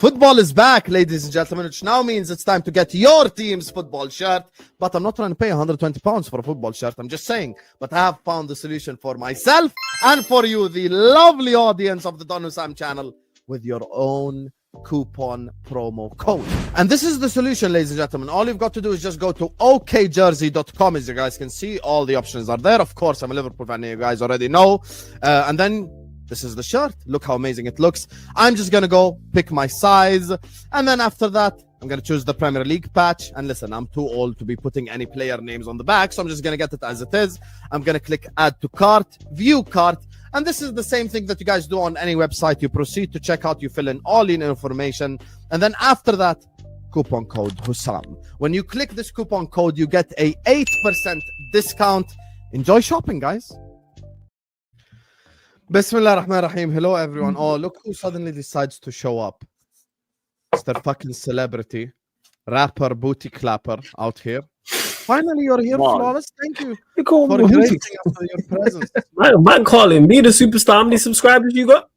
Football is back, ladies and gentlemen, which now means it's time to get your team's football shirt. But I'm not trying to pay £120 for a football shirt. I'm just saying. But I have found the solution for myself and for you, the lovely audience of the Don Hussam channel, with your own coupon promo code. And this is the solution, ladies and gentlemen. All you've got to do is just go to okjersey.com. As you guys can see, all the options are there. Of course, I'm a Liverpool fan, you guys already know. And then this is the shirt. Look how amazing it looks. I'm just going to go pick my size. And then after that, I'm going to choose the Premier League patch. And listen, I'm too old to be putting any player names on the back. So I'm just going to get it as it is. I'm going to click add to cart, view cart. And this is the same thing that you guys do on any website. You proceed to check out, you fill in all your information. And then after that, coupon code Hussam. When you click this coupon code, you get a 8% discount. Enjoy shopping, guys. Bismillah ar-Rahman ar-Rahim. Hello, everyone. Oh, look who suddenly decides to show up. Mr. fucking celebrity, rapper, booty clapper out here. Finally, you're here, Flawless. Thank you for gracing us with your presence. Man calling me the superstar. How many subscribers you got?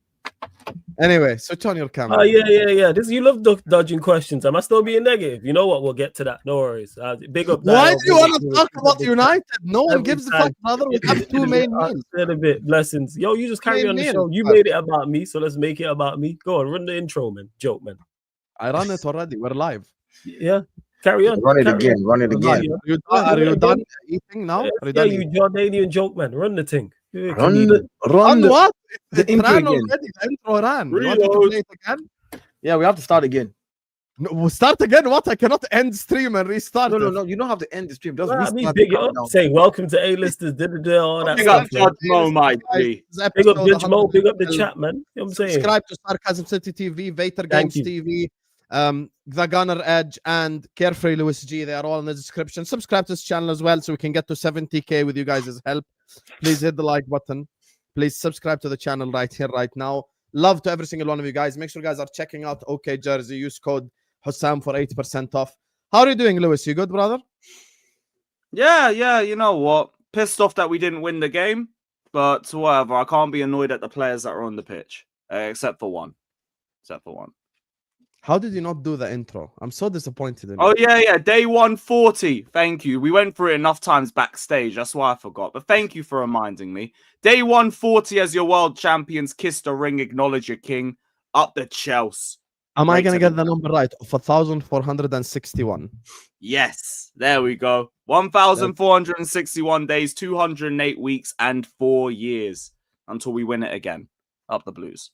Anyway, switch on your camera. Oh, yeah. You love dodging questions. Am I still being negative? You know what? We'll get to that. No worries. Big up. Why do you want to talk about United? No one gives a fuck, brother. We have two main meals. A bit blessings. Yo, you just carry on the show. You made it about me, so let's make it about me. Go on, run the intro, man. Joke, man. I run it already. We're live. Yeah. Carry on. Run it again. Are you done eating now? Yeah, you Jordanian joke, man. Run the thing. Run what? The intro again. Already. The intro ran. You want me to play it again? Yeah, we have to start again. No, we'll start again. What? I cannot end stream and restart. No. You don't have to end the stream. Just restart. Big up. Saying welcome to A-listers. All that big up Judge Mo, my G. Big up Judge Mo. Big up the chat, man. You know what I'm saying? Subscribe to Sarcasm City TV, Vater Games TV, The Gunner Edge, and Carefree Lewis G. They are all in the description. Subscribe to this channel as well so we can get to 70k with you guys' help. Please hit the like button. Please subscribe to the channel right here, right now. Love to every single one of you guys. Make sure you guys are checking out OK Jersey. Use code Hussam for 8% off. How are you doing, Lewis? You good, brother? Yeah. You know what? Pissed off that we didn't win the game, but whatever. I can't be annoyed at the players that are on the pitch, except for one. How did you not do the intro? I'm so disappointed in you. Oh, yeah. Day 140. Thank you. We went through it enough times backstage. That's why I forgot. But thank you for reminding me. Day 140 as your world champions. Kiss the ring. Acknowledge your king. Up the Chelsea. Am I going to get the number right? Of 1,461. Yes. There we go. 1,461 days, 208 weeks, and 4 years until we win it again. Up the Blues.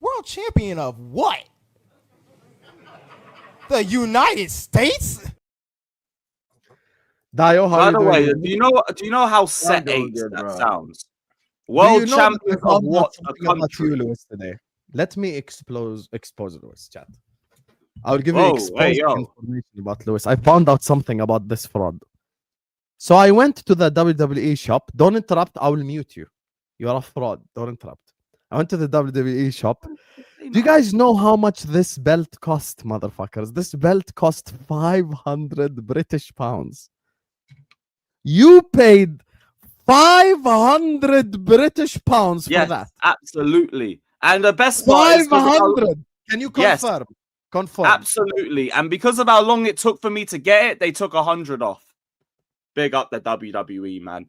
World champion of what? The United States? Dio, how by the way, do you know how set eight that sounds? World champion of what? A country. Lewis, today. Let me expose Lewis, chat. I'll give you information about Lewis. I found out something about this fraud. So I went to the WWE shop. Don't interrupt. I will mute you. You are a fraud. Don't interrupt. I went to the WWE shop. Do you guys know how much this belt cost, motherfuckers? This belt cost 500 British pounds. You paid 500 British pounds for that. Absolutely. And the best part is 500. Can you confirm? Yes, confirm. Absolutely. And because of how long it took for me to get it, they took 100 off. Big up the WWE, man.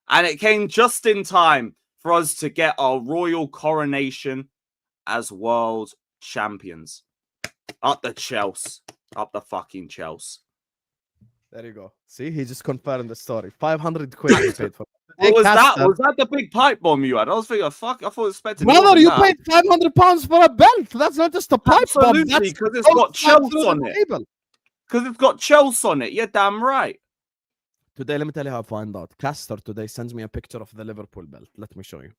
And it came just in time for us to get our royal coronation as world champions. Up the Chelsea. Up the fucking Chelsea. There you go. See, he just confirmed the story. 500 quid you paid for. What was that? Was that the big pipe bomb you had? I was thinking, fuck, I thought it was expected. Brother, you paid 500 pounds for a belt. That's not just a pipe bomb. Absolutely, because it's got Chelsea on it. Because it's got Chelsea on it. Yeah, damn right. Today, let me tell you how I found out. Caster today sends me a picture of the Liverpool belt. Let me show you.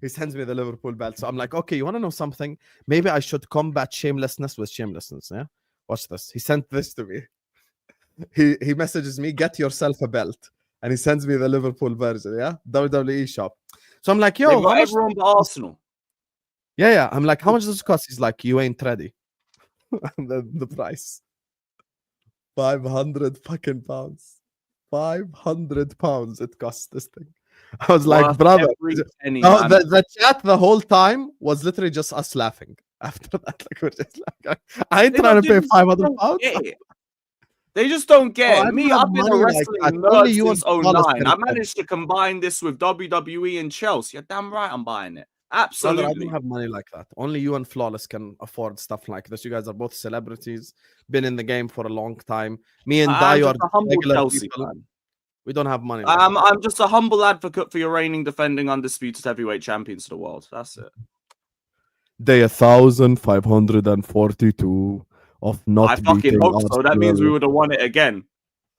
He sends me the Liverpool belt. So I'm like, okay, you want to know something? Maybe I should combat shamelessness with shamelessness. Yeah? Watch this. He sent this to me. He messages me, get yourself a belt. And he sends me the Liverpool version, yeah? WWE shop. So I'm like, yo, how much? Everyone but Arsenal. Yeah. I'm like, how much does it cost? He's like, you ain't ready. And then the price. 500 fucking pounds. 500 pounds it costs this thing. I was like, brother. The chat the whole time was literally just us laughing. After that, like, we're just like, I ain't They trying don't- to pay they just 500 don't pounds. get it. They just don't get Oh, I it. don't Me, have I've been a money like wrestling that. nerd Only you since and Flawless 09. can I afford it. managed to combine this with WWE and Chelsea. You're damn right I'm buying it. Brother, I Absolutely. don't have money like that. Only you and Flawless can afford stuff like this. You guys are both celebrities, been in the game for a long time. Me and I'm Dio are just a humble regular Chelsea people. fan. We don't have money like I'm just a humble advocate for your reigning, defending, undisputed heavyweight champions of the world. That's it. Day 1542 of not I fucking beating hope so. That means we Arsenal, would have won it again.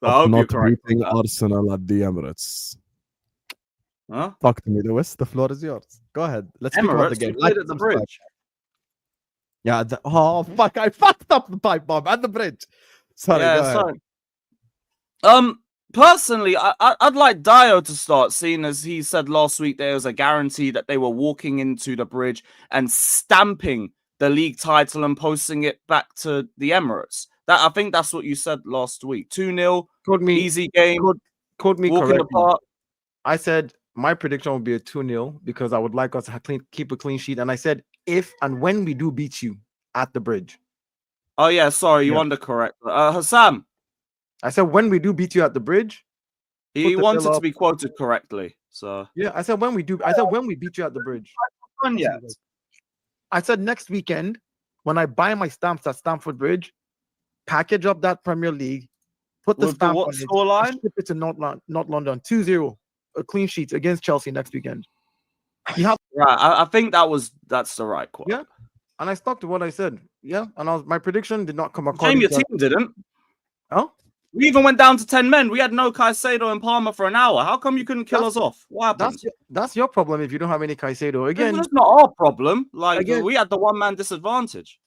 So I of hope you're not correct. on beating that. Arsenal at the Emirates. Huh? Talk to me, Lewis. The floor is yours. Go ahead. Let's speak about the Emirates, game. we played at the subscribe. bridge. Yeah. Oh fuck! I fucked up the pipe bomb at the bridge. Sorry. Yeah, Go ahead. so personally, I'd like Dio to start, seeing as he said last week there was a guarantee that they were walking into the bridge and stamping the league title and posting it back to the Emirates. I think that's what you said last week. 2-0, Quote me. easy game, Quote me walk in the correctly. park. I said my prediction would be a 2-0 because I would like us to keep a clean sheet. And I said if and when we do beat you at the bridge. Oh yeah, sorry, you Yeah. undercorrect. Hassam, I said when we do beat you at the bridge. he Put the wanted bill to up. be quoted correctly. So Yeah, I said when we do. I said when we beat you at the bridge. yeah. I said next weekend when I buy my stamps at Stamford Bridge, package up that Premier League, put the With the stamp what on it, scoreline? and ship it to North London 2-0, a clean sheet against Chelsea next weekend. You have Right, I think that's the right quote. Yeah. And I stuck to what I said. Yeah, and my prediction did not come Shame according your to. team didn't. Oh, We even went down to 10 men. We had no Caicedo and Palmer for an hour. How come you couldn't kill us off? What happened? that's your problem if you don't have any Caicedo. Again, That's not our problem. Like Again- we had the one-man disadvantage.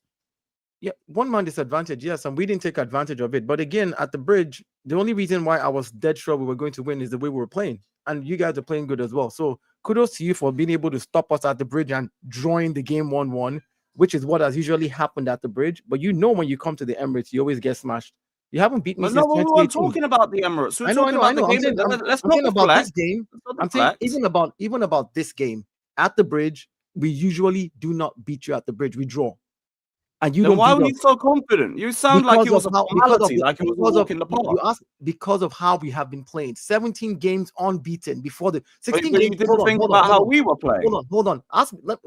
yeah, one man disadvantage, yes, and we didn't take advantage of it. But again, at the bridge, the only reason why I was dead sure we were going to win is the way we were playing, and you guys are playing good as well. So kudos to you for being able to stop us at the bridge and drawing the game 1-1, which is what has usually happened at the bridge. But you know, when you come to the Emirates, you always get smashed. You haven't beaten me But since no, we weren't 2018. talking about the Emirates. We were I know, talking about the I'm game. saying, Let's I'm not saying about this deflect. game. Let's not I'm saying deflect. even about this game at the bridge, we usually do not beat you at the bridge. We draw, and you Then don't. why beat were us. you so confident? You sound like it was a formality, like it was a walk in the park. You ask because of how we have been playing. 17 games unbeaten before the 16 But games. you didn't think about how we were playing. Hold on.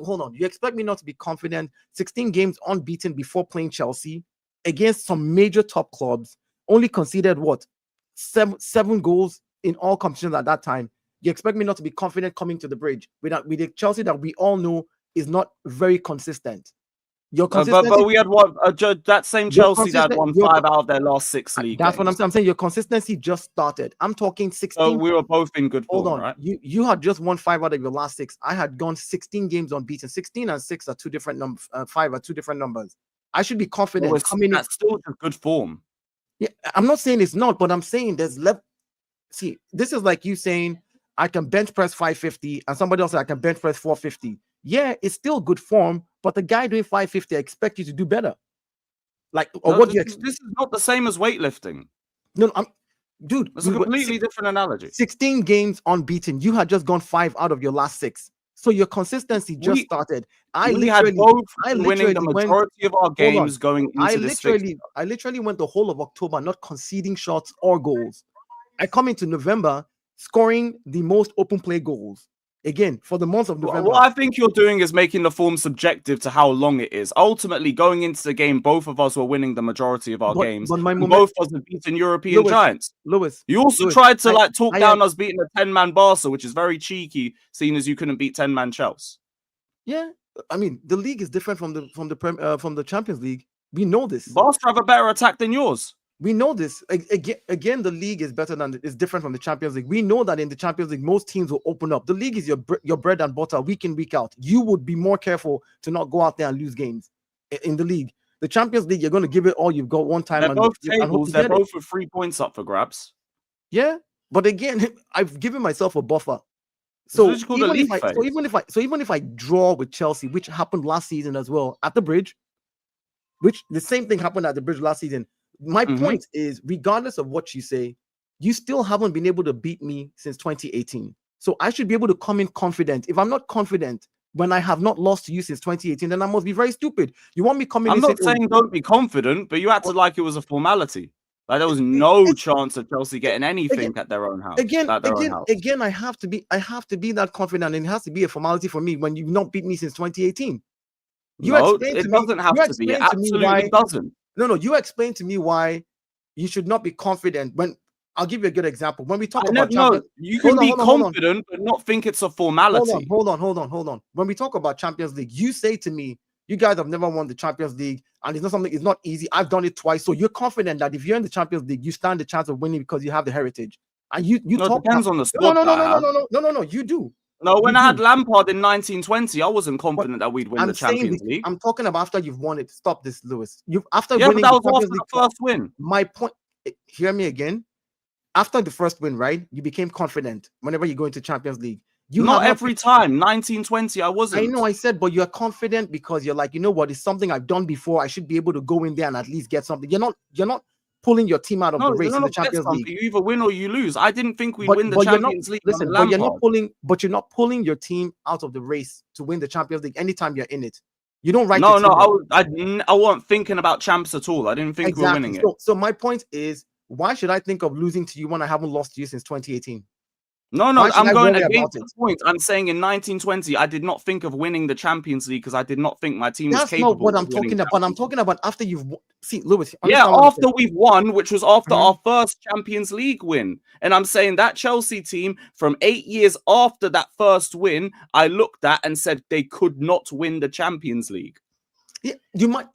Hold on. You expect me not to be confident? 16 games unbeaten before playing Chelsea against some major top clubs. Only conceded what? Seven goals in all competitions at that time. You expect me not to be confident coming to the bridge with the Chelsea that we all know is not very consistent. Your consistency, But we had one. That same Your Chelsea that won consistent- 5 out of their last 6 league that's games. what I'm saying. I'm saying your consistency just started. I'm talking 16. So we were both in good form, Hold on. right? You had just won 5 out of your last 6. I had gone 16 games unbeaten. 16 and 6 are two different numbers. 5 are two different numbers. I should be confident Well, coming in. that's still just good form. Yeah, I'm not saying it's not, but I'm saying there's left. See, this is like you saying I can bench press 550 and somebody else said I can bench press 450. Yeah, it's still good form, but the guy doing 550, I expect you to do better. Like, or No, what do you this expect? is not the same as weightlifting. No, dude, It's a completely different analogy. 16 games unbeaten. You had just gone 5 out of your last 6. So your consistency just started. We had both I winning the literally majority of our games going I into this fixture. literally went the whole of October not conceding shots or goals. I come into November scoring the most open play goals. Again, for the month of November. What I think you're doing is making the form subjective to how long it is. Ultimately, going into the game, both of us were winning the majority of our games. But both of us have beaten European giants. Lewis, You also tried to talk down us beating a 10-man Barca, which is very cheeky, seeing as you couldn't beat 10-man Chelsea. Yeah, I mean the league is different from the Champions League. We know this. Barca have a better attack than yours. We know this. Again, the league is different from the Champions League. We know that in the Champions League, most teams will open up. The league is your bread and butter week in, week out. You would be more careful to not go out there and lose games in the league. The Champions League, you're going to give it all you've got one time. They're both tables. They're both with 3 points up for grabs. Yeah, but again, I've given myself a buffer. So even if I draw with Chelsea, which happened last season as well at the bridge, which the same thing happened at the bridge last season. My point is, regardless of what you say, you still haven't been able to beat me since 2018. So I should be able to come in confident. If I'm not confident, when I have not lost to you since 2018, then I must be very stupid. You want me coming? I'm not saying don't be confident, but you acted like it was a formality. Like there was no chance of Chelsea getting anything at their own house. Again, I have to be that confident, and it has to be a formality for me when you've not beat me since 2018. It doesn't have to be. It absolutely doesn't. No, you explain to me why you should not be confident. When I'll give you a good example. When we talk about Champions, you can be confident, but not think it's a formality. Hold on. When we talk about Champions League, you say to me, you guys have never won the Champions League, and it's not easy. I've done it twice. So you're confident that if you're in the Champions League, you stand the chance of winning because you have the heritage. And you talk. Depends on the squad. No, you do. No, when I had Lampard in 1920, I wasn't confident that we'd win the Champions League. I'm talking about after you've won it. Stop this, Lewis. Winning but that was after the first win. My point, hear me again. After the first win, right? You became confident whenever you go into Champions League. Not every time. 1920, I wasn't. I know, I said, but you're confident because you're like, you know what? It's something I've done before. I should be able to go in there and at least get something. You're not pulling your team out of the race in the Champions League. You either win or you lose. I didn't think we'd win the Champions League. Listen, but you're not pulling your team out of the race to win the Champions League anytime you're in it. You don't write. I wasn't thinking about champs at all. I didn't think we were winning it. So my point is, why should I think of losing to you when I haven't lost to you since 2018? No, I'm going against the point. I'm saying in 1920, I did not think of winning the Champions League because I did not think my team was capable. That's not what I'm talking about. I'm talking about after you've see, Lewis. After we've won, which was after our first Champions League win. And I'm saying that Chelsea team from 8 years after that first win, I looked at and said they could not win the Champions League. Yeah, you might.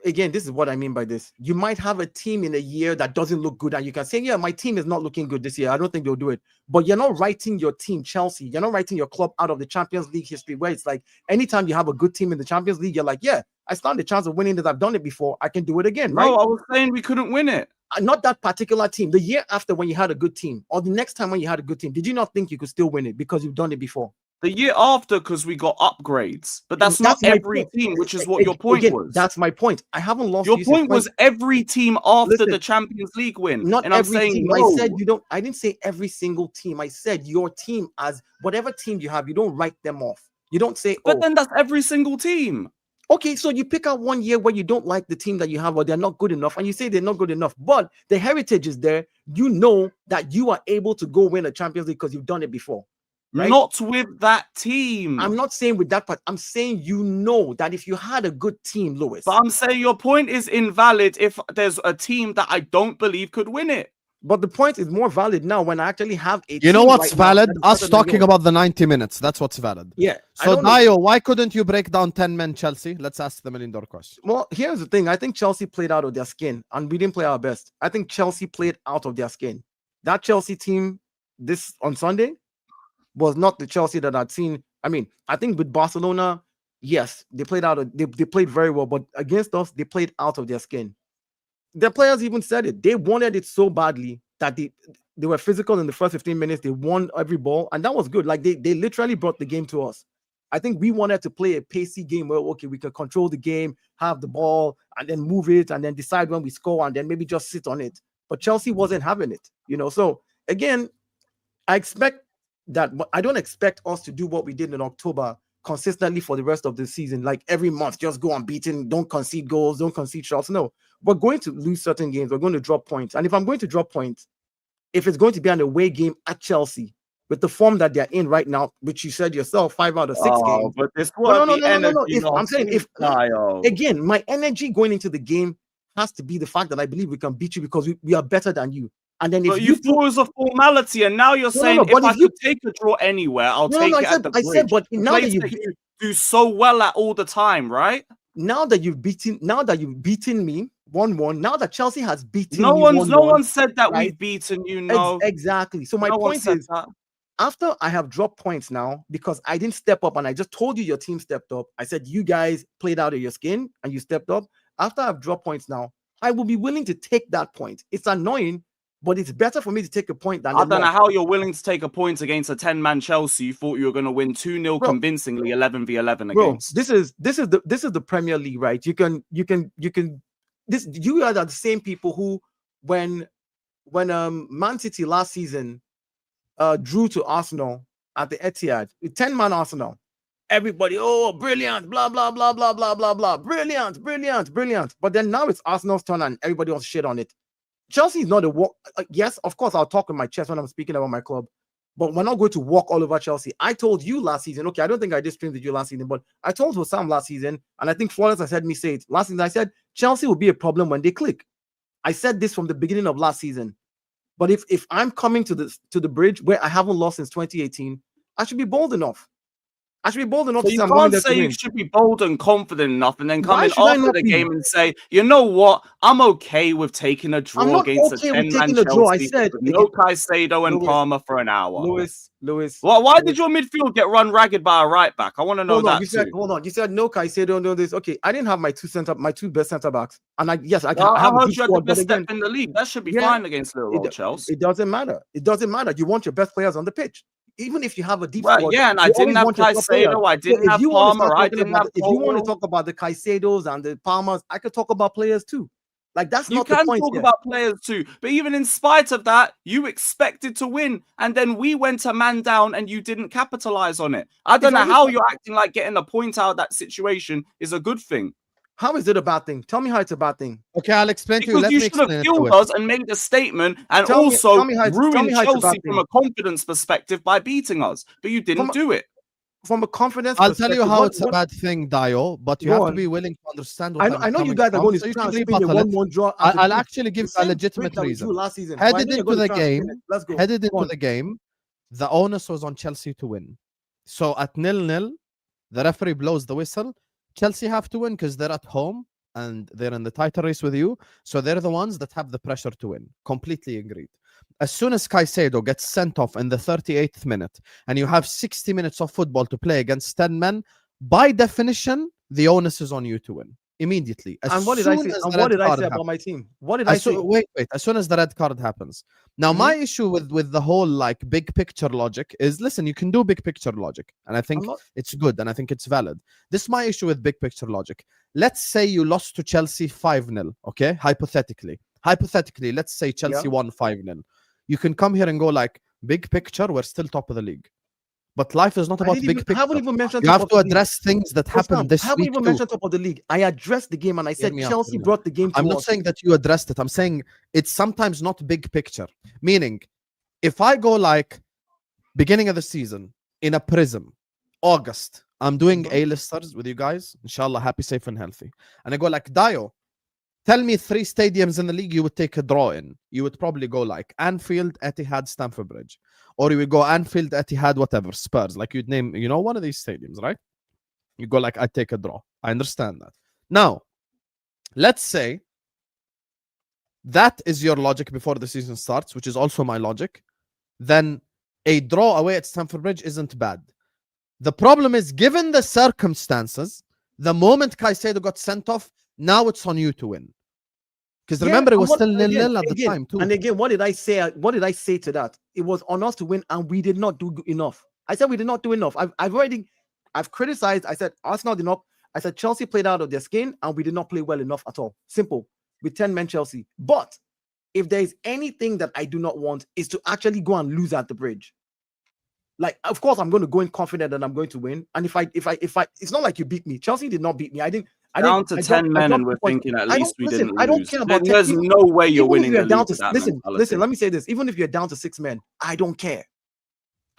Again, this is what I mean by this. You might have a team in a year that doesn't look good, and you can say, yeah, my team is not looking good this year. I don't think they'll do it. But you're not writing your team, Chelsea. You're not writing your club out of the Champions League history, where it's like anytime you have a good team in the Champions League, you're like, yeah, I stand the chance of winning this. I've done it before. I can do it again, right? No, I was saying we couldn't win it. Not that particular team. The year after when you had a good team, or the next time when you had a good team, did you not think you could still win it because you've done it before? The year after, because we got upgrades, but that's not every team, which is what your point was. That's my point. I haven't lost. Your point was every team after the Champions League win. Not every team. I said you don't. I didn't say every single team. I said your team, as whatever team you have, you don't write them off. You don't say, but then that's every single team. Okay, so you pick out one year where you don't like the team that you have, or they're not good enough, and you say they're not good enough, but the heritage is there. You know that you are able to go win a Champions League because you've done it before. Right? Not with that team. I'm not saying with that part. I'm saying you know that if you had a good team, Lewis. But I'm saying your point is invalid if there's a team that I don't believe could win it. But the point is more valid now when I actually have a team. You know what's valid? Us talking about the 90 minutes. That's what's valid. Yeah. So, Dio, why couldn't you break down 10 men Chelsea? Let's ask the $1 million question. Well, here's the thing. I think Chelsea played out of their skin, and we didn't play our best. I think Chelsea played out of their skin. That Chelsea team on Sunday was not the Chelsea that I'd seen. I mean, I think with Barcelona, yes, they played they played very well, but against us, they played out of their skin. Their players even said it. They wanted it so badly that they were physical in the first 15 minutes. They won every ball, and that was good. Like they literally brought the game to us. I think we wanted to play a pacey game where, okay, we could control the game, have the ball, and then move it, and then decide when we score, and then maybe just sit on it. But Chelsea wasn't having it, So again, I don't expect us to do what we did in October consistently for the rest of the season. Like every month, just go unbeaten, don't concede goals, don't concede shots. No, we're going to lose certain games. We're going to drop points. And if I'm going to drop points, if it's going to be an away game at Chelsea, with the form that they're in right now, which you said yourself, 5 out of 6 games. But this No. Again, my energy going into the game has to be the fact that I believe we can beat you because we are better than you. And then if you thought it was a formality, and now you're saying if I could take a draw anywhere, I'll take it at the bridge. I said, but now that you do so well at all the time, right? Now that you've beaten me 1-1. Now that Chelsea has beaten no me 1-1, one said that we've beaten you. No, exactly. So my point is, after I have dropped points now because I didn't step up, and I just told you your team stepped up. I said you guys played out of your skin and you stepped up. After I've dropped points now, I will be willing to take that point. It's annoying, but it's better for me to take a point than I don't know how you're willing to take a point against a 10-man Chelsea. You thought you were going to win 2-0 convincingly, 11v11 against. This is the Premier League, right? You are the same people who when Man City last season drew to Arsenal at the Etihad, 10-man Arsenal. everybody, oh, brilliant, blah, blah, blah, blah, blah, blah, blah, brilliant, brilliant, brilliant. But then now it's Arsenal's turn and everybody wants shit on it. Chelsea is not a walk. Yes, of course, I'll talk with my chest when I'm speaking about my club, but we're not going to walk all over Chelsea. I told you last season, okay, I don't think I did stream with you last season, but I told Sam last season, and I think Flores, I said me say it last season. I said Chelsea will be a problem when they click. I said this from the beginning of last season. But if I'm coming to the bridge where I haven't lost since 2018, I should be bold enough. I should be bold enough so to you say can't say you should be bold and confident enough and then come in after the game and say, you know what, I'm okay with taking a draw against a 10-man Chelsea. I said no Caicedo and Palmer for an hour. Lewis. Well, why did your midfield get run ragged by a right back? I want to know that. Hold on. You said no Caicedo, no this. Okay, I didn't have my two best centre backs, and I heard you had the best step in the league. That should be fine against Liverpool, Chelsea. It doesn't matter. It doesn't matter. You want your best players on the pitch. Even if you have a deep squad, yeah, and I didn't have Caicedo, I didn't have Palmer, I didn't have. If you want to talk about the Caicedos and the Palmers, I could talk about players too. Like that's not the point. You can talk about players too, but even in spite of that, you expected to win, and then we went a man down, and you didn't capitalize on it. I don't know how you're acting like getting a point out of that situation is a good thing. How is it a bad thing? Tell me how it's a bad thing. Okay, I'll explain to you. Because you should have fueled us and made a statement and also ruined Chelsea from a confidence perspective by beating us. But you didn't do it. From a confidence I'll tell you how it's a bad thing, Dio, but you have to be willing to understand what I know you guys are going to spin a 1-1 draw. I'll actually give a legitimate reason. Headed into the game, the onus was on Chelsea to win. So at 0-0, the referee blows the whistle. Chelsea have to win because they're at home and they're in the title race with you. So they're the ones that have the pressure to win. Completely agreed. As soon as Caicedo gets sent off in the 38th minute and you have 60 minutes of football to play against 10 men, by definition, the onus is on you to win immediately. And what did I say? What did I say about my team? What did I say? Wait. As soon as the red card happens. Now, my issue with the whole like big picture logic is, listen, you can do big picture logic, and I think it's good, and I think it's valid. This is my issue with big picture logic. Let's say you lost to Chelsea 5-0, okay? Hypothetically, let's say Chelsea won 5-0. You can come here and go like, big picture, we're still top of the league. But life is not about big picture. You have to address things that happened this week. I haven't even mentioned top of the league. I addressed the game and I said Chelsea brought the game to us. I'm not saying that you addressed it. I'm saying it's sometimes not big picture. Meaning, if I go like beginning of the season in a prism, August, I'm doing A-listers with you guys. Inshallah, happy, safe, and healthy. And I go like, Dio, tell me 3 stadiums in the league you would take a draw in. You would probably go like Anfield, Etihad, Stamford Bridge. Or you would go Anfield, Etihad, whatever, Spurs. Like you'd name, one of these stadiums, right? You go like, I'd take a draw. I understand that. Now, let's say that is your logic before the season starts, which is also my logic. Then a draw away at Stamford Bridge isn't bad. The problem is, given the circumstances, the moment Caicedo got sent off, now it's on you to win. Because remember, it was still 0-0 at the time too. And again, what did I say? What did I say to that? It was on us to win, and we did not do enough. I said we did not do enough. I've criticized. I said Arsenal did not. I said Chelsea played out of their skin, and we did not play well enough at all. Simple. With 10 men Chelsea. But if there is anything that I do not want, is to actually go and lose at the bridge. Like, of course, I'm going to go in confident that I'm going to win. And if I, it's not like you beat me. Chelsea did not beat me. Down to 10 men, and we're thinking at least we didn't lose. I don't care about. There's no way you're winning the league. Listen. Let me say this. Even if you're down to 6 men, I don't care.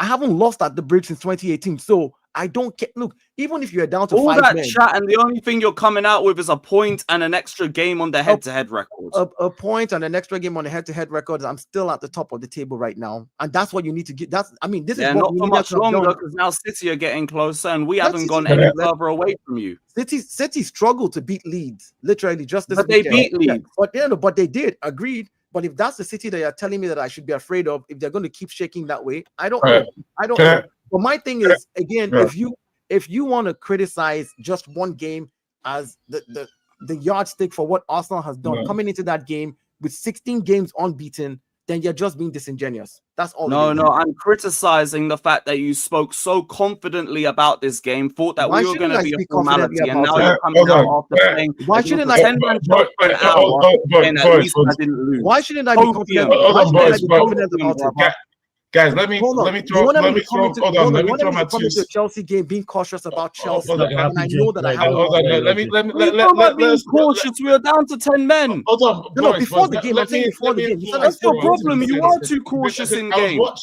I haven't lost at the bridge since 2018, so I don't care. Look, even if you're down to 5 men, all that chat, and the only thing you're coming out with is a point and an extra game on the head-to-head record. A point and an extra game on the head-to-head record. I'm still at the top of the table right now, and that's what you need to get. This is not for much longer, because now City are getting closer, and we haven't gone any further away from you. City struggled to beat Leeds, literally just this. But they beat Leeds. But they did. Agreed. But if that's the City that you're telling me that I should be afraid of, if they're going to keep shaking that way, I don't know. But my thing is, again, if you want to criticize just one game as the yardstick for what Arsenal has done coming into that game with 16 games unbeaten, then you're just being disingenuous. That's all. No, I'm criticizing the fact that you spoke so confidently about this game, thought that we were going to be a formality, and now you're coming out after playing. Why shouldn't I? 10 man for an hour, and at least I didn't lose. Why shouldn't I be confident? Why shouldn't I be confident about it? Guys, let me throw my two. To Chelsea game, being cautious about Chelsea, hold on, and I know that I have. Hold on, let me being cautious. We are down to 10 men. Hold on, No, before the game. I'm saying before the game. That's your problem. You are too cautious in game. You know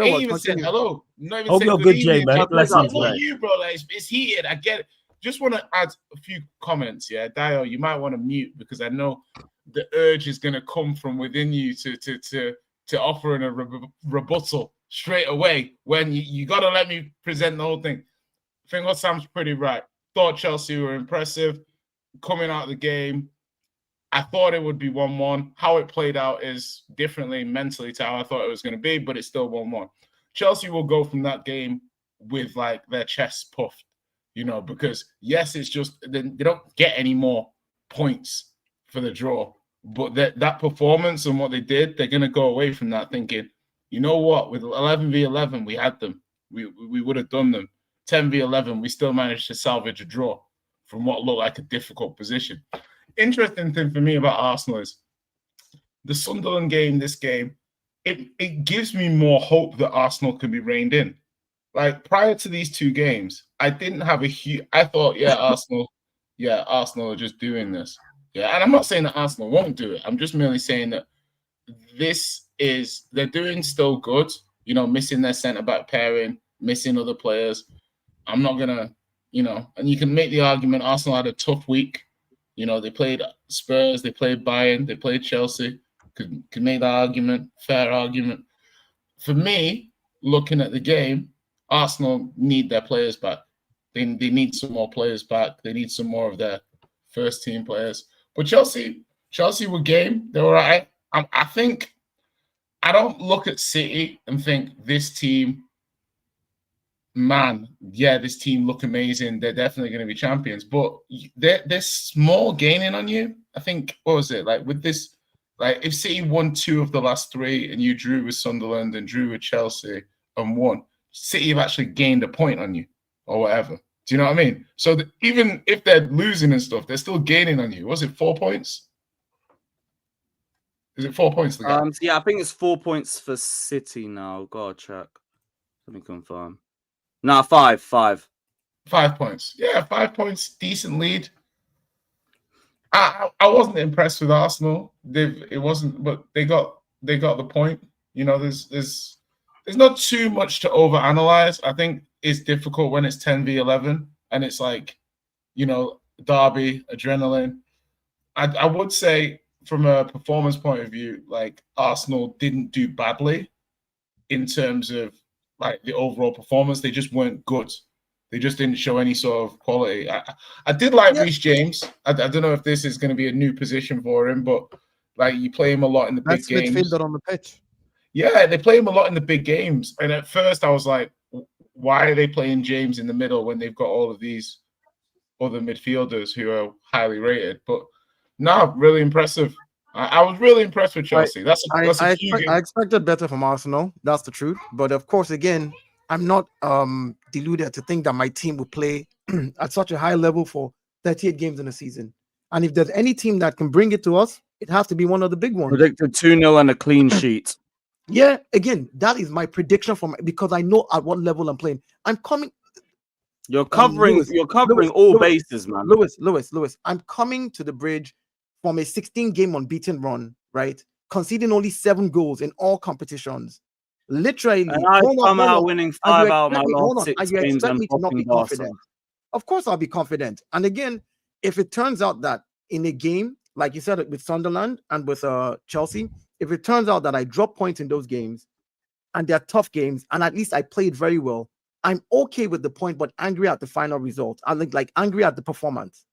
what? Even said hello. Not even you're good, Jay, man. Blessings, man. You, bro. Like, it's heated. I get it. Just want to add a few comments. Yeah, Dio, you might want to mute because I know the urge is going to come from within you to offer a rebuttal straight away when you got to let me present the whole thing. I think what Sam's pretty right. Thought Chelsea were impressive coming out of the game. I thought it would be 1-1. How it played out is differently mentally to how I thought it was going to be, but it's still 1-1. Chelsea will go from that game with like their chests puffed, because yes, it's just they don't get any more points for the draw, but that performance and what they did, they're going to go away from that thinking, you know what, with 11v11, we had them. We would have done them. 10v11, we still managed to salvage a draw from what looked like a difficult position. Interesting thing for me about Arsenal is the Sunderland game, this game, it gives me more hope that Arsenal can be reined in. Like prior to these two games, I didn't have I thought, Arsenal are just doing this. Yeah, and I'm not saying that Arsenal won't do it. I'm just merely saying that they're doing still good, missing their centre-back pairing, missing other players. I'm not going to, and you can make the argument Arsenal had a tough week. They played Spurs, they played Bayern, they played Chelsea. Could make that argument, fair argument. For me, looking at the game, Arsenal need their players back. They need some more players back. They need some more of their first team players. But Chelsea were game. They were all right. I think I don't look at City and think this team, man, this team look amazing. They're definitely going to be champions. But they're small gaining on you. I think, what was it? Like with this, like if City won 2 of the last 3 and you drew with Sunderland and drew with Chelsea and won, City have actually gained a point on you or whatever. Do you know what I mean? So even if they're losing and stuff, they're still gaining on you. Was it 4 points? Is it 4 points? Yeah, I think it's 4 points for City now. Gotta check. Let me confirm. No, 5. 5 points. Yeah, 5 points. Decent lead. I wasn't impressed with Arsenal. It wasn't, but they got the point. There's not too much to overanalyze. I think it's difficult when it's 10v11 and it's like, derby, adrenaline. I would say from a performance point of view, like Arsenal didn't do badly in terms of like the overall performance. They just weren't good. They just didn't show any sort of quality. I did like Reece James. I don't know if this is going to be a new position for him, but like you play him a lot in the big games. Midfielder on the pitch. Yeah, they play him a lot in the big games. And at first I was like, why are they playing James in the middle when they've got all of these other midfielders who are highly rated? But no, really impressive. I was really impressed with Chelsea. I expected better from Arsenal. That's the truth. But of course, again, I'm not deluded to think that my team will play at such a high level for 38 games in a season. And if there's any team that can bring it to us, it has to be one of the big ones. Predicted 2-0 and a clean sheet. Yeah, again, that is my prediction because I know at what level I'm playing. I'm coming. You're covering all bases, man. Lewis. I'm coming to the bridge from a 16-game unbeaten run, right? Conceding only 7 goals in all competitions. Literally. And I come out winning 5 out of my last 6 games and popping confident. Of course, I'll be confident. And again, if it turns out that in a game, like you said with Sunderland and with Chelsea, if it turns out that I drop points in those games and they're tough games and at least I played very well, I'm okay with the point, but angry at the final result. I think like angry at the performance.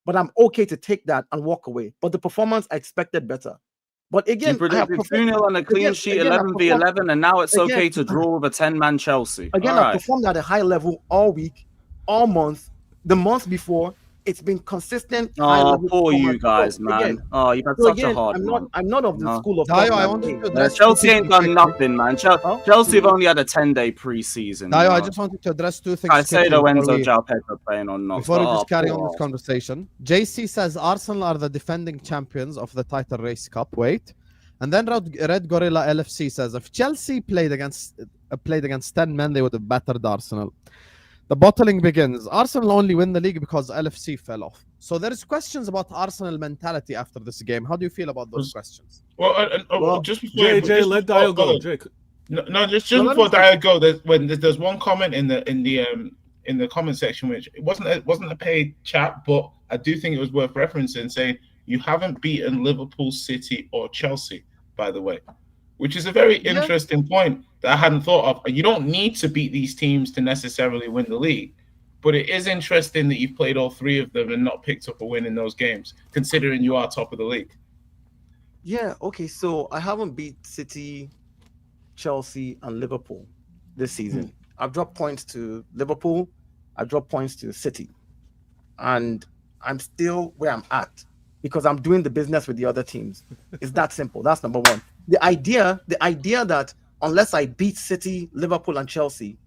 But I'm okay to take that and walk away. But the performance, I expected better. But again, you predicted 2-0 and a clean sheet, 11v11, and now it's okay to draw with a 10-man Chelsea. Again, I performed at a high level all week, all month. The month before, it's been consistent. Poor you guys, man. Again, you've had such a hard one. I'm not of the school of thought. Chelsea ain't done nothing, man. Chelsea have only had a 10-day preseason. I just wanted to address 2 things. I say the Enzo João Pedro playing or not. Before we just carry on this conversation, JC says Arsenal are the defending champions of the title race cup. Wait. And then Red Gorilla LFC says, if Chelsea played against 10 men, they would have battered Arsenal. The bottling begins. Arsenal only win the league because LFC fell off. So there's questions about Arsenal mentality after this game. How do you feel about those questions? Well, just before JJ, let Dio go. Jake. Just before Dio go, there's one comment in the comment section which it wasn't a paid chat, but I do think it was worth referencing, saying you haven't beaten Liverpool, City, or Chelsea, by the way, which is a very interesting point that I hadn't thought of. You don't need to beat these teams to necessarily win the league, but it is interesting that you've played all three of them and not picked up a win in those games, considering you are top of the league. Yeah, okay, so I haven't beat City, Chelsea, and Liverpool this season. I've dropped points to Liverpool, I've dropped points to City, and I'm still where I'm at because I'm doing the business with the other teams. It's that simple. That's number one. The idea that unless I beat City, Liverpool, and Chelsea,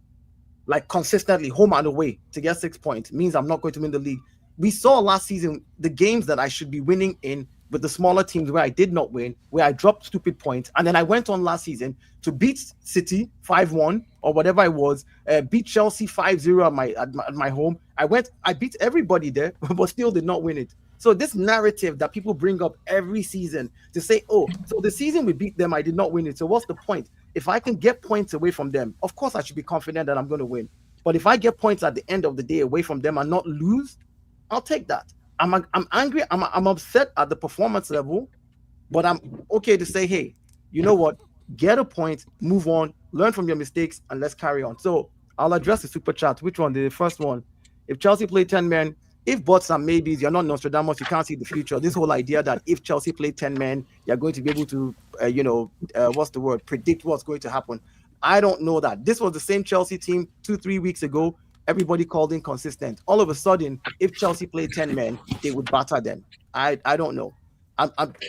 like consistently home and away to get 6 points, means I'm not going to win the league. We saw last season the games that I should be winning in with the smaller teams where I did not win, where I dropped stupid points. And then I went on last season to beat City 5-1 or whatever it was, beat Chelsea 5-0 at my home. I beat everybody there, but still did not win it. So this narrative that people bring up every season to say, oh, so the season we beat them, I did not win it. So what's the point? If I can get points away from them, of course I should be confident that I'm going to win. But if I get points at the end of the day away from them and not lose, I'll take that. I'm angry. I'm upset at the performance level, but I'm okay to say, hey, you know what? Get a point, move on, learn from your mistakes, and let's carry on. So I'll address the super chat. Which one? The first one. If Chelsea play 10 men, if buts and maybes, you're not Nostradamus, you can't see the future. This whole idea that if Chelsea play 10 men, you're going to be able to, predict what's going to happen. I don't know that. This was the same Chelsea team 2-3 weeks ago. Everybody called inconsistent. All of a sudden, if Chelsea played 10 men, they would batter them. I don't know.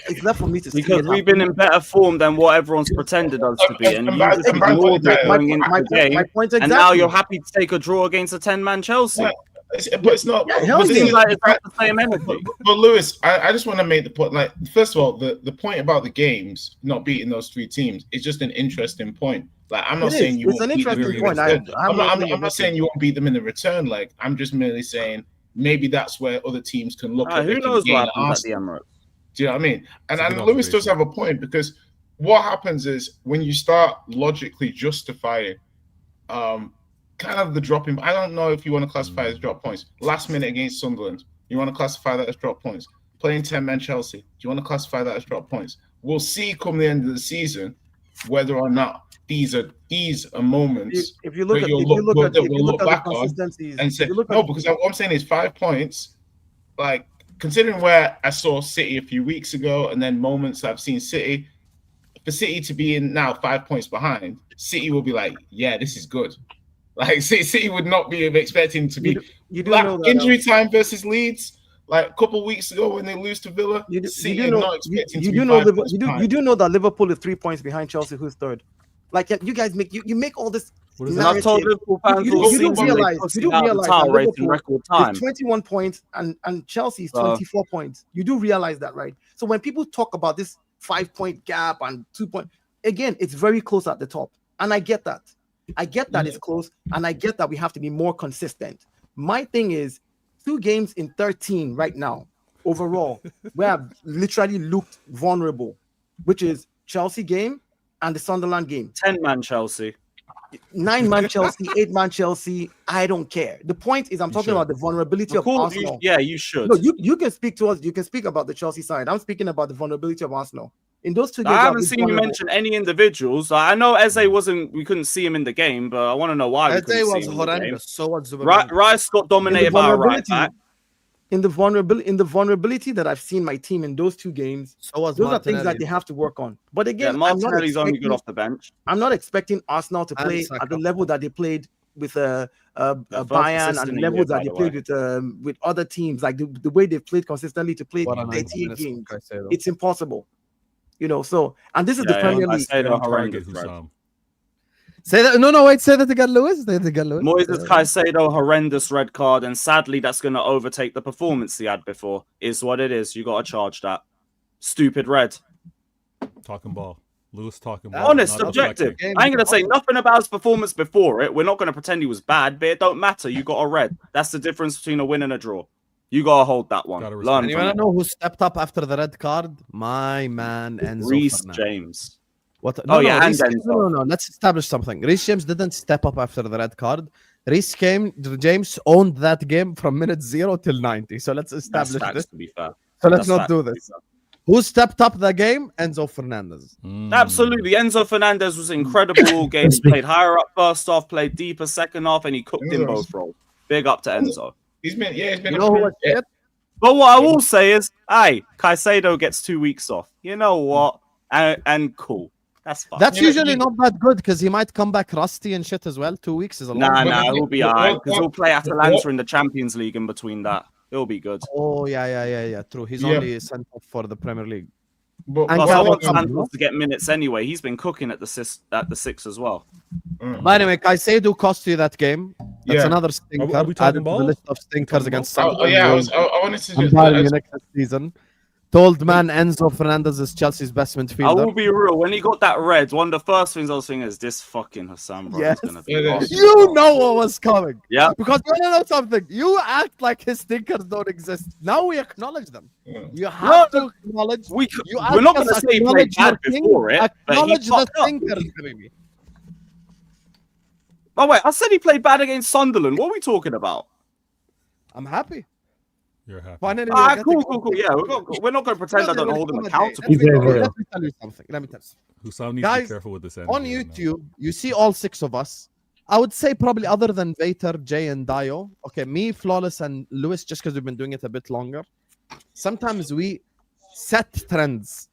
It's left for me to see. Because we've been in better form than what everyone's pretended us to be. And you just ignored it going into the game. And now you're happy to take a draw against a 10-man Chelsea. Yeah. But it's not. It seems like it's not the same energy. But Lewis, I just want to make the point. Like, first of all, the point about the games not beating those three teams is just an interesting point. Like, I'm not saying you. It's an interesting point. I'm not saying you won't beat them in the return leg. I'm just merely saying maybe that's where other teams can look at. Who knows what happens at the Emirates? Do you know what I mean? And Lewis does have a point, because what happens is when you start logically justifying kind of the dropping, I don't know if you want to classify it as drop points. Last minute against Sunderland, you want to classify that as drop points. Playing 10-man Chelsea, do you want to classify that as drop points? We'll see come the end of the season whether or not these are moments. If you look at the consistencies and say no, because what I'm saying is 5 points. Like, considering where I saw City a few weeks ago, and then moments I've seen City, for City to be in now 5 points behind, City will be like, yeah, this is good. Like, City would not be expecting to be injury time versus Leeds. Like a couple of weeks ago when they lose to Villa, City are not expecting to be 5 points behind. You do know that Liverpool is 3 points behind Chelsea, who's third. Like, you guys make you make all this. And I've told Liverpool fans you don't realize that Liverpool record time. is 21 points and Chelsea is 24 points. You do realize that, right? So when people talk about this 5 point gap and 2 point, again, it's very close at the top, and I get that. It's close, and I get that we have to be more consistent. My thing is 2 games in 13 right now overall where I've literally looked vulnerable, which is Chelsea game and the Sunderland game. 10-man Chelsea. 9-man Chelsea, 8-man Chelsea. I don't care. The point is, I'm talking about the vulnerability of Arsenal. You should. No, you can speak to us. You can speak about the Chelsea side. I'm speaking about the vulnerability of Arsenal. In those 2 games, I haven't seen you mention any individuals. I know Eze we couldn't see him in the game, but I want to know why. Eze was horrendous. So was Rice got dominated by a right back. In the vulnerability that I've seen my team in those 2 games, those are things that they have to work on. But again, Martinelli's only good off the bench. I'm not expecting Arsenal to play at the level that they played with Bayern, and the level that they played with other teams, like the way they played consistently to play 38 games. It's impossible. You know, so, and this is the Premier League. Say that. No, wait. Say that again, Lewis. Moises Caicedo, horrendous red card, and sadly, that's going to overtake the performance he had before. Is what it is. You got to charge that. Stupid red. Talking ball. Lewis talking ball. Honest, not objective. deflecting. I ain't gonna say nothing about his performance before it. We're not gonna pretend he was bad, but it don't matter. You got a red. That's the difference between a win and a draw. You gotta hold that one. Gotta Learn And you from want it. to know who stepped up after the red card? My man, Enzo Reece Fernandez. James. What? Oh, yeah, and Reece James, Enzo. no. Let's establish something. Reece James didn't step up after the red card. James owned that game from minute 0 till 90. So let's That's establish facts, this. to be fair. So let's That's not facts, do to be this. fair. Who stepped up the game? Enzo Fernandez. Absolutely. Enzo Fernandez was incredible all game. He played higher up first half, played deeper second half, and he cooked in both roles. Big up to Enzo. He's been You know who was shit? But what I will say is, hey, Caicedo gets 2 weeks off. You know what? And cool. That's fine. That's usually not that good because he might come back rusty and shit as well. 2 weeks is a long time. Nah, he'll be alright because he'll play Atalanta in the Champions League in between that. It'll be good. Oh, yeah. True. He's Yeah. only sent off for the Premier League. But, And Plus, I Gavin want Campbell, Santos to get minutes anyway. He's been cooking at the six as well. But anyway, Caicedo cost you that game. That's Yeah. another stinker. Are we talking Added to the ball? list of stinkers against I Sunderland wanted to and just. Bayern Munich this season. Told man Enzo Fernandez is Chelsea's best I will midfielder. be real. When he got that red, one of the first things I was thinking is this fucking Hassan, bro. Yes. Is gonna be Yeah, awesome. You know what was coming. Yeah. Because you want to know something. You act like his stinkers don't exist. Now we acknowledge them. Yeah. You have No, to acknowledge. We're You not act going to as say he played acknowledge bad your king, before it, but he Acknowledge the fucked up. stinkers, baby. Oh, wait, I said he played bad against Sunderland. What are we talking about? I'm happy. You're happy. Finally, Ah, we're cool, getting- Yeah, we're not going to pretend I don't hold him accountable. He's very real. Let me tell you something. Hussam needs to Guys, be careful with this On energy right now. YouTube, you see all 6 of us. I would say probably other than Vater, Jay, and Dio. Okay, me, Flawless, and Lewis, just because we've been doing it a bit longer. Sometimes we set trends.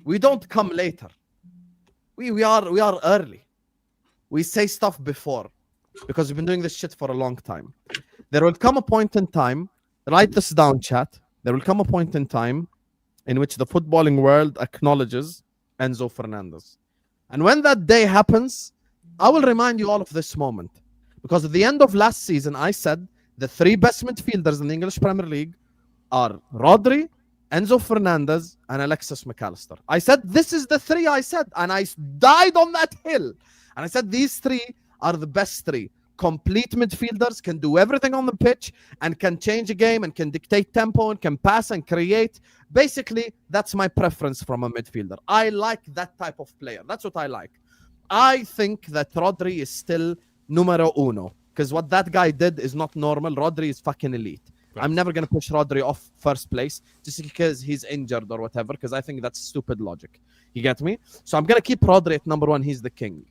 We don't come later. We are early. We say stuff before because we've been doing this shit for a long time. There will come a point in time. Write this down, chat. There will come a point in time in which the footballing world acknowledges Enzo Fernandez. And when that day happens, I will remind you all of this moment. Because at the end of last season, I said the 3 best midfielders in the English Premier League are Rodri, Enzo Fernandez, and Alexis McAllister. I said, this is the 3 I said. And I died on that hill. And I said, these 3 are the best 3. Complete midfielders, can do everything on the pitch and can change a game and can dictate tempo and can pass and create. Basically, that's my preference from a midfielder. I like that type of player. That's what I like. I think that Rodri is still numero uno because what that guy did is not normal. Rodri is fucking elite. Right. I'm never going to push Rodri off first place just because he's injured or whatever because I think that's stupid logic. You get me? So I'm going to keep Rodri at number 1. He's the king.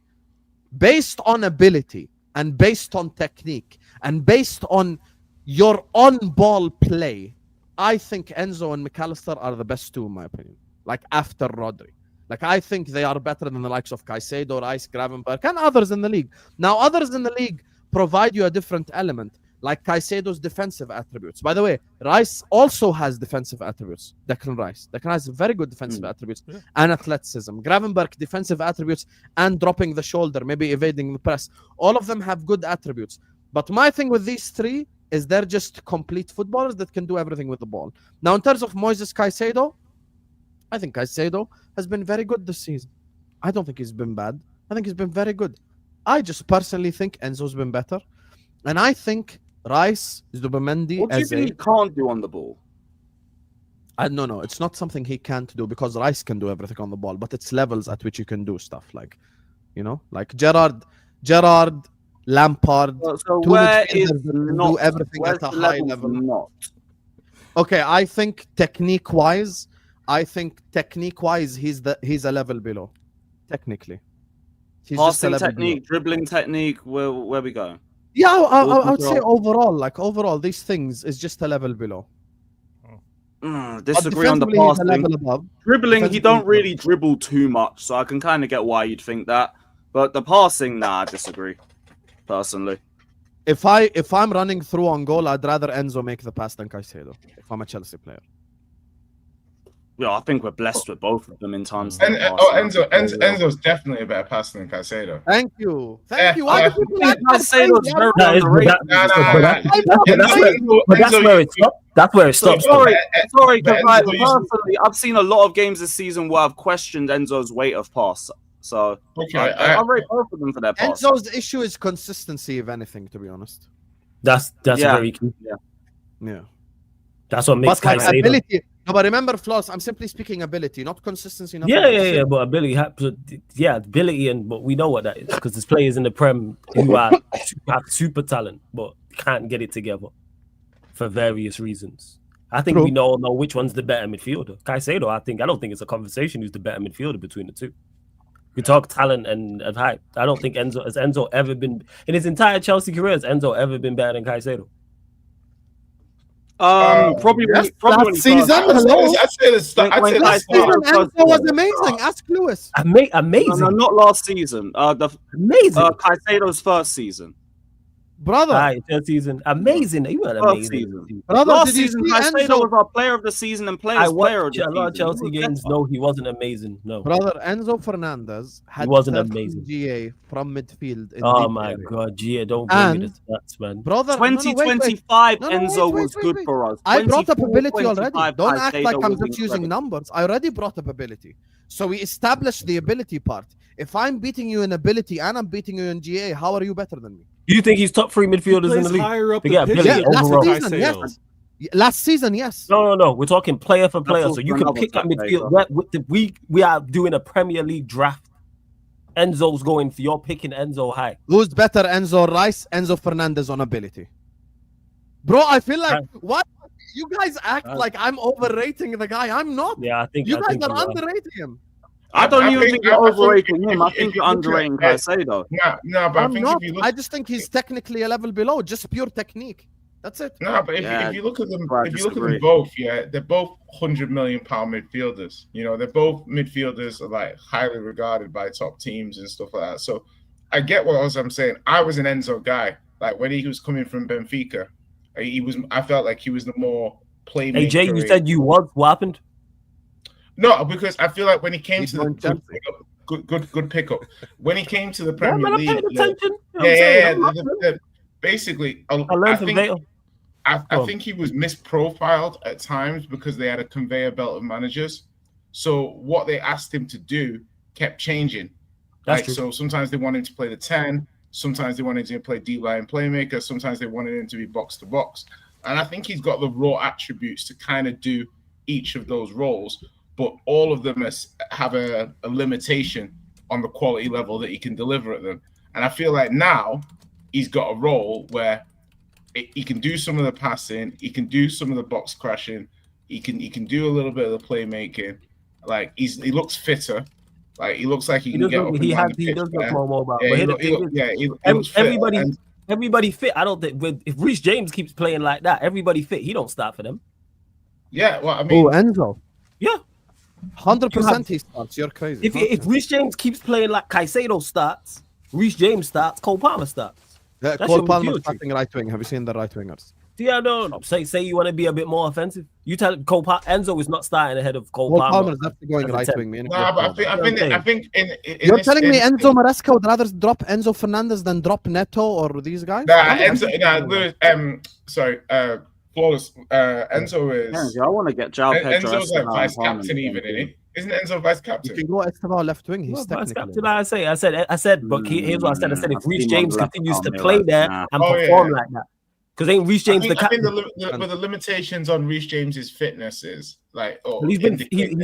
Based on ability, and based on technique and based on your on-ball play, I think Enzo and McAllister are the best 2 in my opinion. Like after Rodri. Like I think they are better than the likes of Caicedo, Rice, Gravenberch, and others in the league. Now others in the league provide you a different element, like Caicedo's defensive attributes. By the way, Rice also has defensive attributes. Declan Rice. Declan has very good defensive attributes and athleticism. Gravenberch, defensive attributes and dropping the shoulder, maybe evading the press. All of them have good attributes. But my thing with these 3 is they're just complete footballers that can do everything with the ball. Now, in terms of Moises Caicedo, I think Caicedo has been very good this season. I don't think he's been bad. I think he's been very good. I just personally think Enzo's been better. And I think Rice, Zubimendi, What do you think he can't do on the ball? no, it's not something he can't do because Rice can do everything on the ball, but it's levels at which you can do stuff like, you know, like Gerrard, Lampard. So 2 where midfielders is that can not? do everything Where's at a the high level level? not? Okay, I think technique-wise, he's a level below. Technically, he's just a Passing level technique, dribbling technique. Where we go? Yeah, I Ball would say control. overall, these things is just a level below. Disagree on the Defensively, he's a passing. level above. Dribbling, he Defensively, don't really dribble too much, so I can kind of get why you'd think that. But the passing, nah, I disagree. Personally, If I'm running through on goal, I'd rather Enzo make the pass than Caicedo. If I'm a Chelsea player. Yeah, I think we're blessed with both of them in times. And that pass. Enzo's definitely a better passer than Caicedo. Thank you. Yeah, Thank you. Why do people like Caicedo's very That is, underrated. that's where it stops. That's where it stops. Sorry, because But Enzo personally, I've seen a lot of games this season where I've questioned Enzo's weight of pass. So Okay, I rate both of them for their pass. Enzo's issue is consistency, if anything, to be honest. That's Yeah. very key. Yeah. That's what makes But like Caicedo. ability. No, but remember, Floss, I'm simply speaking ability, not consistency. Not Yeah. But ability, ability, but we know what that is because there's players in the Prem who have super talent but can't get it together for various reasons. I think True. we know which one's the better midfielder. Caicedo, I don't think it's a conversation who's the better midfielder between the two. We talk talent and hype. I don't think has Enzo ever been in his entire Chelsea career. Has Enzo ever been better than Caicedo? Probably yes, when last season. Hello. I'd say the start. I'd say the Last start. season, Enzo was amazing. Ask Lewis. Amazing. No, not last season. Amazing. Caicedo's first season. Brother. Third season. Amazing. You had First amazing. season. Brother, Last did you season, see Caicedo Enzo? was our player of the season and I player of watched the a lot of season. Chelsea games. No, he wasn't amazing. No. Brother, Enzo Fernandez had wasn't 13 amazing. GA from midfield. In Oh deep my area. God, Gia, don't bring me the stats, man. Brother, no, no, wait, wait. 2025 No, Enzo wait, was wait, good wait. for us. I brought up 24, ability already. 25, Don't act Caicedo like I'm was just using incredible. numbers. I already brought up ability. So we established the ability part. If I'm beating you in ability and I'm beating you in GA, how are you better than me? Do you think he's top 3 midfielders in the league? higher up the Forget pitch ability than overall. last season, yes. Last season, yes. No. We're talking player for player. That's So you also can pick up another midfield. We are doing a Premier League draft. Enzo's going for you're picking Enzo high. Who's better, Enzo Rice, Enzo Fernandez on ability? Bro, I feel like what you guys act like I'm overrating the guy. I'm not. Yeah, I think You guys you are underrating him. I don't I even think- think you're I think overrating him. I if think you you're look at- underrating Caicedo. No, but I I'm think not. if you look, I just think he's technically a level below, just pure technique. That's it. no, but Yeah, if you look at them, I if you look at disagree. them both, yeah, they're both £100 million midfielders. You know, they're both midfielders are like highly regarded by top teams and stuff like that. So I get what I'm saying. I was an Enzo guy. Like when he was coming from Benfica, I felt like he was the more playmaker. Hey Jay, you said you was. What happened? No, because I feel like when he came He's to going Chelsea. good pickup. When he came to the Yeah, Premier man, I'm League, paying attention. You know what I'm yeah. saying? Basically, I I learned from think Vale. I think he was misprofiled at times because they had a conveyor belt of managers. So what they asked him to do kept changing. That's Like, true. so sometimes they wanted him to play the 10, sometimes they wanted him to play deep line playmaker, sometimes they wanted him to be box to box. And I think he's got the raw attributes to kind of do each of those roles, but all of them have a limitation on the quality level that he can deliver at them. And I feel like now he's got a role where he can do some of the passing, he can do some of the box crashing, he can do a little bit of the playmaking. Like he looks fitter. Like he looks like he can get up and down the pitch does look better. more mobile. Yeah, But he here the look- thing he is, look- yeah, he looks fit. And- everybody fit. I don't think if Reece James keeps playing like that, everybody fit. He don't start for them. yeah, well, I mean, Oh, Enzo. Yeah. 100% he starts. You're crazy. If Reece James keeps playing like Caicedo starts, Reece James starts, Cole Palmer starts. Yeah, That's Cole your Palmer midfield starting right wing. Have you seen the right wingers? Yeah, no. Say you want to be a bit more offensive. You tell Enzo is not starting ahead of Cole Cole Palmer. Palmer is definitely going as a right 10. wing. no, but I think in You're this- telling me in- Enzo Maresca would rather drop Enzo Fernandez than drop Neto or these guys? Nah, Lewis, sorry, Flawless. Enzo is I want to get João Pedro. Enzo's like Esteban vice Palmer captain, in even, the isn't he? Isn't Enzo vice You captain? can go Esteban left wing. He's Well, vice technically. captain, I said, but here's what I said. I said if I've Reece seen him on James the left, continues I to can't play realize there now. and Oh, perform yeah. like that, because ain't Reece James the I think captain? with the limitations on Reece James's fitness is like, He's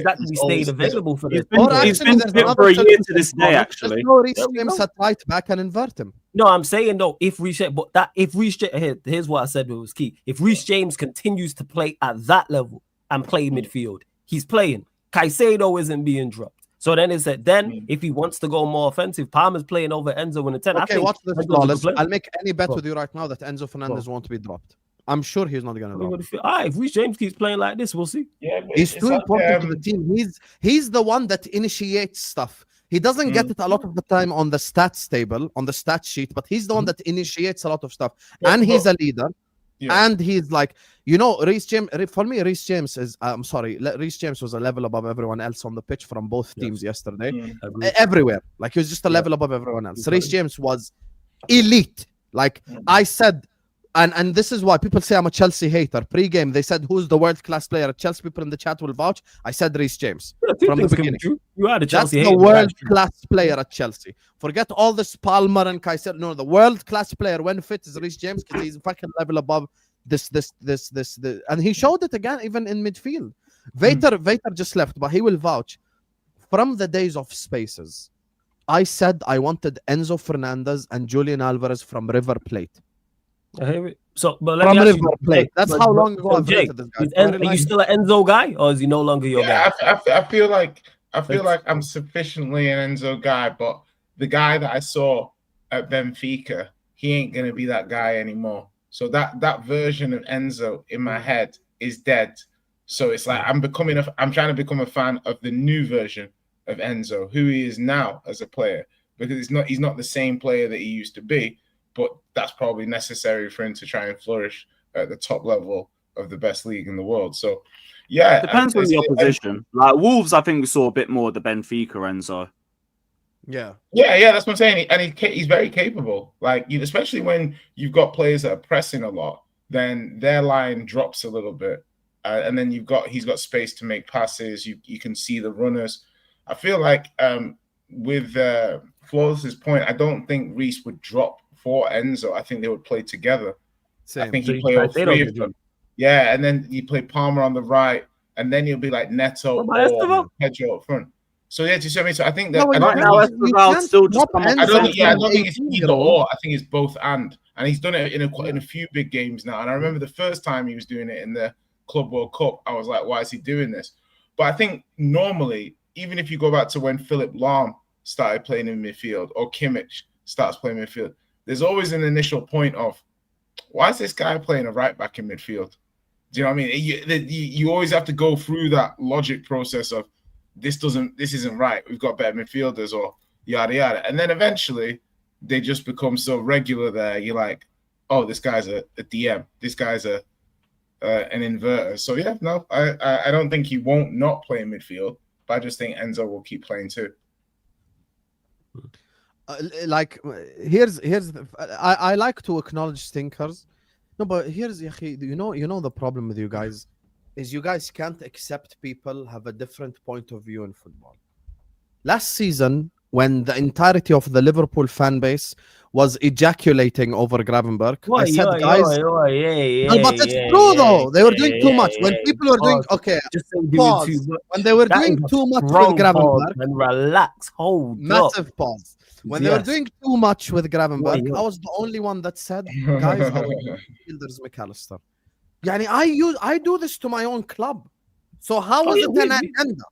actually stayed available for this. He's been fit for a year to this day, actually. No, Reece There we James go. at right back and invert him. No, I'm saying though, if Reece here's what I said was key. If Reece James continues to play at that level and play midfield, he's playing. Caicedo isn't being dropped. So then it said, if he wants to go more offensive, Palmer's playing over Enzo in the 10. I Okay, think watch this, Enzo's a good Flawless. player. I'll make any bet Go. with you right now that Enzo Fernandez won't be dropped. I'm sure he's not going to drop. All right, if Reece James keeps playing like this, we'll see. Yeah, He's too important to the team. He's the one that initiates stuff. He doesn't get it a lot of the time on the stats table, on the stat sheet, but he's the one that initiates a lot of stuff. And he's a leader. And he's like, you know, Reece James. For me, Reece James is. I'm sorry, Reece James was a level above everyone else on the pitch from both teams yesterday. Everywhere, like he was just a level above everyone else. Reece James was elite. Like I said, and this is why people say I'm a Chelsea hater. Pre-game, they said, "Who's the world-class player?" Chelsea people in the chat will vouch. I said Reece James from the beginning. You are the Chelsea That's hater. the world-class player at Chelsea. Forget all this Palmer and Caicedo. No, the world-class player when fit is Reece James because he's fucking level above this, and he showed it again even in midfield. Vader just left, but he will vouch. From the days of spaces, I said I wanted Enzo Fernandez and Julian Alvarez from River Plate. So, but let From me ask River you, Plate. That's how long ago I've Jake, rated this guy. are you still an Enzo guy, or is he no longer your guy? I feel like I'm sufficiently an Enzo guy, but the guy that I saw at Benfica, he ain't gonna be that guy anymore. So that version of Enzo in my head is dead. So it's like I'm trying to become a fan of the new version of Enzo, who he is now as a player, because he's not the same player that he used to be. But that's probably necessary for him to try and flourish at the top level of the best league in the world. So, yeah. Depends on the opposition. Like Wolves, I think we saw a bit more of the Benfica Enzo. Yeah, that's what I'm saying. And he's very capable. Like, especially when you've got players that are pressing a lot, then their line drops a little bit. And then he's got space to make passes. You can see the runners. I feel like with Flawless's point, I don't think Reece would drop for Enzo. I think they would play together. same. I think you play all three of them. Yeah, and then you play Palmer on the right, and then you'll be like Neto or Pedro up front. So yeah, do you see what I mean? So I think that I don't think it's either or. I think it's both and he's done it in a few big games now. And I remember the first time he was doing it in the Club World Cup, I was like, why is he doing this? But I think normally, even if you go back to when Philip Lahm started playing in midfield or Kimmich starts playing midfield, there's always an initial point of, why is this guy playing a right back in midfield? Do you know what I mean? You always have to go through that logic process of this isn't right. We've got better midfielders or yada yada. And then eventually they just become so regular there. You're like, oh, this guy's a DM. This guy's an inverter. So yeah, no, I don't think he won't not play in midfield, but I just think Enzo will keep playing too. Like here's I like to acknowledge stinkers. No, but here's you know the problem with you guys is you guys can't accept people have a different point of view in football. Last season, when the entirety of the Liverpool fan base was ejaculating over Gravenberch, I said, guys, but it's true though. They were doing too much. When people were doing pause. When they were doing too much with Gravenberch, and relax, hold massive up. pause. When they were doing too much with Gravenberch, I was the only one that said, guys, I want midfielders McAllister. Yani, I do this to my own club. So how is it an agenda?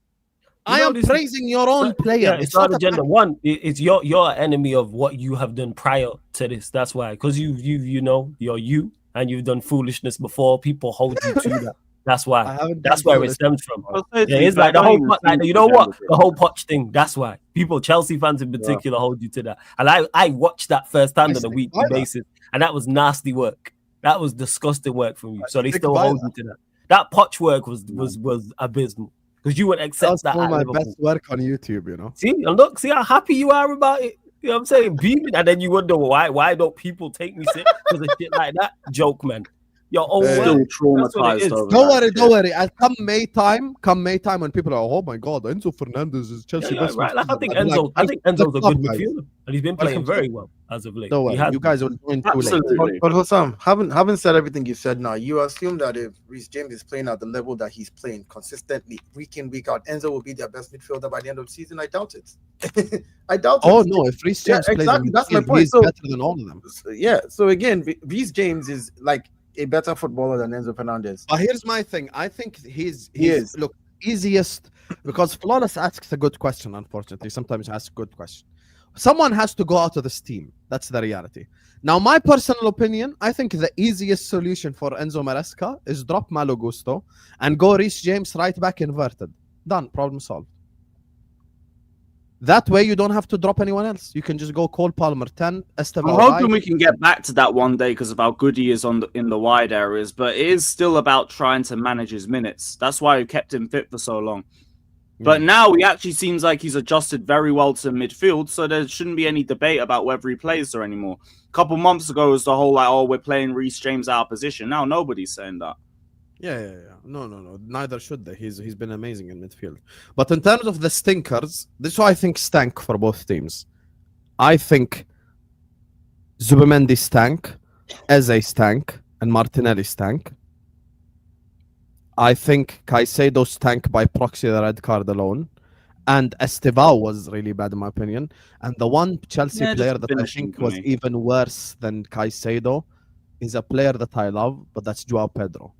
I am praising your own player. Yeah, it's not agenda. One, it's your enemy of what you have done prior to this. That's why, because you know you're you and you've done foolishness before. People hold you to that. That's why. That's where it stems from. Yeah, it's like the whole you know what? The whole Poch thing. That's why people, Chelsea fans in particular, hold you to that. And I watched that firsthand on a weekly basis, and that was nasty work. That was disgusting work from you. So they still hold you to that. That Poch work was abysmal. Because you would accept that. That's my best work on YouTube, you know. See how happy you are about it. You know what I'm saying? Beaming, and then you wonder why don't people take me sick because of shit like that? Joke, man. Your own still traumatized over Don't worry. Come May time when people are, oh my god, Enzo Fernandez is Chelsea best. Right. Like, I think Enzo's a good midfielder, and he's been playing very well as of late. Don't worry, you guys will join too late. But Hossam, haven't said everything you said now. You assume that if Reece James is playing at the level that he's playing consistently, week in, week out, Enzo will be their best midfielder by the end of the season. I doubt it. I doubt it. Oh no, if Reece James plays, that's my point. He's better than all of them. So again, Reece James is like a better footballer than Enzo Fernandez. But here's my thing. I think he is. Look, easiest, because Flawless asks a good question, unfortunately. Sometimes he asks a good question. Someone has to go out of this team. That's the reality. Now, my personal opinion, I think the easiest solution for Enzo Maresca is drop Malo Gusto and go Reece James right back inverted. Done. Problem solved. That way, you don't have to drop anyone else. You can just go Cole Palmer 10, Estevao. I'm hoping we can get back to that one day because of how good he is in the wide areas, but it is still about trying to manage his minutes. That's why we kept him fit for so long. But now he actually seems like he's adjusted very well to midfield, so there shouldn't be any debate about whether he plays there anymore. A couple months ago was the whole like, oh, we're playing Reece James out of position. Now nobody's saying that. Yeah. No. Neither should they. He's been amazing in midfield. But in terms of the stinkers, this is why I think stank for both teams. I think Zubimendi stank, Eze stank, and Martinelli stank. I think Caicedo stank by proxy the red card alone. And Estevao was really bad in my opinion. And the one Chelsea player that I think was even worse than Caicedo is a player that I love, but that's Joao Pedro.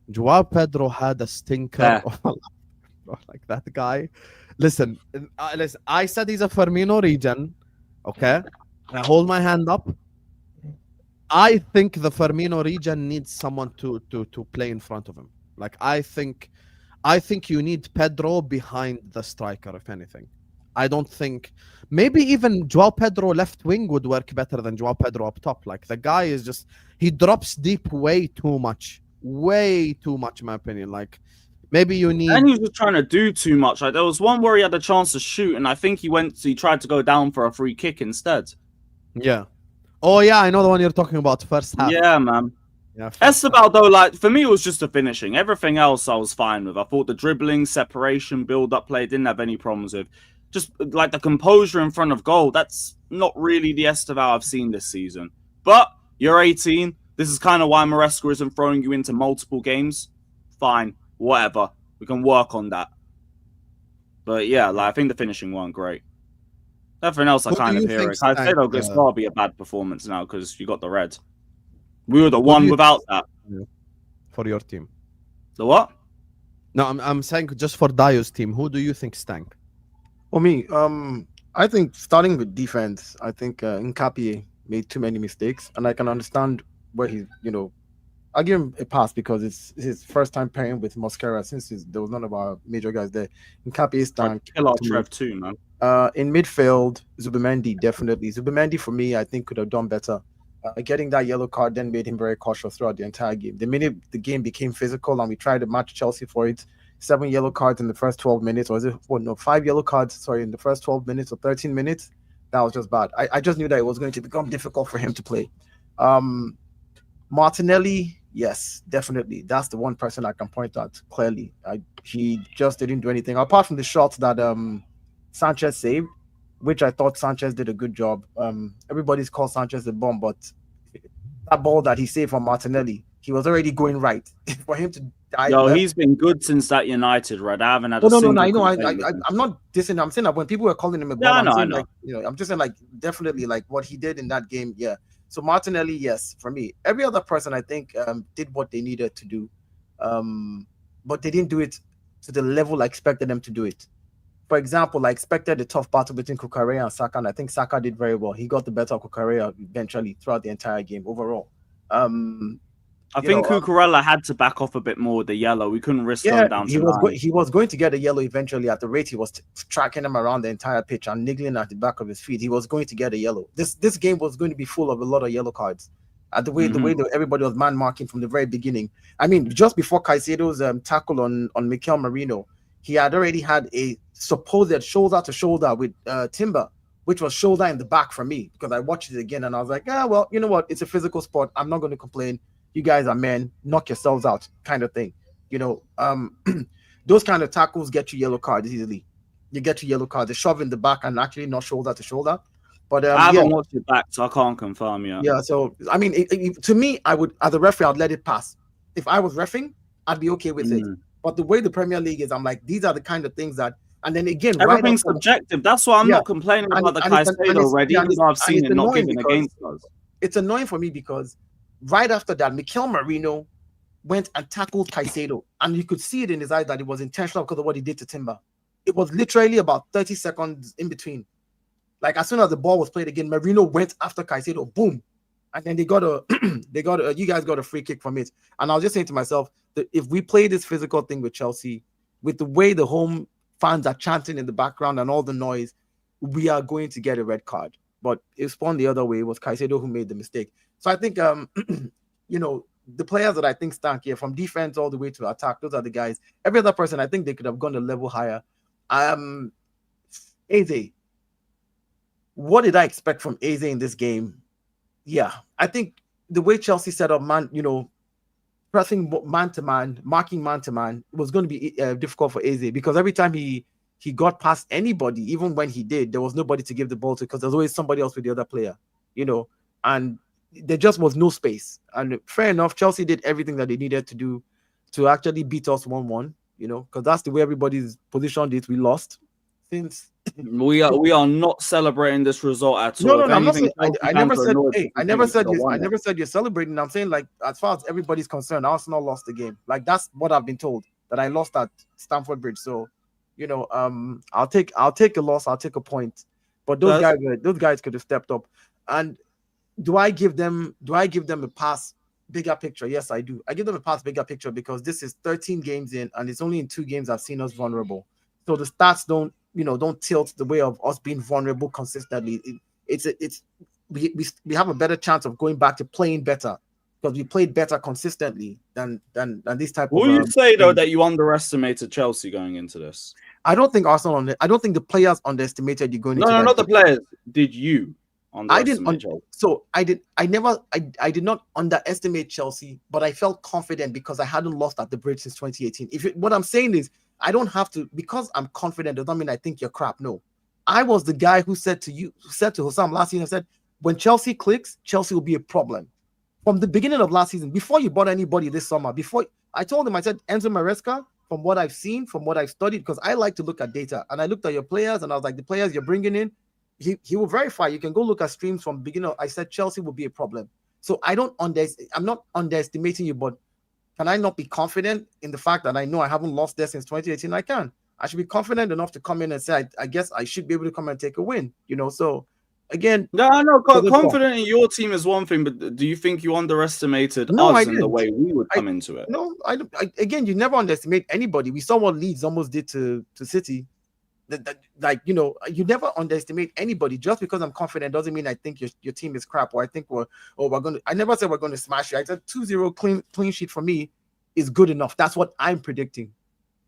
Joao Pedro had a stinker. Like that guy. Listen, I said he's a Firmino regen. Okay? I hold my hand up. I think the Firmino regen needs someone to play in front of him. Like I think you need Pedro behind the striker, if anything. I don't think maybe even Joao Pedro left wing would work better than Joao Pedro up top. Like the guy is just he drops deep way too much, in my opinion. Like maybe you need. And he was just trying to do too much. Like there was one where he had a chance to shoot, and I think he tried to go down for a free kick instead. Yeah. Oh yeah, I know the one you're talking about. First half. Yeah, man. Yeah, Estevao, though, like for me, it was just the finishing. Everything else I was fine with. I thought the dribbling, separation, build-up play didn't have any problems with. Just like the composure in front of goal, that's not really the Estevao I've seen this season. But you're 18. This is kind of why Maresca isn't throwing you into multiple games. Fine, whatever. We can work on that. But yeah, like I think the finishing weren't great. Everything else I kind of hear it. I said, oh, it's got to be a bad performance now because you got the red. We were the one without that. For your team. The what? No, I'm saying just for Dio's team. Who do you think stank? For me, I think starting with defense, I think Nkapie made too many mistakes, and I can understand where he's, I'll give him a pass because it's his first time pairing with Mosquera since there was none of our major guys there. Nkapie stank. Kill our Trev too, man. In midfield, Zubimendi, definitely. Zubimendi, for me, I think could have done better. Getting that yellow card then made him very cautious throughout the entire game. The minute the game became physical and we tried to match Chelsea for it, 7 yellow cards in the first 12 minutes, or is it 5 yellow cards, in the first 12 minutes or 13 minutes, that was just bad. I just knew that it was going to become difficult for him to play. Martinelli, yes, definitely. That's the one person I can point at clearly. He just didn't do anything. Apart from the shots that Sanchez saved, which I thought Sanchez did a good job. Everybody's called Sanchez a bomb, but that ball that he saved from Martinelli, he was already going right. For him to die. Yo, he's been good since that United, right? I haven't had a No, I know. I'm not dissing. I'm saying that when people were calling him a bomb, I know. I'm just saying, like, definitely, like, what he did in that game, yeah. So Martinelli, yes, for me. Every other person, I think, did what they needed to do. But they didn't do it to the level I expected them to do it. For example, I expected a tough battle between Cucurella and Saka, and I think Saka did very well. He got the better of Cucurella eventually throughout the entire game overall. I think Cucurella had to back off a bit more with the yellow. We couldn't risk going down to he was going to get a yellow eventually at the rate he was tracking him around the entire pitch and niggling at the back of his feet. He was going to get a yellow. This game was going to be full of a lot of yellow cards. The way that everybody was man marking from the very beginning. I mean, just before Caicedo's tackle on Mikel Merino, he had already had a supposed shoulder to shoulder with Timber, which was shoulder in the back for me because I watched it again and I was like, well, you know what? It's a physical sport. I'm not going to complain. You guys are men. Knock yourselves out, kind of thing. Those kind of tackles get you yellow cards easily. You get you yellow cards. They shove in the back and actually not shoulder to shoulder. But I haven't watched it back, so I can't confirm yet. Yeah, so I mean, to me, I would, as a referee, I'd let it pass. If I was reffing, I'd be okay with it. But the way the Premier League is, I'm like, these are the kind of things that, and then again, everything's subjective. That's why I'm not complaining about the Caicedo already, even though I've seen it not given against us. It's annoying for me because right after that, Mikel Merino went and tackled Caicedo, and you could see it in his eyes that it was intentional because of what he did to Timber. It was literally about 30 seconds in between. Like as soon as the ball was played again, Merino went after Caicedo, boom, and then you guys got a free kick from it. And I was just saying to myself that if we play this physical thing with Chelsea, with the way the home fans are chanting in the background and all the noise, we are going to get a red card. But it spun the other way. It was Caicedo who made the mistake. So I think, the players that I think stank here, from defense all the way to attack, those are the guys. Every other person, I think they could have gone a level higher. Eze, what did I expect from Eze in this game? Yeah, I think the way Chelsea set up, pressing man to man, marking man to man, was going to be difficult for Eze, because every time he got past anybody, even when he did, there was nobody to give the ball to, because there's always somebody else with the other player, and there just was no space. And fair enough, Chelsea did everything that they needed to do to actually beat us 1-1, because that's the way everybody's positioned it. We lost. Since we are not celebrating this result at all. no, If I'm not anything, saying, I never said, hey, I never said you. I never said you're celebrating. I'm saying, like, as far as everybody's concerned, Arsenal lost the game. Like, that's what I've been told, that I lost at Stamford Bridge. So, I'll take a loss, I'll take a point. But those guys could have stepped up. And do I give them a pass bigger picture? Yes, I do. I give them a pass bigger picture because this is 13 games in, and it's only in 2 games I've seen us vulnerable. So the stats don't tilt the way of us being vulnerable consistently. We have a better chance of going back to playing better, because we played better consistently than this type of. Will you say though that you underestimated Chelsea going into this? I don't think Arsenal. I don't think the players underestimated you going into. No, not the players. Did you? I didn't. So I did. I did not underestimate Chelsea, but I felt confident because I hadn't lost at the bridge since 2018. What I'm saying is, I don't have to, because I'm confident does not mean I think you're crap. No, I was the guy who said to Hussam last season, I said, when Chelsea clicks, Chelsea will be a problem. From the beginning of last season, before you bought anybody this summer, I told him, I said, Enzo Maresca, from what I've seen, from what I've studied, because I like to look at data, and I looked at your players, and I was like, the players you're bringing in, he will verify. You can go look at streams from beginning. I said Chelsea will be a problem. So I'm not underestimating you, but can I not be confident in the fact that I know I haven't lost there since 2018? I can. I should be confident enough to come in and say, I guess I should be able to come and take a win. So again, no, confident in your team is one thing, but do you think you underestimated us in the way we would come into it? No, again, you never underestimate anybody. We saw what Leeds almost did to City. You never underestimate anybody. Just because I'm confident doesn't mean I think your team is crap, or I think we're going to. I never said we're going to smash you. I said 2-0 clean sheet for me is good enough. That's what I'm predicting,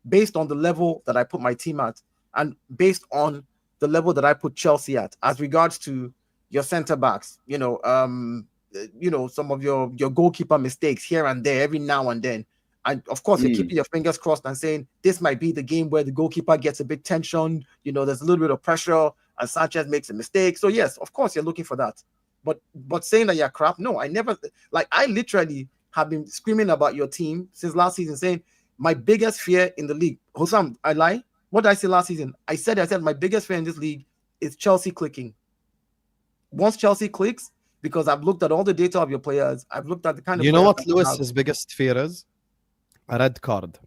based on the level that I put my team at, and based on the level that I put Chelsea at. As regards to your centre backs, some of your goalkeeper mistakes here and there, every now and then. And of course, you're keeping your fingers crossed and saying this might be the game where the goalkeeper gets a bit tension. There's a little bit of pressure and Sanchez makes a mistake. So yes, of course, you're looking for that. But saying that you're crap, no, I never. I literally have been screaming about your team since last season, saying my biggest fear in the league. Hussam, I lie. What did I say last season? I said my biggest fear in this league is Chelsea clicking. Once Chelsea clicks, because I've looked at all the data of your players, I've looked at the kind of. You know what Lewis's biggest fear is? A red card.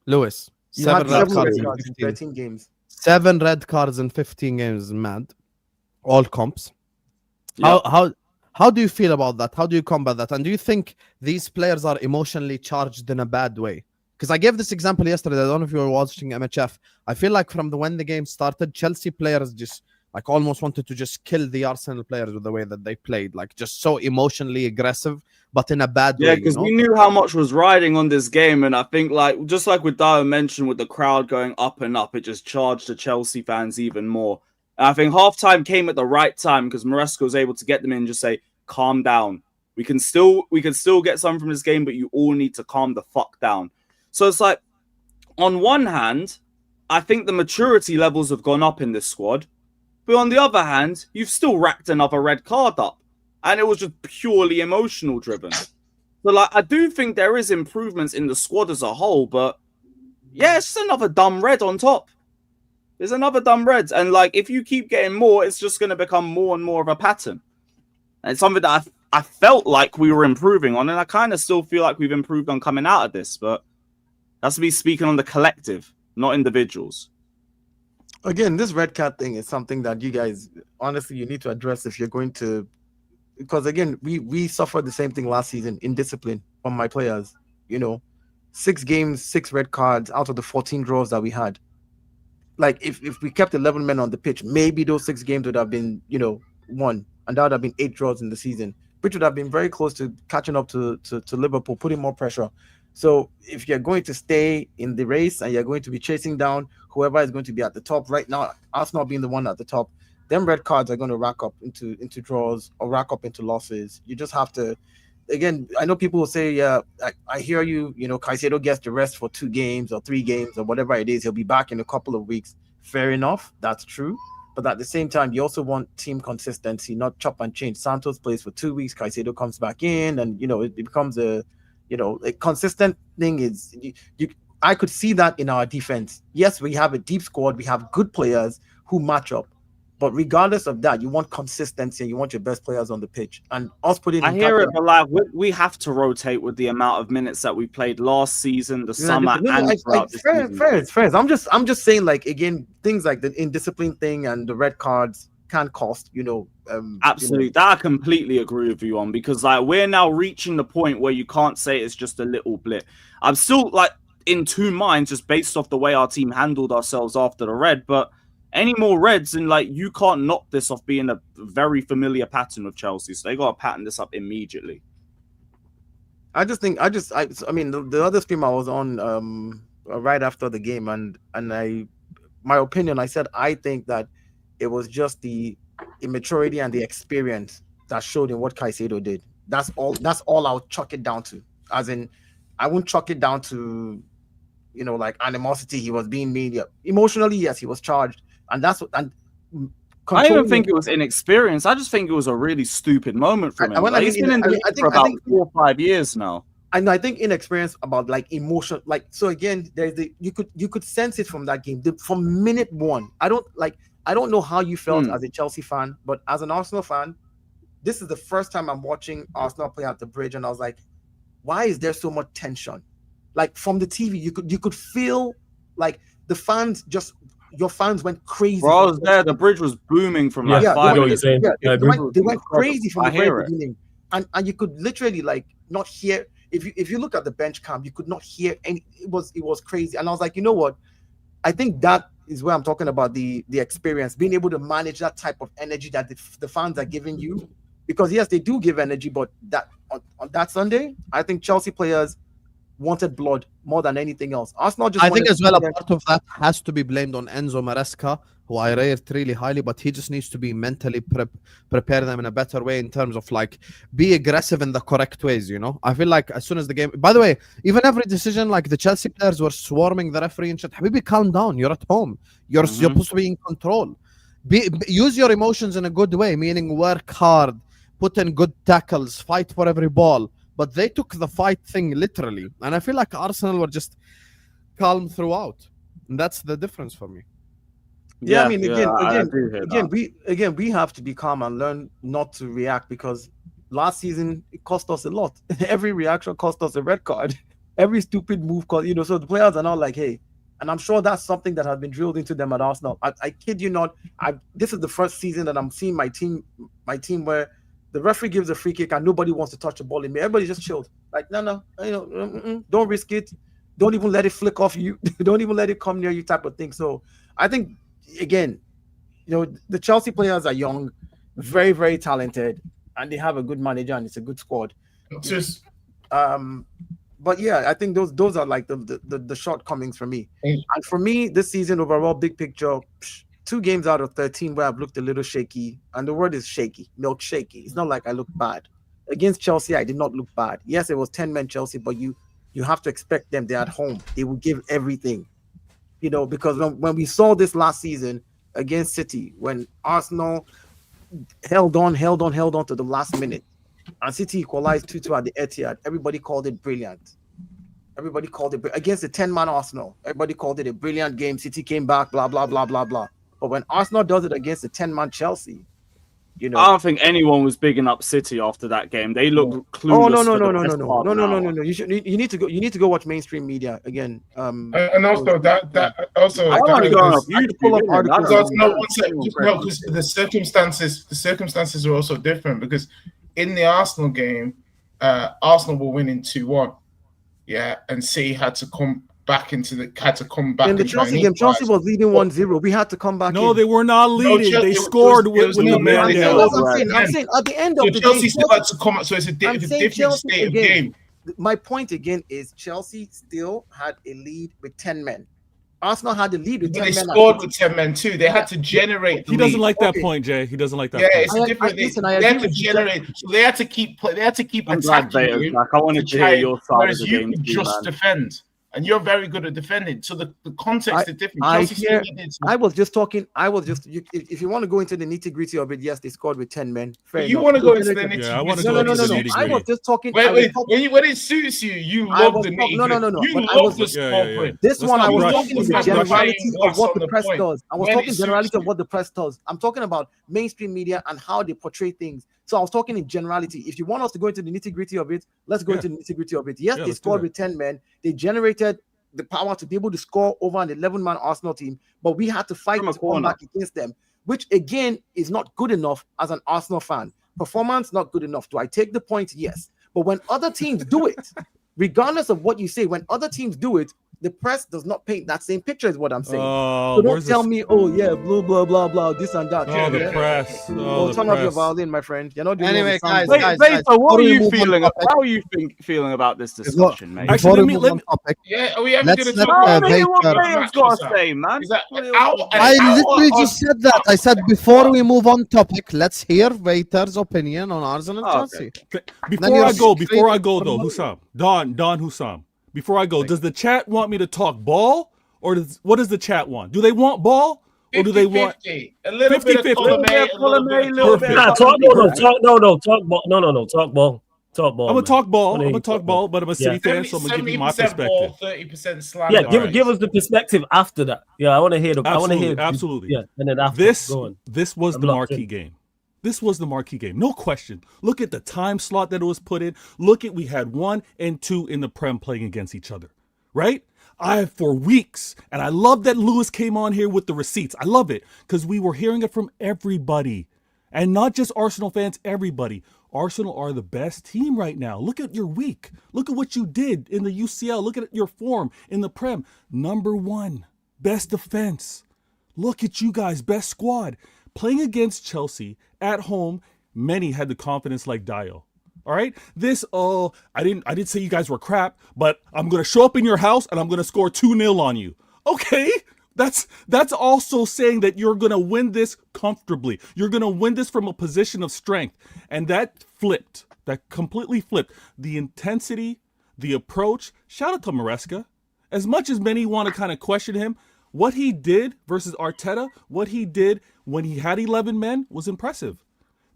Lewis, 7 red cards in 13 games. 7 red cards in 15 games, mad. All comps. Yeah. How do you feel about that? How do you combat that? And do you think these players are emotionally charged in a bad way? Because I gave this example yesterday. I don't know if you were watching MHF. I feel like from when the game started, Chelsea players just almost wanted to just kill the Arsenal players with the way that they played. Just so emotionally aggressive, but in a bad way. Yeah, because we knew how much was riding on this game. And I think just like with Dio mentioned, with the crowd going up and up, it just charged the Chelsea fans even more. And I think halftime came at the right time, because Maresca was able to get them in and just say, calm down. We can still get some from this game, but you all need to calm the fuck down. So it's on one hand, I think the maturity levels have gone up in this squad. But on the other hand, you've still racked another red card up. And it was just purely emotional driven. So I do think there is improvements in the squad as a whole, but yeah, it's just another dumb red on top. There's another dumb red. And if you keep getting more, it's just going to become more and more of a pattern. And it's something that I felt like we were improving on, and I kind of still feel like we've improved on coming out of this, but that's me speaking on the collective, not individuals. Again, this red card thing is something that you guys, honestly, you need to address if you're going to, because again, we suffered the same thing last season in discipline from my players. 6 games, 6 red cards out of the 14 draws that we had. like if we kept 11 men on the pitch, maybe those 6 games would have been, won, and that would have been 8 draws in the season, which would have been very close to catching up to Liverpool, putting more pressure. So if you're going to stay in the race and you're going to be chasing down whoever is going to be at the top right now, Arsenal being the one at the top, them red cards are going to rack up into draws or rack up into losses. You just have to. Again, I know people will say, yeah, I hear you, Caicedo gets the rest for 2 games or 3 games or whatever it is. He'll be back in a couple of weeks. Fair enough. That's true. But at the same time, you also want team consistency, not chop and change. Santos plays for 2 weeks. Caicedo comes back in and, it becomes a consistent thing. I could see that in our defense. Yes, we have a deep squad. We have good players who match up. But regardless of that, you want consistency and you want your best players on the pitch. And us putting I hear it, but like we have to rotate with the amount of minutes that we played last season, the summer, and throughout the season. Fair. I'm just saying, like, again, things like the indiscipline thing and the red cards can cost, Absolutely. That I completely agree with you on, because like we're now reaching the point where you can't say it's just a little blip. I'm still like in 2 minds just based off the way our team handled ourselves after the red, but any more reds and like you can't knock this off being a very familiar pattern with Chelsea. So they got to pattern this up immediately. I mean, the other stream I was on right after the game, and my opinion, I said I think that it was just the immaturity and the experience that showed in what Caicedo did. That's all I'll chuck it down to. As in, I won't chuck it down to like animosity. He was being mean. Emotionally, yes, he was charged. And that's what. And I don't even think it was inexperience. I just think it was a really stupid moment from him. He's been in the league for about 4 or 5 years now. And I think inexperience about like emotion. Like, so again, there's you could sense it from that game. From minute 1. I don't know how you felt as a Chelsea fan, but as an Arsenal fan, this is the first time I'm watching Arsenal play at the Bridge, and I was like, why is there so much tension? Like from the TV, you could feel like the fans your fans went crazy. Bro, I was there. The Bridge was booming from 5 minutes. They went crazy from the very beginning, and you could literally like not hear. If you look at the bench cam, you could not hear any. It was crazy, and I was like, you know what? I think that is where I'm talking about the experience, being able to manage that type of energy that the fans are giving you. Because yes, they do give energy, but that on that Sunday, I think Chelsea players wanted blood more than anything else. Arsenal just. I think as well a part of that has to be blamed on Enzo Maresca, who I rate really highly, but he just needs to be mentally prepare them in a better way in terms of like be aggressive in the correct ways. I feel like as soon as the game. By the way, even every decision, like the Chelsea players were swarming the referee and shit. Habibi, calm down. You're at home. You're supposed to be in control. Use your emotions in a good way, meaning work hard, put in good tackles, fight for every ball. But they took the fight thing literally. And I feel like Arsenal were just calm throughout. And that's the difference for me. Yeah, I mean, again, we have to be calm and learn not to react, because last season it cost us a lot. Every reaction cost us a red card. Every stupid move cost, so the players are now like, hey, and I'm sure that's something that has been drilled into them at Arsenal. I kid you not. This is the first season that I'm seeing my team where the referee gives a free kick and nobody wants to touch the ball in me. Everybody just chilled. Like, no, don't risk it. Don't even let it flick off you. Don't even let it come near you, type of thing. So I think, again, the Chelsea players are young, very, very talented, and they have a good manager and it's a good squad. But yeah, I think those are like the shortcomings for me. And for me, this season overall, big picture, 2 games out of 13 where I've looked a little shaky, and the word is shaky, milk shaky. It's not like I look bad. Against Chelsea, I did not look bad. Yes, it was 10-man Chelsea, but you have to expect them. They're at home. They will give everything. Because when we saw this last season against City, when Arsenal held on to the last minute, and City equalized 2-2 at the Etihad, everybody called it brilliant. Everybody called it against the 10-man Arsenal. Everybody called it a brilliant game. City came back, blah, blah, blah, blah, blah. But when Arsenal does it against the 10-man Chelsea, I don't think anyone was bigging up City after that game. They look clueless. No. You need to go watch mainstream media again. And also that also. I want to go on because the circumstances are also different, because in the Arsenal game, Arsenal were winning 2-1. Yeah, and City had to come back into the had to come back In the and try Chelsea and game, Chelsea equalize. was leading 1-0. We had to come back. No, in. they were not leading. Chelsea- They it was- scored it with was the no man leading. down. That's what I'm Right. saying. I'm saying at the end of So the Chelsea game, still had to come up. So it's a I'm saying different Chelsea state of again. game. My point again is Chelsea still had a lead with 10 men. Arsenal had the lead with But 10 they men. scored with 10 men too. They had to generate. He the doesn't lead. like that Okay. point, Jay. He doesn't like that Yeah, point. it's a different. listen, I they agree had to with you, generate. So they had to keep. They had to keep I'm glad attacking Vader's you. back. I wanted to try hear and- your side of whereas the you game could too, just man. defend, and you're very good at defending. So the context is different. I Chelsea still hear. needed to- I was just talking. If you want to go into the nitty gritty of it, yes, they scored with 10 men. Fair But you enough. want to go into the No, nitty. Yeah, I wanna no, go no, into no, the no. nitty I was gritty. just talking. I was Wait, talking- when it suits you, you I love was the talk- nitty. no, no, no, no. You But I love was the just- Yeah, small yeah, yeah. print. This Let's one, not I was rush. talking in Let's the not rush. generality of what the press Point. does. I was When talking it generality suits of what the press does. I'm talking about mainstream media and how they portray things. So I was talking in generality. If you want us to go into the nitty gritty of it, let's go Yeah. into the nitty gritty of it. Yes, Yeah, they let's do scored that. with 10 men. They generated the power to be able to score over an 11-man Arsenal team, but we had to fight From a to come corner. back against them, which again is not good enough as an Arsenal fan. Performance not good enough. Do I take the point? Yes. But when other teams do it, regardless of what you say, when other teams do it, the press does not paint that same picture, is what I'm saying. Oh, So don't where's tell this? me, oh yeah, blah blah blah blah, this and that. Oh, the Yeah. press. Oh, Oh, the turn off your press. violin, my friend. You're not doing all Anyway, the sound guys, bites. guys, Vader, what before are we you move on feeling? topic- How are you feeling about this discussion, mate? Actually, Before let we me- move let on me- topic, Yeah, are we ever Let's going to let, talk I about want to hear what Vader- Vader's got to say, man. Is that What out? else? I literally out- just said that. I said before we move on topic, let's hear Vader's opinion on Arsenal and Oh, Chelsea. Before you're I go, straight though, from- Hussam, Don Hussam. Before I go, does the chat want me to talk ball, or what does the chat want? Do they want ball, or do they want? 50-50. A little 50-50. bit of column A, a little bit of little bit. Nah, talk talk ball. No, talk ball. Talk ball. I'm gonna man. talk ball. Wanna I'm hear gonna you talk ball, but I'm a City fan, so I'm gonna give you my 70% perspective. ball, 30% slander. Yeah, Alright. give us the perspective after that. Yeah, I want to hear the. I want to hear. Absolutely. Yeah, and then after. Go on. This was I'm the locked marquee in. game. This was the marquee game, no question. Look at the time slot that it was put in. Look at we had 1 and 2 in the Prem playing against each other, right? For weeks, and I love that Lewis came on here with the receipts. I love it because we were hearing it from everybody, and not just Arsenal fans. Everybody. Arsenal are the best team right now. Look at your week. Look at what you did in the UCL. Look at your form in the Prem. Number 1, best defense. Look at you guys, best squad. Playing against Chelsea at home, many had the confidence like Dio. All right? I didn't say you guys were crap, but I'm going to show up in your house and I'm going to score 2-0 on you. Okay? That's also saying that you're going to win this comfortably. You're going to win this from a position of strength. And that flipped. That completely flipped. The intensity, the approach. Shout out to Maresca. As much as many want to kind of question him, what he did versus Arteta, what he did when he had 11 men was impressive.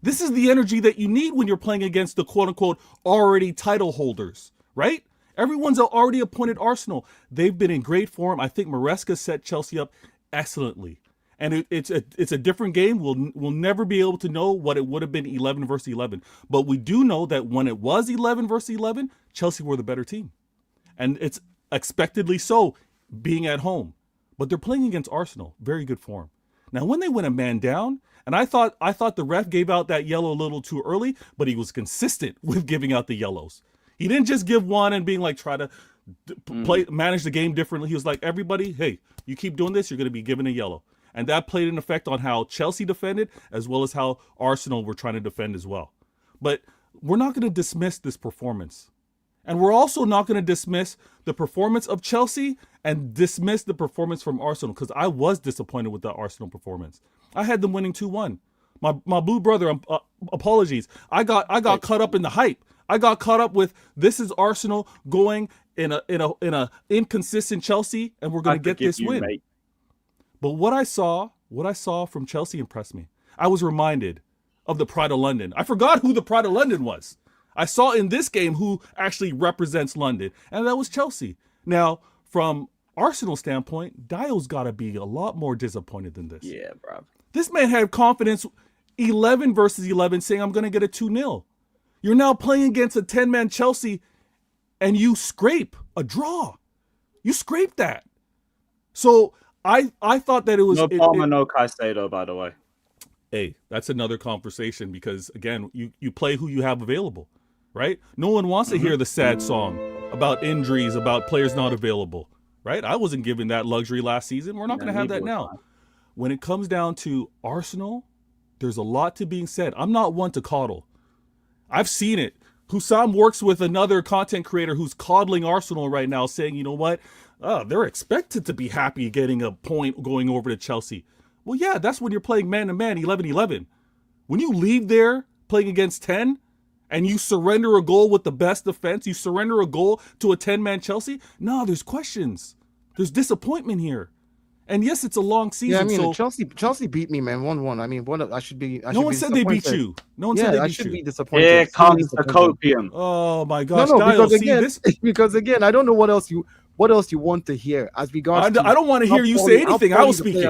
This is the energy that you need when you're playing against the quote-unquote already title holders, right? Everyone's already appointed Arsenal. They've been in great form. I think Maresca set Chelsea up excellently. And it's a different game. We'll never be able to know what it would have been 11 versus 11. But we do know that when it was 11 versus 11, Chelsea were the better team. And it's expectedly so, being at home. But they're playing against Arsenal. Very good form. Now, when they went a man down, and I thought the ref gave out that yellow a little too early, but he was consistent with giving out the yellows. He didn't just give one and being like, try to manage the game differently. He was like, everybody, hey, you keep doing this, you're going to be given a yellow. And that played an effect on how Chelsea defended, as well as how Arsenal were trying to defend as well. But we're not going to dismiss this performance. And we're also not going to dismiss the performance of Chelsea and dismiss the performance from Arsenal, because I was disappointed with the Arsenal performance. I had them winning 2-1. My blue brother, apologies. I got caught up in the hype. I got caught up with this is Arsenal going in a inconsistent Chelsea, and we're going to get this win. Mate. But what I saw from Chelsea impressed me. I was reminded of the Pride of London. I forgot who the Pride of London was. I saw in this game who actually represents London, and that was Chelsea. Now, from Arsenal's standpoint, Dio's got to be a lot more disappointed than this. Yeah, bro. This man had confidence 11 versus 11 saying, I'm going to get a 2-0. You're now playing against a 10-man Chelsea, and you scrape a draw. You scrape that. So I thought that it was... No Palmer, no Caicedo, by the way. Hey, that's another conversation because, again, you play who you have available, right? No one wants to hear the sad song about injuries, about players not available. right? I wasn't given that luxury last season. We're not going to have that now. When it comes down to Arsenal, there's a lot to being said. I'm not one to coddle. I've seen it. Hussam works with another content creator who's coddling Arsenal right now, saying, you know what? They're expected to be happy getting a point going over to Chelsea. Well, yeah, that's when you're playing man-to-man, 11-11. When you leave there playing against 10 and you surrender a goal with the best defense, you surrender a goal to a 10-man Chelsea, no, there's questions. There's disappointment here. And yes, it's a long season. Yeah, I mean, so Chelsea beat me, man, 1-1. I mean, I should be. no one said they beat you. No one said they beat I should you. be disappointed. Here comes the copium. Oh my gosh, No, Dial, because see again, this? because again, I don't know what else you want to hear as regards. I don't want to hear you say anything. I was speaking.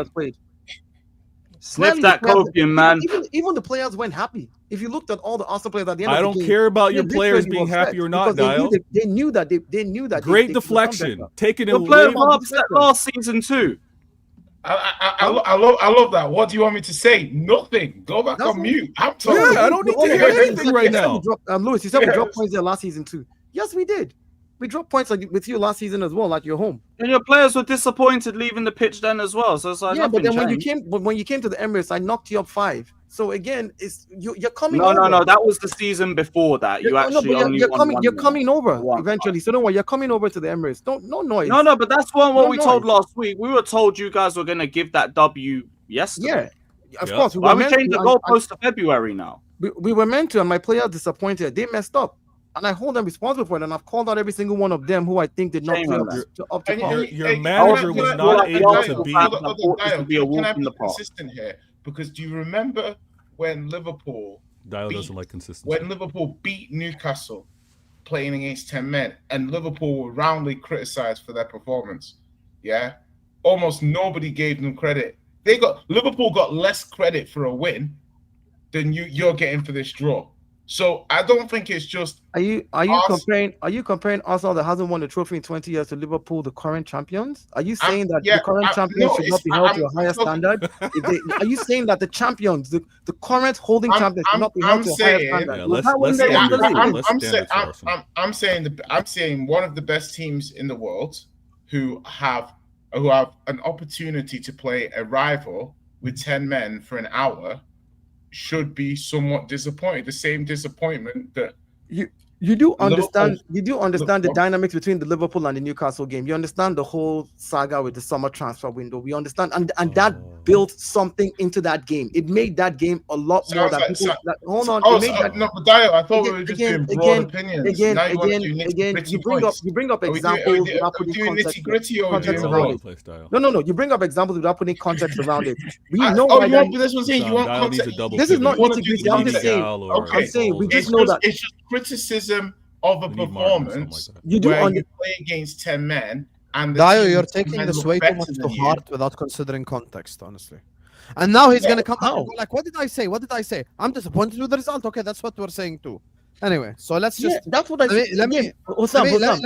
Sniff that copium, man. Even the players went happy. If you looked at all the Arsenal players at the end I of the don't game, care about your they players literally being were happy upset or not, because Dial. They knew that they knew that. Great they could become deflection. better. Taking it The away. players were upset last season too. I love that. What do you want me to say? Nothing. Go back on mute. I'm talking. Yeah, I don't need to hear anything right now. Lewis, you said we dropped points there last season too. Yes, we did. We dropped points with you last season as well at your home. And your players were disappointed leaving the pitch then as well. So it's like Yeah, but then changed. when you came to the Emirates, I knocked you up 5. So again, you're coming. No. That was the season before that. You're coming over eventually. So don't worry, you're coming over to the Emirates. No noise. No, but that's what No we told noise. last week. We were told you guys were gonna give that W yesterday. Yeah, of course. Why we changed the goalpost to February now? We were meant to, and my players disappointed. They messed up, and I hold them responsible for it. And I've called out every single one of them who I think did not Shame play on up to par. Your manager was not able to beat. Can I be consistent here? Because do you remember when Liverpool Dial doesn't like consistency. when Liverpool beat Newcastle playing against 10 men, and Liverpool were roundly criticized for their performance? Yeah, almost nobody gave them credit. Liverpool got less credit for a win than you're getting for this draw. So I don't think it's just. Are you comparing Arsenal that hasn't won the trophy in 20 years to Liverpool, the current champions? Are you saying that the current champions should not be held to a higher standard? Are you saying that the champions, the current holding champions, should not be held to a higher standard? I'm saying one of the best teams in the world who have an opportunity to play a rival with 10 men for an hour should be somewhat disappointed. The same disappointment that you do understand the dynamics between the Liverpool and the Newcastle game. You understand the whole saga with the summer transfer window. We understand, and that built something into that game. It made that game a lot more. But I thought we were just doing broad opinions. You bring up examples without putting context around it. No. You bring up examples without putting context around it. We know. This was saying you want context. This is not nitty-gritty. I'm just saying. I'm saying we just know that it's just criticism of a performance you do where you play against 10 men and Dio, you're taking this way too much to heart without considering context, honestly. And now he's gonna come out like, what did I say? I'm disappointed with the result. Okay, that's what we're saying too. Anyway, so let's just. That's what I said. Let me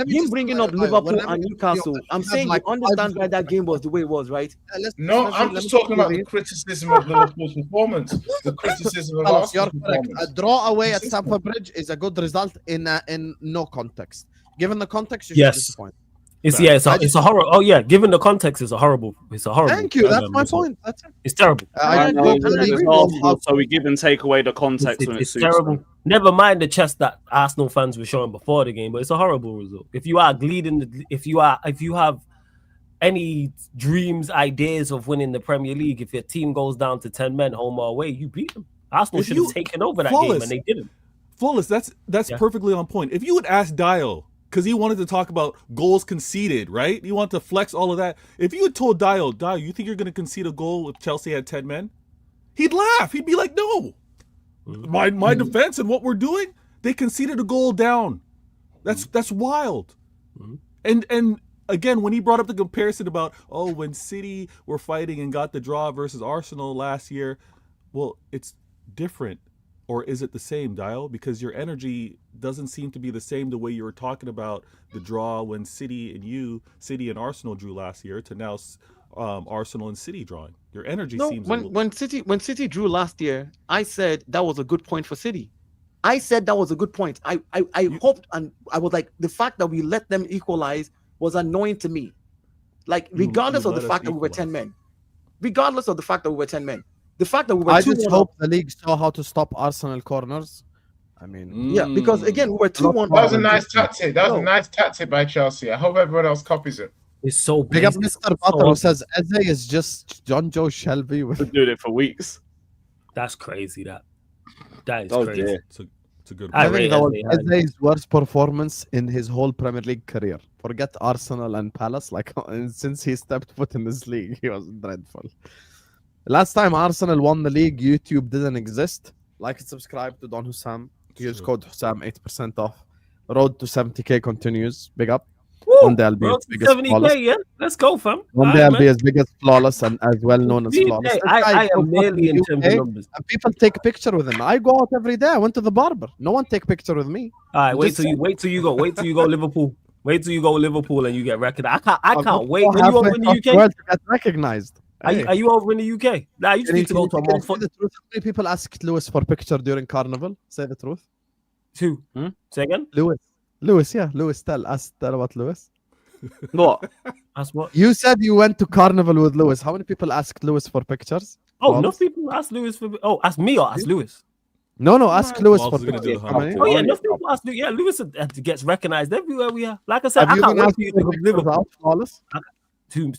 him bringing up Liverpool and Newcastle. I'm saying you understand why that game was the way it was, right? I'm just talking about the criticism of Liverpool's performance. The criticism of Arsenal's performance. A draw away at Stamford Bridge is a good result in no context. Given the context, you should be disappointed. It's a horror. Oh yeah, given the context, it's a horrible. Thank you. That's my point. That's it. It's terrible. So we give and take away the context when it suits terrible. them. Never mind the chest that Arsenal fans were showing before the game, but it's a horrible result. If you are leading, if you have any dreams, ideas of winning the Premier League, if your team goes down to 10 men, home or away, you beat them. Arsenal should have taken over that game, and they didn't. Flawless. That's perfectly on point. If you would ask Dial, because he wanted to talk about goals conceded, right? You want to flex all of that. If you had told Dial, you think you're going to concede a goal if Chelsea had 10 men? He'd laugh. He'd be like, no. My defense and what we're doing, they conceded a goal down. That's wild. And again, when he brought up the comparison about, when City were fighting and got the draw versus Arsenal last year, well, it's different. Or is it the same, Dial? Because your energy doesn't seem to be the same the way you were talking about the draw when City and Arsenal drew last year to now Arsenal and City drawing. Your energy seems when City drew last year, I said that was a good point for City. I said that was a good point. I hoped, and I was like, the fact that we let them equalize was annoying to me. Like, regardless of the let us fact that we were equalize. 10 men. Regardless of the fact that we were 10 men. The fact that we were I 2-1 just hope the league saw how to stop Arsenal corners. I mean, Yeah, because again, we were 2-1. That was a nice tactic. That was No. a nice tactic by Chelsea. I hope everyone else copies it. It's so big up basic. Mr. Butter who says Eze is just John Joe Shelby with Been doing it for weeks. That's crazy. That is Oh, crazy. dear. It's a good I I one. think rate that was Eze highly. Eze's worst performance in his whole Premier League career. Forget Arsenal and Palace. Like since he stepped foot in this league, he was dreadful. Last time Arsenal won the league, YouTube didn't exist. Like and subscribe to Don Hussam. Use True. code Hussam 8% off. Road to 70k continues. Big up. Woo! One day I'll be Bro, as big as flawless. 70K, yeah. Let's go, fam. One All day right, I'll man. be as big as flawless and as well known as Hey, flawless. This I guy am goes merely up in to terms UK of numbers. and people take a picture with him. I go out every day. I went to the barber. No one take picture with me. All right, wait Just till you go Liverpool. Wait till you go Liverpool and you get recognized. I I'm can't wait. so When you halfway over in the across UK? world to get recognized. Hey. Are you over in the UK? Nah, you just Can need to go to a can you more say fun. the truth? How many people asked Lewis for picture during Carnival? Say the truth. Two. Say again? Lewis, yeah. Lewis, tell about Lewis. What? That's what. You said you went to Carnival with Lewis. How many people asked Lewis for pictures? Oh, Flawless? enough people ask Lewis for. Oh, ask me or ask Lewis? No, ask Lewis for Flawless is gonna do pictures. the How many? Oh yeah, Only enough a people ask. Yeah, Lewis gets recognized everywhere we are. Like I said, Have I you can't been wait asked for you for to go to pictures Liverpool. out, Flawless?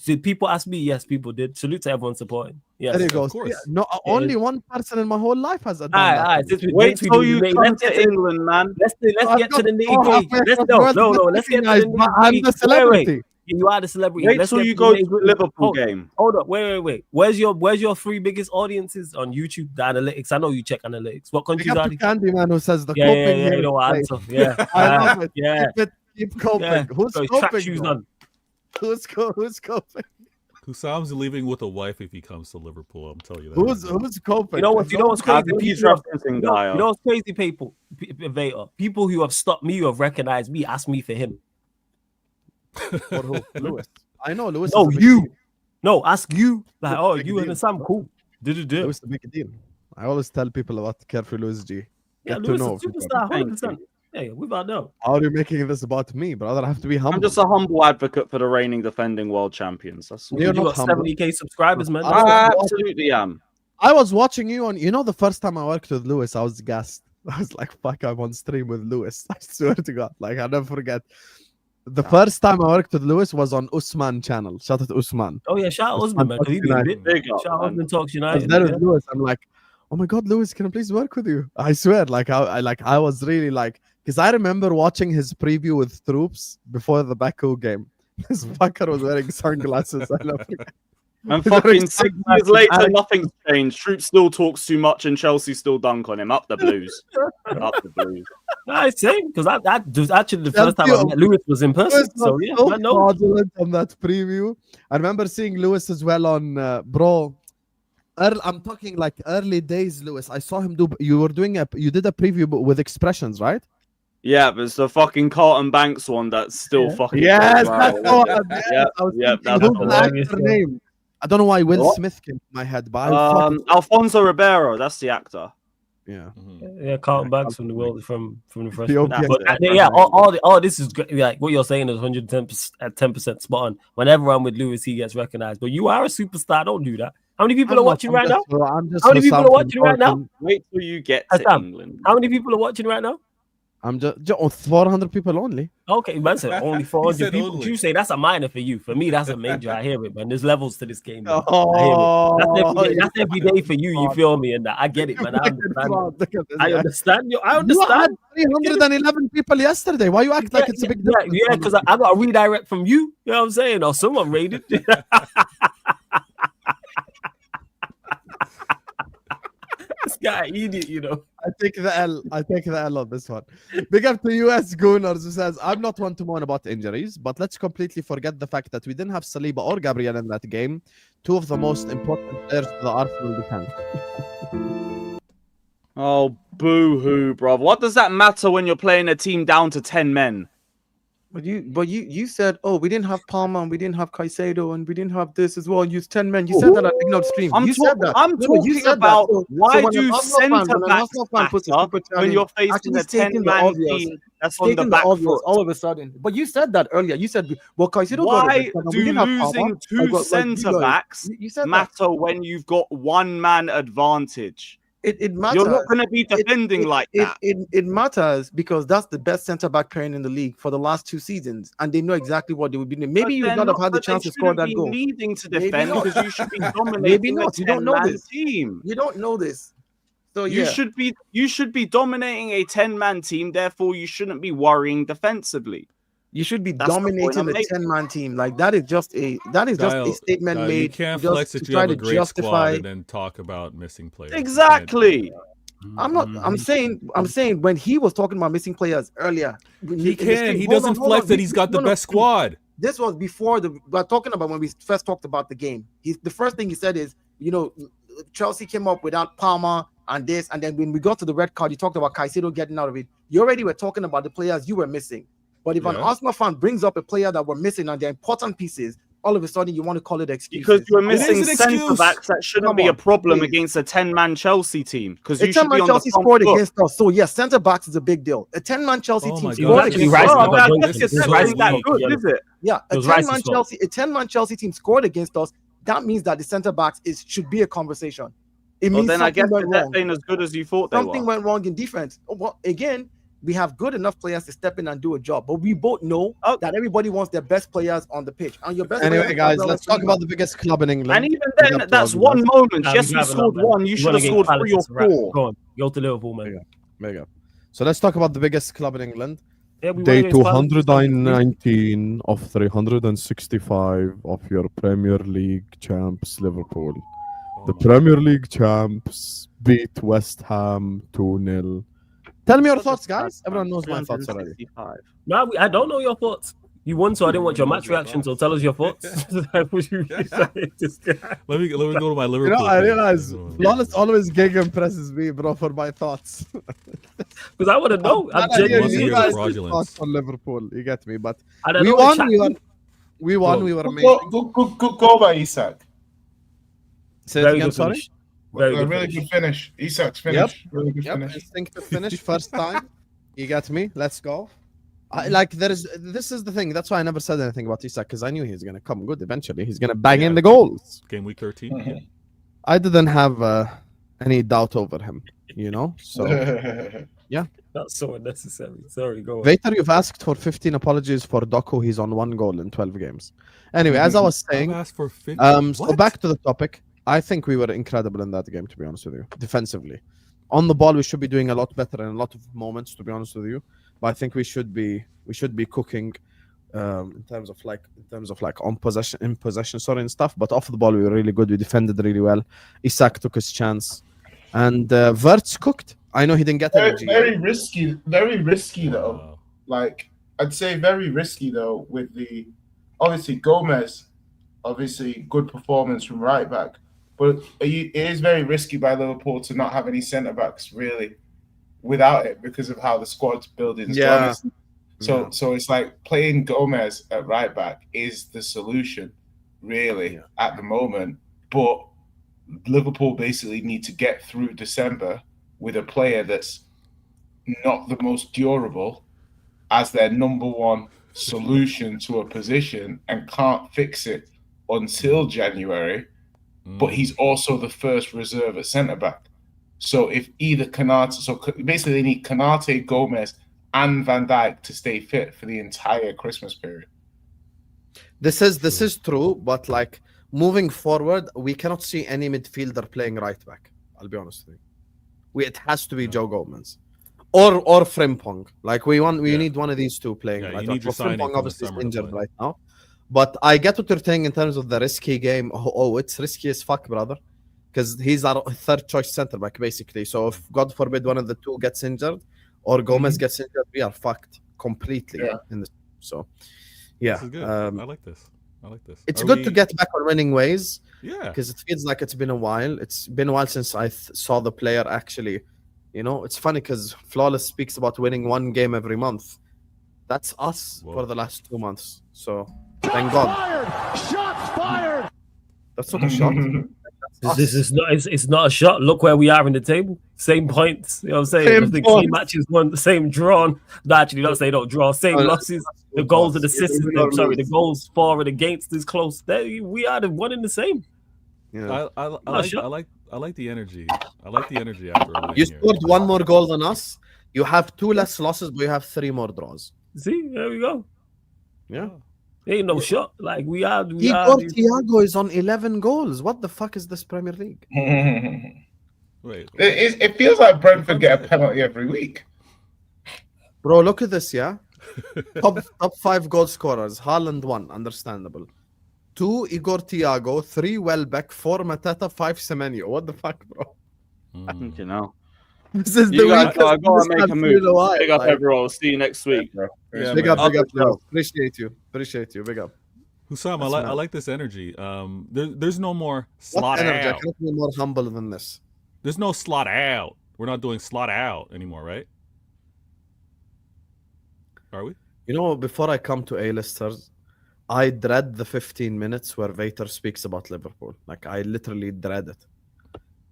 Did people ask me? Yes, people did. Salute to everyone supporting. Yes. There you go. Of course. Yeah, no, only one person in my whole life has done All right, that. all right. Since we- Wait since we till do you the- come let's get to England, man. Let's I've get to got the nitty gritty. halfway Let's across no, the world no, to no. get Let's get to the recognized, but I'm nitty the celebrity. You are the celebrity. Wait Let's till get you to go the to nitty-gritty. the Liverpool Hold- game. Hold up, wait. Where's your three biggest audiences on YouTube? The analytics. I know you check analytics. What Big countries up are to they? Candyman who says the Yeah, coping you here know what is answer. great. Yeah, I love it. Yeah, Keep coping. yeah. Who's Got his track coping? shoes though? on. Who's coping? Husam's leaving with a wife if he comes to Liverpool. I'm telling you that. Who's coping? You know what's I crazy? think he's People, referencing you Gaia. know what's crazy, people, Vader. People who have stopped me, who have recognized me, ask me for him. For who? Lewis. I know Lewis. No, is a big you. deal. No, ask you. Like, oh, Big you and deal. Sam, cool. Did Lewis is a big deal. I always tell people about Carefree Lewis G. Yeah, Get to Lewis know is people. superstar, Thank 100%. Yeah, without doubt. How are you making this about me, brother? I have to be humble. I'm just a humble advocate for the reigning defending world champions. That's all. You're You not got humble. 70K subscribers, man. I- I absolutely am. I was watching you on. You know, the first time I worked with Lewis, I was gassed. I was like, "Fuck, I'm on stream with Lewis." I swear to God, like I'll never forget. The first time I worked with Lewis was on Usman channel. Shout out to Usman. Oh yeah, shout out Usman, man, because he Usman did Big up, Shout out man. Usman Talks I was United. there Yeah. with Lewis. I'm like, "Oh my God, Lewis, can I please work with you?" I swear, like I was really like, because I remember watching his preview with Troops before the Baku game. This fucker was wearing sunglasses. I never forget. And He's fucking wearing 6 years sunglasses. later, nothing's changed. Troop still talks too much, and Chelsea still dunk on him. Up the Blues. Up the Blues. Nah, it's same because I was actually the first time I Chelsea- met Lewis was in person. Lewis So was yeah, so man, no. fraudulent on that preview. I remember seeing Lewis as well on bro. I'm talking like early days, Lewis. I saw him do. You did a preview with expressions, right? Yeah, but it's the fucking Carlton Banks one that's still fucking. Yes, goes that's viral. the one. Yes, Yep, I was yep, thinking, that's who's the the one. actor name? I don't know why Will What? Smith came to my head, but I fucking, Alfonso Ribeiro, that's the actor. yeah. Yeah, Carlton Banks from the world from the first. Ethiopian. But yeah, all this is great. Like what you're saying is 110% spot on. Whenever I'm with Lewis, he gets recognized. But you are a superstar. Don't do that. How many people are watching right now? I'm just How many people are Hussam watching right now? from Wait till you get to Hassan, England. How many people are watching right now? I'm just 400 people only. Okay, man said only 400 said people. only. You say that's a minor for you. For me, that's a major. I hear it, man. There's levels to this game. Man. Oh, That's every day for you. You feel me? And I get it, man. I understand. Look at this I guy. understand you. I You understand. had 311 people yesterday. Why you act like it's a big difference? Yeah, because I got a redirect from you. You know what I'm saying? Or someone rated. This guy, idiot, you know. I take the L. I take the L on this one. Big up to US Gooners who says, I'm not one to moan about injuries, but let's completely forget the fact that we didn't have Saliba or Gabriel in that game. Two of the most important players for the Arsenal defense. Oh, boo hoo, bro. What does that matter when you're playing a team down to 10 men? But you said, oh, we didn't have Palmer and we didn't have Caicedo and we didn't have this as well. Use 10 men. You said that at the beginning of the stream. I'm You said that. I'm No, you talking said that. about So why when do an Arsenal fan- centre when an backs Arsenal fan puts a matter super chat when in, you're facing actually a stating the 10-man obvious, team that's on the stating the back obvious foot? all of a sudden. But you said that earlier. You said, well, Caicedo got Why it. We do didn't have losing Palmer. two Like, centre backs you said that. matter when you've got one man advantage? It matters. You're not going to be defending like that. It matters because that's the best centre back pairing in the league for the last 2 seasons, and they know exactly what they would be doing. Maybe you would not have had the chance to score that goal. Needing to Maybe defend not. because you should be dominating Maybe not. a You don't know 10-man this. team. You don't know this. So You yeah, should be dominating a 10-man team. Therefore, you shouldn't be worrying defensively. you should be That's the point dominating I'm a making. 10-man team. Like that is just a statement Dial, made. you can't just flex to that you try have a to great justify. squad and then talk about missing players. You can't do Exactly. that. I'm not. I'm saying when he was talking about missing players earlier, He in the can. stream- He hold doesn't on, hold flex on. that he's got the No, no, best squad. This was before we're talking about when we first talked about the game. The first thing he said is, Chelsea came up without Palmer and this, and then when we got to the red card, you talked about Caicedo getting out of it. You already were talking about the players you were missing. But if an Yeah. Arsenal fan brings up a player that we're missing and they're important pieces, all of a sudden you want to call it excuses. Because you're is missing an centre excuse. backs that shouldn't Come be a on, problem please. against a 10-man Chelsea team. Because A you should be 10-man on Chelsea the front scored foot. against us. So yes, centre backs is a big deal. A 10-man Chelsea Oh team my scored God. actually against right us. about Well, I Johnson. guess This your is It was so centre Rice's ain't that weak. fault. good, is it? Yeah, It was Rice's fault. A 10-man Chelsea team scored against us. That means that the centre backs should be a conversation. It Well, means then I guess something went the wrong. depth ain't as good as you thought they Something were. went wrong in defense. Well, again, we have good enough players to step in and do a job, but we both know that everybody wants their best players on the pitch. And your best Anyway, players guys, as well let's as talk Saliba. about the biggest club in England. And even Big then, up to that's all one you moment. Nah, Yes, we you have scored enough, man. one. You You should wanna have get scored Palace 3 or to wrap. 4. Go on, go to Liverpool, man. guys. Mega. So let's talk about the biggest club in England. Yeah, we Day won against Palace. 219 of 365 of your Premier League champs, Liverpool. Oh The my Premier League champs beat West Ham 2-0. Tell me your thoughts, guys. Everyone knows my thoughts already. 365. No, I don't know your thoughts. You won, so I didn't want your match reaction. So tell us your thoughts. What you say, this guy? Let me go to my You Liverpool. know, I page. realize Flawless always gig impresses me, bro, for my thoughts. Because I want to know. I'm I genuinely- genuinely. you the guys fraudulence. thoughts on Liverpool. You get me, but And I we know the won. chat- We won. Go We were Good amazing. goal by Isak. Say it Very again. good Sorry. finish. Very A good really finish. good finish. Isak's finish. Really good Yep, finish. instinctive finish first time. You get me? Let's go. This is the thing. That's why I never said anything about Isak because I knew he was gonna come good eventually. He's gonna bang in the goals. Game week 13. I didn't have any doubt over him, So That's so unnecessary. Sorry, go on. Vader, you've asked for 15 apologies for Doku. He's on 1 goal in 12 games. Anyway, as I was I've saying, asked for 50. so What? back to the topic. I think we were incredible in that game, to be honest with you. Defensively, on the ball, we should be doing a lot better in a lot of moments, to be honest with you. But I think we should be cooking in terms of in possession, and stuff. But off the ball, we were really good. We defended really well. Isak took his chance, and Wirtz cooked. I know he didn't get energy. Very risky. Very risky though. Wow. Like I'd say very risky though. With the obviously Gomez, obviously good performance from right back, but it is very risky by Liverpool to not have any centre backs really without it because of how the squad's building. Yeah. So it's like playing Gomez at right back is the solution really at the moment. But Liverpool basically need to get through December with a player that's not the most durable as their number one solution to a position and can't fix it until January. But he's also the first reserve at centre back. So if either basically they need Kanate, Gomez, and Van Dijk to stay fit for the entire Christmas period. This is true, but like moving forward, we cannot see any midfielder playing right back. I'll be honest with you. It has to be Joe Gomez or Frimpong. Like we need one of these two playing Yeah, right you back. need your But signing Frimpong from the obviously is summer to injured play. right now. But I get what you're saying in terms of the risky game. Oh, it's risky as fuck, brother. Because he's our third choice center back, basically. So if God forbid one of the two gets injured or Gomez gets injured, we are fucked completely. So yeah. This is good. I like this. It's Are good we- to get back on winning ways. Yeah. Because it feels like it's been a while. It's been a while since I saw the player actually. It's funny because Flawless speaks about winning one game every month. That's us Whoa. for the last 2 months. So thank God. Shots fired. That's not a shot. This is not. It's not a shot. Look where we are in the table. Same points. You know what I'm saying? Same The key points. matches won. The same drawn. No, actually, don't say don't draw. Same No, no, losses. The goals and loss. assists. You don't Sorry, the lose. goals for and against is close. We are the one in the same. Yeah. I like the energy. I like the energy after a win You here. scored one more goal than us. You have 2 less losses, but you have 3 more draws. See, there we go. Yeah. Ain't no shot. Like we are. Igor Thiago is on 11 goals. What the fuck is this Premier League? Wait, It feels like Brentford get a penalty every week. Bro, look at this, yeah? top 5 goal scorers. Haaland 1, understandable. 2 Igor Thiago, 3 Welbeck, 4 Mateta, 5 Semenyo. What the fuck, bro? You know. This is the You guys weakest gotta go and this make I've a seen move. in a while, Big up like. everyone. See you next week. Yeah, Big man. up, big up, Up, up. Appreciate you. Big up. Hussam, That's I mad. like this energy. There's no more What slot energy? I out. cannot be more humble than this. There's no slot out. We're not doing slot out anymore, right? Are we? You know, before I come to A-listers, I dread the 15 minutes where Vader speaks about Liverpool. Like, I literally dread it.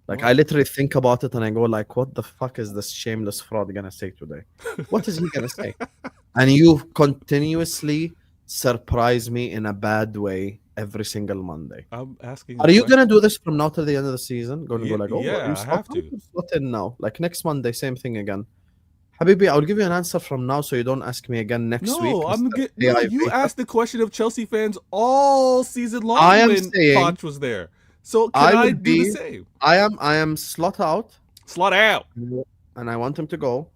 Like, I literally think about it and I go like, what the fuck is this shameless fraud gonna say today? What is he gonna say? And you continuously surprise me in a bad way every single Monday. I'm asking. Are you gonna do this from now to the end of the season? Gonna Yeah, go like, oh, yeah, you I slot have out to. or slot in now. Like next Monday, same thing again. Habibi, I'll give you an answer from now so you don't ask me again next week. No, Mr. no, AI you Vader. asked the question of Chelsea fans all season long I am when saying Poch was there. So I can I, would do be- the same? I am slot out, Slot out. and I want him to go.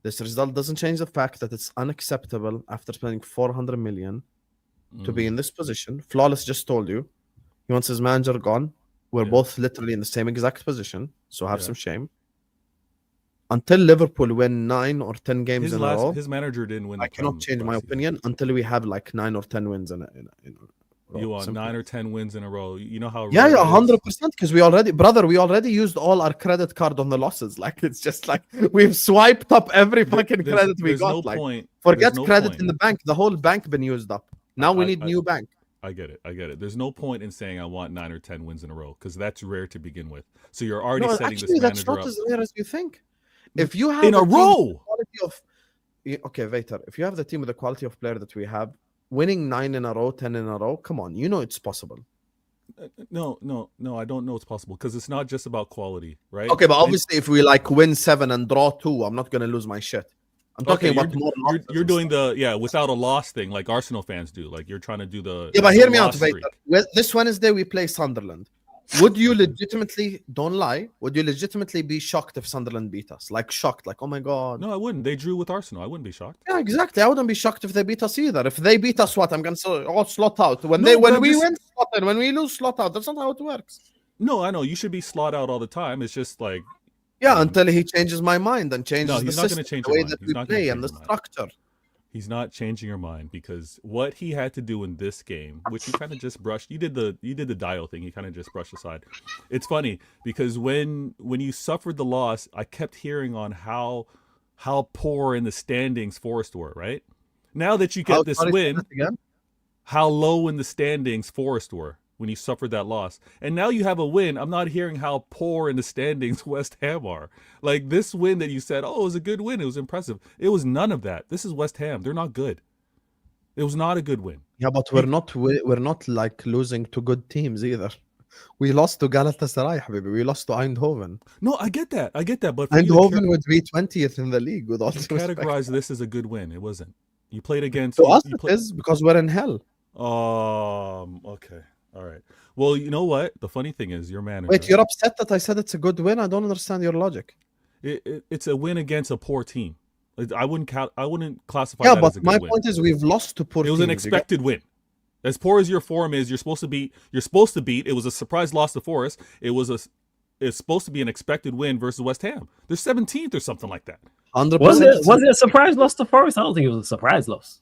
This result doesn't change the fact that it's unacceptable after spending 400 million to be in this position. Flawless just told you he wants his manager gone. We're Yeah. both literally in the same exact position, so have Yeah. some shame. Until Liverpool win 9 or 10 games in a row, His manager didn't win. I cannot change my opinion until we have like 9 or 10 wins in a row. You want Simple. 9 or 10 wins in a row. You know how? Yeah, rare it is? 100%. Because we already used all our credit card on the losses. Like it's just like we've swiped up every fucking There's- credit we there's got. no like point. forget there's no credit point. in the bank. The whole bank been used up. Now we need new bank. I get it. There's no point in saying I want 9 or 10 wins in a row because that's rare to begin with. So you're already No, setting actually, this that's manager not up as rare as you think. If you have in a team with the row. quality of okay, Vader, if you have the team with the quality of player that we have, winning 9 in a row, 10 in a row, come on, you know it's possible. No, I don't know it's possible because it's not just about quality, right? Okay, but And- obviously, if we like win 7 and draw 2, I'm not gonna lose my shit. I'm talking Okay, about more. you're doing the without a loss thing like Arsenal fans do. Like you're trying to do the Yeah, but the hear me out, loss Vader. streak. Well, this Wednesday we play Sunderland. Would you legitimately, don't lie, would you legitimately be shocked if Sunderland beat us? Like shocked, like, oh my God. No, I wouldn't. They drew with Arsenal. I wouldn't be shocked. Yeah, exactly. I wouldn't be shocked if they beat us either. If they beat us, what? I'm going to say, oh, slot out. When No, but I'm we just- win, slot in. When we lose, slot out. That's not how it works. No, I know you should be slot out all the time. It's just like Yeah, until he changes my mind and changes No, the he's not gonna system, change the your way mind. that He's we not gonna play change and the your mind. structure. he's not changing your mind because what he had to do in this game, which you kind of just brushed, you did the dial thing, you kind of just brushed aside. It's funny because when you suffered the loss, I kept hearing on how poor in the standings Forest were, right? Now that you get this Sorry, say win, that again? how low in the standings Forest were when you suffered that loss. And now you have a win. I'm not hearing how poor in the standings West Ham are. Like this win that you said, oh, it was a good win. It was impressive. It was none of that. This is West Ham. They're not good. It was not a good win. Yeah, but we're not like losing to good teams either. We lost to Galatasaray, Habibi. We lost to Eindhoven. No, I get that. But for you to Eindhoven would be 20th in the league with all due respect. categorize this as a good win. It wasn't. You played against. To us, you it is because we're in hell. Okay. All right. Well, you know what? The funny thing is, your manager. Wait, you're upset that I said it's a good win? I don't understand your logic. It's a win against a poor team. I wouldn't classify Yeah, that but as a good my win. point is we've lost to poor It was an teams. You get- expected win. As poor as your form is, you're supposed to beat. It was a surprise loss to Forest. It's supposed to be an expected win versus West Ham. They're 17th or something like that. 100%. Was it a surprise loss to Forest? I don't think it was a surprise loss.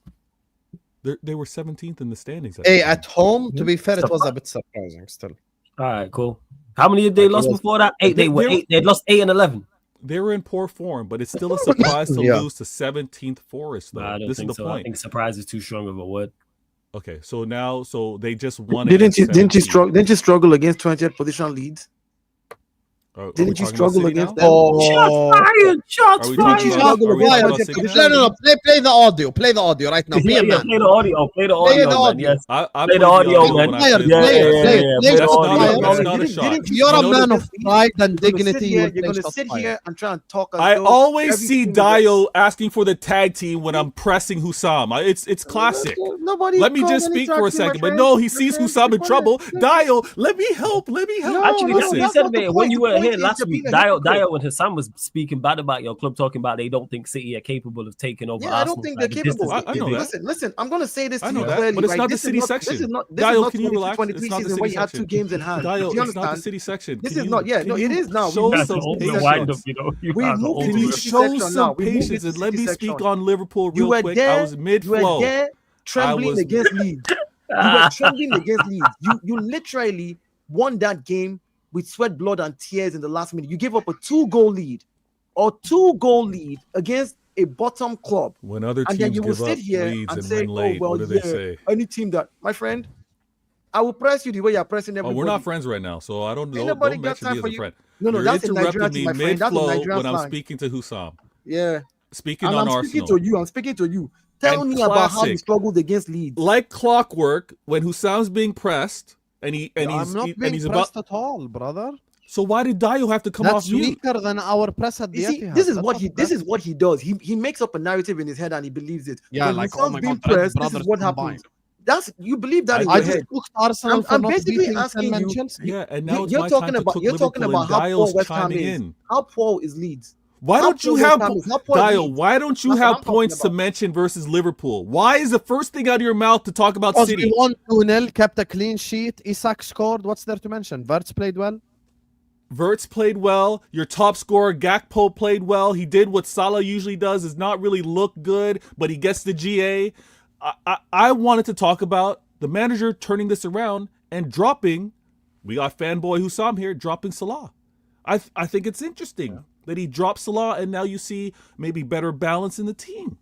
They were 17th in the standings. I Hey, think. at home, to be fair, it was a bit surprising still. All right, cool. How many did they lost before that? 8. They were 8. They lost 8 and 11. They were in poor form, but it's still a surprise to Yeah. lose to 17th Forest, though. Nah, I don't This is think the so. I point. think surprise is too strong of a word. Okay, so now, they just won. Didn't you against 17th. Didn't you struggle against 20th position Leeds? Are we Didn't you talking about struggle City against now? them? Oh, Shots Are we fired! talking you about- struggle are we against talking about Manchester City? position? no, play the audio. Play the audio right now. Be Yeah, a man. play the audio. Play the Play audio, the man. audio. Yes. I Play played the audio, audio man. when I Play it, played play the it, podcast. play it, play Play the the That's not audio, a, audio. that's man. not a shot. Didn't you You're a struggle man of against Leeds? pride and You're gonna dignity. sit You here, will you're play gonna shots sit fired. here and try and talk as I though always every see single guy- Dio asking for the tag team when I'm pressing Hussam. It's classic. Nobody Let me called just any speak tag for a team, my second. But friend. no, he My sees friend, Hussam in my trouble. friend. Dio, let me help. Let me help. Actually, that's what he Listen, said, that's not man. the When point. you The were point here is last you're week, being a hypocrite. Dio and Hassan was speaking bad about your club, talking about they don't think City are capable of taking over Yeah, I Arsenal. don't think like they're the capable. distance I know that. Listen, I'm gonna say this I to know you that, clearly, but it's right? not the This is city not- section. This is not Dio, can you 22, relax? 23 It's not the season city where you have section. 2 games in hand. Dio, Do you it's not the understand? city section. This Can is you- not. Yeah, can no, you it is now. We Show moved some to the the city wind section. up, you know. You We guys are moved all to Can the you over it. city show section some now. We moved patience to and the let city me section. speak on Liverpool You real were quick? there. I was You were mid-flow. there trembling was- against Leeds. You were trembling against Leeds. You literally won that game with sweat, blood, and tears in the last minute. You gave up a 2-goal lead against a bottom club. When other And then teams you will give sit up here leads and and say, win late, well, what do they yeah, say? any team that, my friend, I will press you the way you're pressing Oh, everybody. we're not friends right now, so I don't Ain't know. nobody Don't got mention time me for as a you. friend. No, You're that's a Nigerian interrupting team, me my friend. That's a mid-flow Nigerian when I'm slang. speaking to Hussam. Yeah. Speaking And on I'm Arsenal. speaking to you. Tell And me about how you classic. struggled against Leeds. Like clockwork, when Hussam's being pressed and I'm not being he's pressed about. at all, brother. So why did Dio have to come That's off mute? weaker than our press at the You see, Etihad. this is That's what not he press. does. He makes up a narrative in his head and he believes it. Yeah, When like, Hussam oh my being God, Red pressed, this brothers is what combined. happens. You believe that in I your just head. cooked Arsenal I'm- for I'm not basically beating asking 10-man you- Chelsea. Yeah, and now it's You're my talking time to about cook you're talking Liverpool, about and how poor Dio's West Ham chiming is. in. How poor is Leeds? Why How don't you poor West have Ham is? How poor is Dio? Leeds? Why don't you That's what have I'm talking points to about. mention versus Liverpool? Why is the first thing out of your mouth to talk about Because City? we won 2-0, kept a clean sheet. Isak scored. What's there to mention? Verts played well. Verts played well. Your top scorer Gakpo played well. He did what Salah usually does, is not really look good, but he gets the GA. I wanted to talk about the manager turning this around and dropping. We got fanboy Hussam here dropping Salah. I think it's interesting that he dropped Salah, and now you see maybe better balance in the team,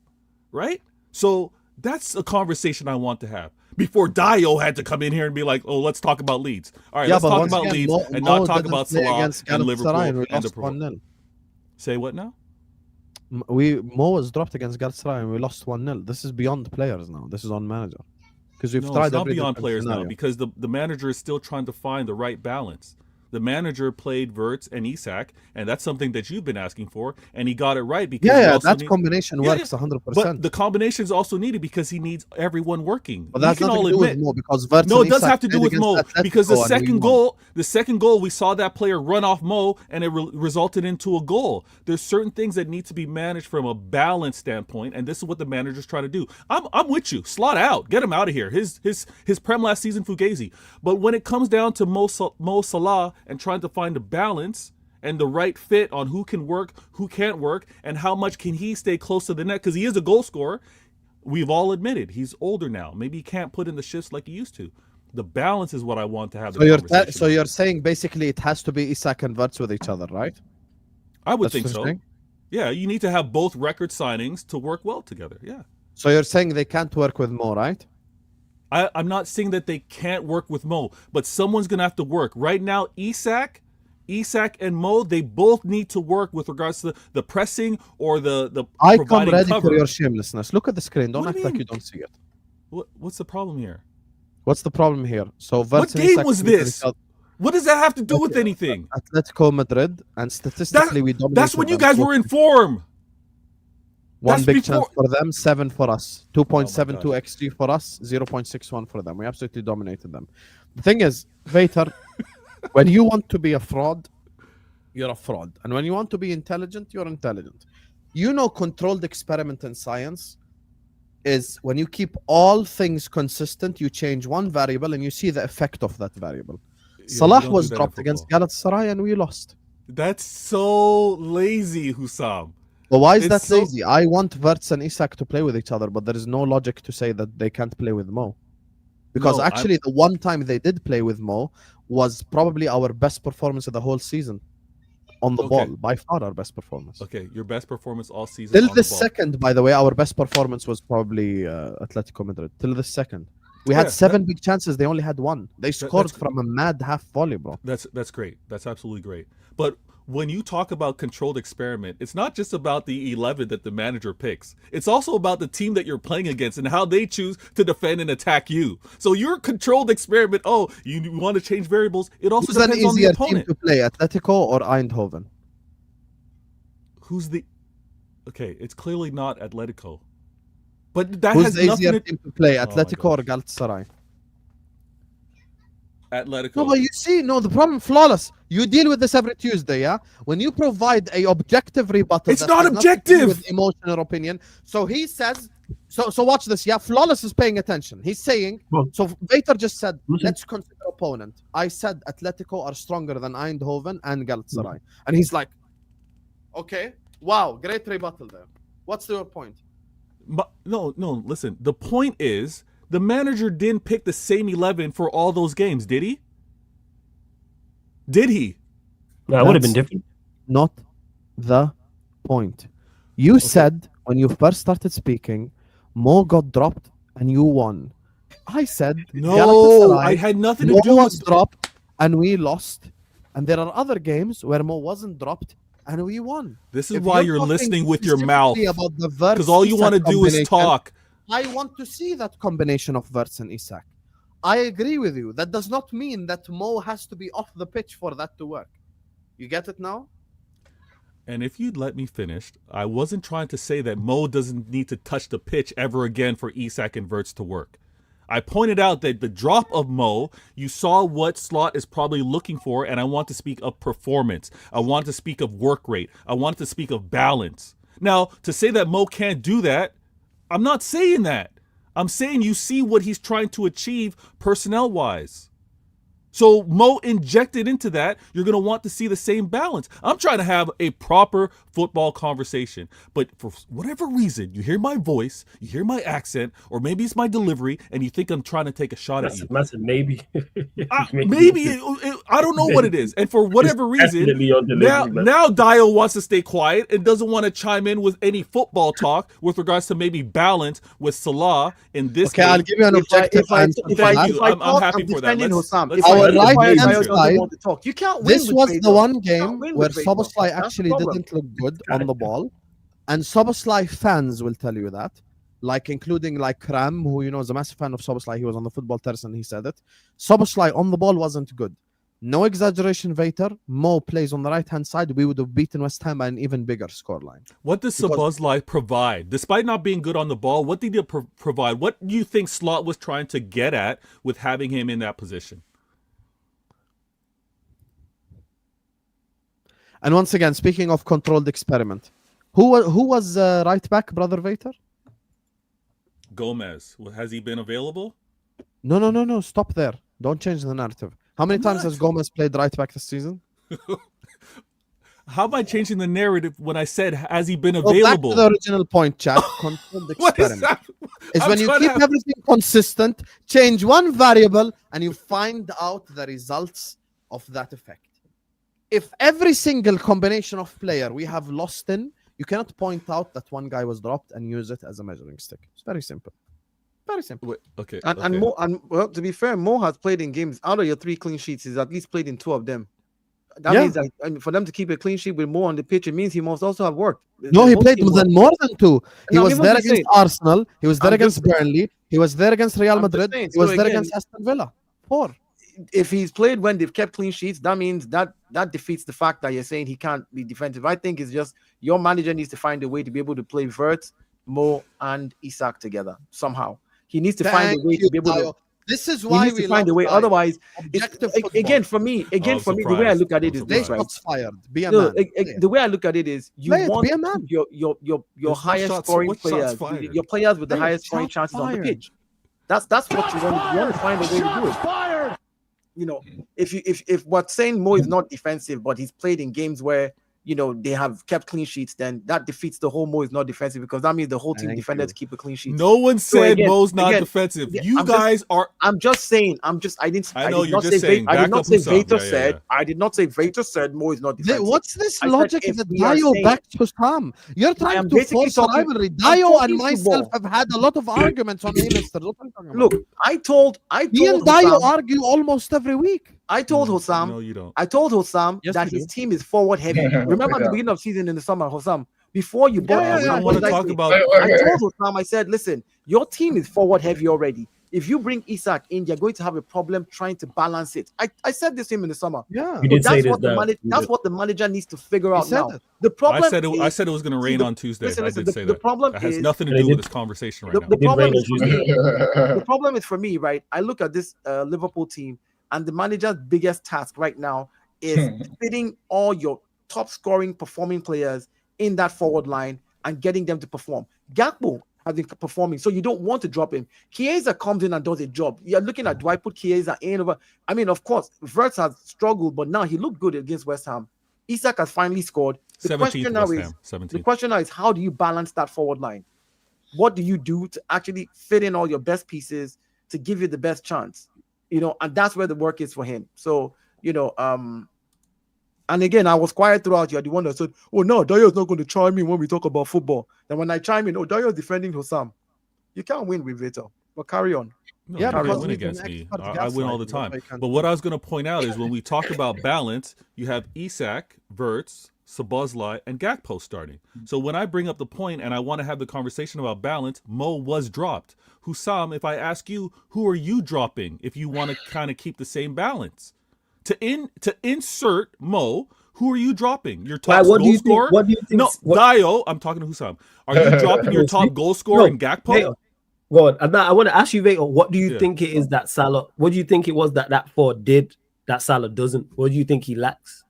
right? So that's a conversation I want to have. Before Dio had to come in here and be like, oh, let's talk about Leeds. All right, let's talk about Leeds and not talk about Salah and Liverpool and the performance. Say what now? Mo was dropped against Galatasaray and we lost 1-0. This is beyond players now. This is on manager. Because we've No, tried it's not every beyond different players scenario. now because the manager is still trying to find the right balance. The manager played Verts and Isak, and that's something that you've been asking for, and he got it right because Yeah, that combination works 100%. But the combination is also needed because he needs everyone working. But that's nothing to do with Mo because Verts No, and it does Isak have to do played with Mo against because the Atletico second goal, we saw that player run off Mo, and it resulted into a goal. There's certain things that need to be managed from a balance standpoint, and this is what the manager's trying to do. I'm with you. Slot out, get him out of here. His prem last season, Fugazi. But when it comes down to Mo Salah and trying to find the balance and the right fit on who can work, who can't work, and how much can he stay close to the net, because he is a goal scorer. We've all admitted he's older now. Maybe he can't put in the shifts like he used to. The balance is what I want to have. So you're saying basically it has to be Isak and Verts with each other, right? I would think so. Yeah, you need to have both record signings to work well together. Yeah. So you're saying they can't work with Mo, right? I'm not saying that they can't work with Mo, but someone's going to have to work. Right now, Isak and Mo, they both need to work with regards to the pressing or the I come ready cover. for your shamelessness. Look at the screen. Don't What do act you like mean? you don't see it. What's the problem here? What's the problem here? So What game was this? What does that have to do with anything? Atletico Madrid, and statistically we dominated. That's when you guys were in form. One That's big before- chance for them, 7 for us. 2.72 Oh my XG for us, 0.61 for them. We absolutely dominated them. The thing is, Vater, when you want to be a fraud, you're a fraud. And when you want to be intelligent, you're intelligent. You know, controlled experiment in science is when you keep all things consistent, you change one variable and you see the effect of that variable. Yeah, Salah you don't was do that in dropped against football. Galatasaray and we lost. That's so lazy, Hussam. But why is It's that so- lazy? I want Verts and Isak to play with each other, but there is no logic to say that they can't play with Mo. Because No, actually, the one time they did play with Mo was probably our best performance of the whole season. on the Okay. ball. By far our best performance. Okay, your best performance all season. Till on the the ball. second, by the way, our best performance was probably Atletico Madrid. Till the second. We had Yeah, 7 big chances. They only had 1. They scored that's- from a mad half volley, bro. That's great. That's absolutely great. But when you talk about controlled experiment, it's not just about the 11 that the manager picks. It's also about the team that you're playing against and how they choose to defend and attack you. So your controlled experiment, you want to change variables. It also Who's an depends on the easier team opponent. to play, Atletico or Eindhoven? Okay, it's clearly not Atletico. But that Who's has the nothing easier to team to play, my Atletico or Galatasaray? Atletico. No, but you see, the problem, flawless. You deal with this every Tuesday, yeah? When you provide a objective rebuttal, It's that not has nothing to do objective! with emotional opinion. So he says, so watch this, yeah? Flawless is paying attention. He's saying, Well, so Vater just said, listen. let's consider opponent. I said Atletico are stronger than Eindhoven and Galatasaray. And he's like, okay, wow, great rebuttal there. What's your point? No, listen. The point is, the manager didn't pick the same 11 for all those games, did he? Did he? That would have been That's different. Not the point. You said when you first started speaking, Mo got dropped and you won. I said No, Galatasaray, I had nothing to Mo do was with dropped and we lost. And there are other games where Mo wasn't dropped and we won. This is If why you're you're talking listening with your mouth. specifically about the Verts Because all you Isak want to do is combination, talk. I want to see that combination of Verts and Isak. I agree with you. That does not mean that Mo has to be off the pitch for that to work. You get it now? And if you'd let me finish, I wasn't trying to say that Mo doesn't need to touch the pitch ever again for Isak and Verts to work. I pointed out that the drop of Mo, you saw what Slot is probably looking for, and I want to speak of performance. I want to speak of work rate. I want to speak of balance. Now, to say that Mo can't do that, I'm not saying that. I'm saying you see what he's trying to achieve personnel-wise. So Mo injected into that, you're going to want to see the same balance. I'm trying to have a proper football conversation. But for whatever reason, you hear my voice, you hear my accent, or maybe it's my delivery, and you think I'm trying to take a shot at you. Maybe. Maybe I don't know what it is. And for whatever reason, Definitely your delivery, man. now Dio wants to stay quiet and doesn't want to chime in with any football talk with regards to maybe balance with Salah in this Okay, game. I'll give you an objective answer. if for I- that. you. I'm happy for that. defending Let's- Hussam. let's If fight. I- Our if right I- hand if I doesn't side- want to talk, you can't win This with was Vader. the one You game can't win where with Vader. Soboslai That's the actually problem. didn't look good on the ball. And Soboslai fans will tell you that. Like including like Kram, who is a massive fan of Soboslai. He was on the football terrace and he said it. Soboslai on the ball wasn't good. No exaggeration, Vater. Mo plays on the right-hand side. We would have beaten West Ham by an even bigger scoreline. What does Szoboszlai provide? Despite not being good on the ball, what did he provide? What do you think Slot was trying to get at with having him in that position? And once again, speaking of controlled experiment, who was right back, Brother Vater? Gomez. Has he been available? No. Stop there. Don't change the narrative. How many times has Gomez played right back this season? How am I changing the narrative when I said, has he been Go back available? to the original point, chat. Controlled What is experiment. that? Is I'm when you trying to keep have- everything consistent, change one variable, and you find out the results of that effect. If every single combination of player we have lost in, you cannot point out that one guy was dropped and use it as a measuring stick. It's very simple. Very simple. Wait, okay. And Mo, well, to be fair, Mo has played in games out of your 3 clean sheets. He's at least played in 2 of them. That Yeah. means that for them to keep a clean sheet with Mo on the pitch, it means he must also have worked. No, he played more than 2. He No, was he there wasn't against saying- Arsenal. He was there I'm against just- Burnley. He was there against Real I'm just Madrid. saying, He was so there again- against Aston Villa. 4. If he's played when they've kept clean sheets, that means that defeats the fact that you're saying he can't be defensive. I think it's just your manager needs to find a way to be able to play Vert, Mo, and Isak together somehow. He needs to find a way to be able to. This is He why needs we to find a way. love Dio. Otherwise, Objective it's, again for me, the way I surprised. look at it is I'm They this, surprised. right? shots fired. Be a No, man. Play it. the way I look at it is you Play it, want be a man. your There's no highest shots- scoring what shots players, fired? your players with the Play it, highest scoring shots chances on the fired. pitch. That's what you want. You want to find a way to do it. You know, if what's saying Mo is not defensive, but he's played in games where they have kept clean sheets, then that defeats the whole Mo is not defensive, because that means the whole team Thank defended you. to keep a clean sheet. No one So said again- Mo's not again- defensive. again, You I'm just- guys are. I'm just saying. I I know, did you're not just say saying, I back did not up say Hussam. Vator Yeah, yeah, said. yeah. I did not say Vator said Mo is not defensive. What's this I said logic if that we are Dio saying- back to Sam? You're trying am to basically force a talking- rivalry. I'm Dio talking and myself football. have had a lot of arguments on A-listers. What are you talking about? Look, I told me and Dio Hussam, argue almost every week. I told No, Hussam, No, you don't. I told Hussam Yes, that you his do. team is forward heavy. Remember at the beginning of season in the summer, Hussam, before you bought Yeah, We yeah, don't Hussam, want what to did I talk say? about. I told Hussam, I said, listen, your team is forward heavy already. If you bring Isak in, you're going to have a problem trying to balance it. I said this to him in the summer. Yeah. You So did say that's this, what the Darryl. manager. You That's did. what the manager needs to figure out said now. it. The problem. I is, said it was going to rain the- on Tuesday. listen, I listen, did say the that. problem That has is- nothing to They do with did- this conversation right the now. It did problem rain is on Tuesday. the problem is for me, right? I look at this Liverpool team, and the manager's biggest task right now is fitting all your top scoring, performing players in that forward line and getting them to perform. Gakpo has been performing, so you don't want to drop him. Chiesa comes in and does a job. You're looking at, do I put Chiesa in over? I mean, of course, Wirtz has struggled, but now he looked good against West Ham. Isak has finally scored. The 17th question now West is, Ham. 17th. the question now is, how do you balance that forward line? What do you do to actually fit in all your best pieces to give you the best chance? And that's where the work is for him. So, and again, I was quiet throughout. You're the one that said, oh no, Dio's not going to chime in when we talk about football. Then when I chime in, oh, Dio's defending Hussam. You can't win with Vito, but carry on. No, Yeah, you can't because win he's an against me. expert I win all the gaslighting, time. that's why you But can't what I was going to point out is when we talk about balance, you have Isak, Wirtz, Szoboszlai, and Gakpo starting. So when I bring up the point and I want to have the conversation about balance, Mo was dropped. Hussam, if I ask you, who are you dropping if you want to kind of keep the same balance? To insert Mo, who are you dropping? Your top What do goal you scorer? think? What do you think? No, Dio, I'm talking to Hussam. Are you dropping your top goal scorer in Gakpo? Vator, go on. I want to ask you, Vator, what do you Yeah. think it is that Salah? What do you think it was that Ford did that Salah doesn't? What do you think he lacks?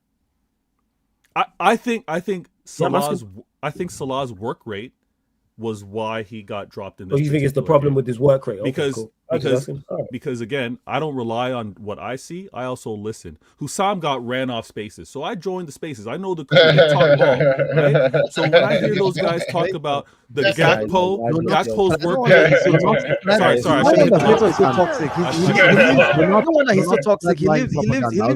I think Yeah, I'm Salah's work rate was why he got dropped in this. Or do you think it's the particular problem game. with his work rate? Okay, Because- cool. I was just because- asking. All right. Because again, I don't rely on what I see. I also listen. Hussam got ran off spaces, so I joined the spaces. I know the talk ball, right? So when I hear those guys talk about the Yes, Gakpo's work No, rate, no, sorry, I No shouldn't hit the wonder Vito mic. is so toxic. I He shouldn't- lives. No wonder he's so toxic. He lives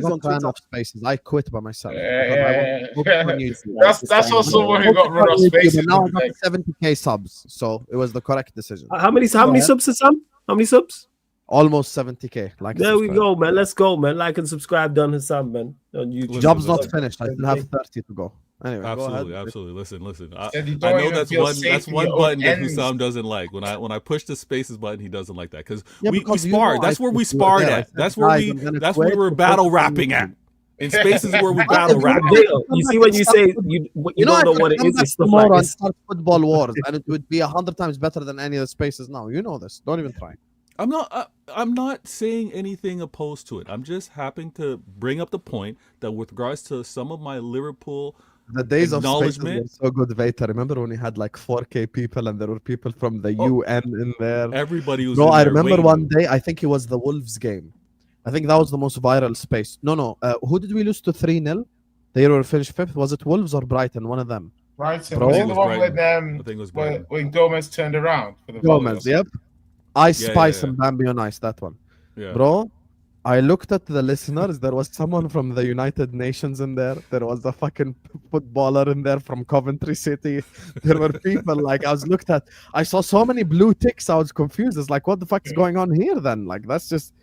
on Twitter. Of spaces. I quit by myself. Yeah. Because I want That's what someone who got run off spaces. But now I would be got like. 70k subs, so it was the correct decision. How many subs is Sam? How many subs? Almost 70k. Like There we subscribe. go, man. Let's go, man. Like and subscribe, done Hassan, man. On YouTube. Job's not Listen. finished. I still have 30 to go. Anyway, go Absolutely, ahead. absolutely. Listen. Said you I don't know even that's feel one. safe That's in one your own button that ends. Hussam doesn't like. When I push the spaces button, he doesn't like that because Yeah, we because you sparred. know That's I where we said you sparred were there. I at. said, That's where guys, we. I'm gonna That's where quit we're to battle focus on rapping at. YouTube. In spaces where we I battle said, rap. You see when you say you You know, I don't know could what it come is, back it's stuff tomorrow like and this. start football wars, and it would be 100 times better than any of the spaces now. You know this. Don't even try. I'm not saying anything opposed to it. I'm just happening to bring up the point that with regards to some of my Liverpool. The days of spaces were Acknowledgement. so good, Vader. Remember when we had like 4k people and there were people from the Oh. UN in there? Everybody was. No, in I there remember waiting. one day, I think it was the Wolves game. I think that was the most viral space. No. Who did we lose to 3-0? They were finished fifth. Was it Wolves or Brighton? One of them. Brighton. Bro. Was I it think the it one was when I think it was Brighton. when Gomez turned around for the volley or Gomez, something? yep. Ice Yeah, Spice yeah. and Bambi on Ice, that one. Yeah. Bro, I looked at the listeners. There was someone from the United Nations in there. There was a fucking footballer in there from Coventry City. There were people like I saw so many blue ticks. I was confused. It's like, what the fuck is going on here then? Like, that's just,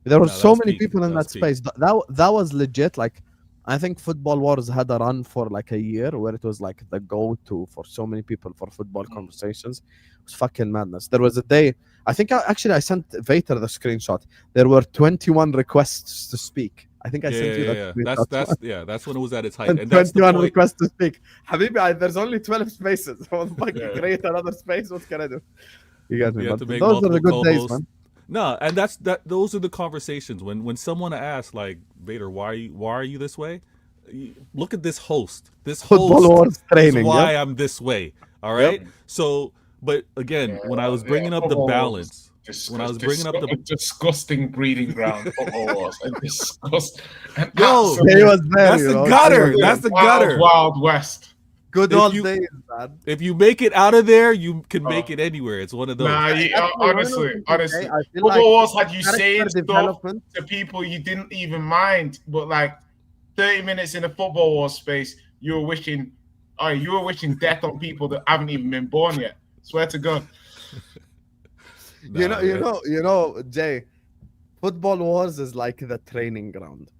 there were No, so that's many peak. people in that That's peak. space. That was legit. Like, I think Football Wars had a run for like a year where it was like the go-to for so many people for football conversations. It was fucking madness. There was a day, I think I sent Vader the screenshot. There were 21 requests to speak. I think I sent you that Yeah. screenshot. That's when it was at its height, And and that's the 21 point. requests to speak. Habibi, there's only 12 spaces. I want to fucking create another space. What can I do? You got me. You have But to make those are the multiple good days, co-hosts. man. No, and those are the conversations when someone asks like, Vader, why are you this way? Look at this host. This Football host Wars is training. why Yep. I'm this way. All right. So, but again, when I was bringing up the balance, when I was bringing up a the disgusting breeding ground. A disgust. An Yo, absolute He was there, that's you the know. gutter. He was That's the wild, gutter. Wild West. good If old you- days, man. If you make it out of there, you can make Oh. it anywhere. It's one of those. Nah, honestly, I feel Football like Wars had you character saying stuff development. to people you didn't even mind, but like 30 minutes in the Football Wars space, you were wishing death on people that haven't even been born yet. Swear to God. You know, Jay. Football Wars is like the training ground.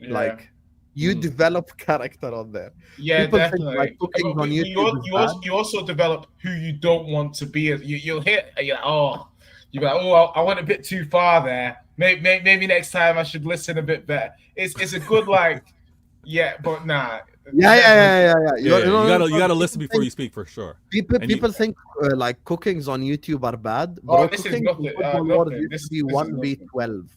Yeah. Like you develop character on there. Yeah, People think, definitely. like, cooking But on you, YouTube is you, also, you also develop who you don't want to be. You'll hit. You're like, I went a bit too far there. Maybe next time I should listen a bit better. It's a good like, yeah, but nah. Yeah. You gotta listen before you speak for sure. People think like cookings on YouTube are bad. Oh, Bro, this is cooking nothing, in Football nothing. Wars used This- to be this is nothing. 1v12.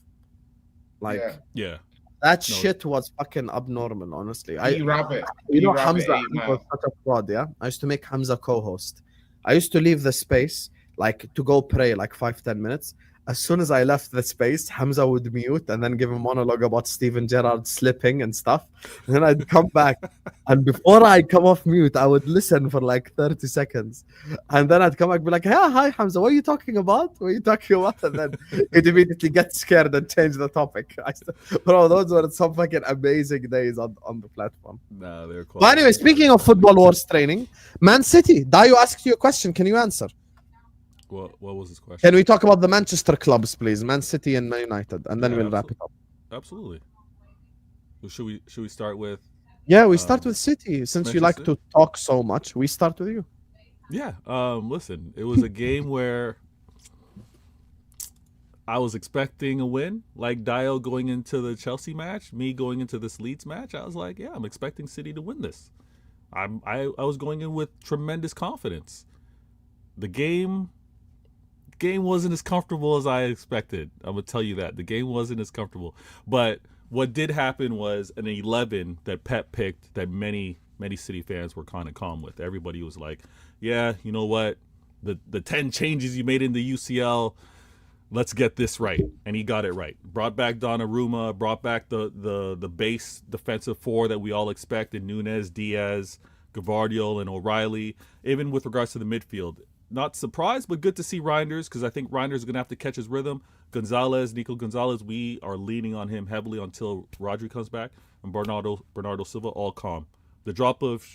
Like Yeah. that No. shit was fucking abnormal, honestly. Rabbit. You know, Rabbit Hamza 8 Mile. was such a fraud, yeah? I used to make Hamza co-host. I used to leave the space, like, to go pray, like 5-10 minutes. As soon as I left the space, Hamza would mute and then give a monologue about Steven Gerrard slipping and stuff. And then I'd come back. And before I come off mute, I would listen for like 30 seconds. And then I'd come back and be like, hey, hi, Hamza, what are you talking about? What are you talking about? And then he'd immediately get scared and change the topic. Bro, those were some fucking amazing days on the platform. Nah, they're But anyway, speaking of Football Wars training, Man City, Dayo asked you a question. Can you answer? What was his question? Can we talk about the Manchester clubs, please? Man City and Man United, and then Yeah, we'll wrap it up. Absolutely. So should we start with? Yeah, we start with City. Since you like Manchester? to talk so much, we start with you. Yeah. Listen, it was a game where I was expecting a win, like Dio going into the Chelsea match, me going into this Leeds match. I was like, yeah, I'm expecting City to win this. I was going in with tremendous confidence. The game wasn't as comfortable as I expected. I'm gonna tell you that the game wasn't as comfortable. But what did happen was an 11 that Pep picked that many City fans were kind of calm with. Everybody was like, yeah, you know what, the 10 changes you made in the UCL, let's get this right. And he got it right. Brought back Donnarumma, brought back the base defensive four that we all expected: Nunes, Diaz, Gavardiol, and O'Reilly. Even with regards to the midfield, not surprised, but good to see Reinders, because I think Reinders is going to have to catch his rhythm. Nico Gonzalez, we are leaning on him heavily until Rodri comes back. And Bernardo Silva, all calm. The drop of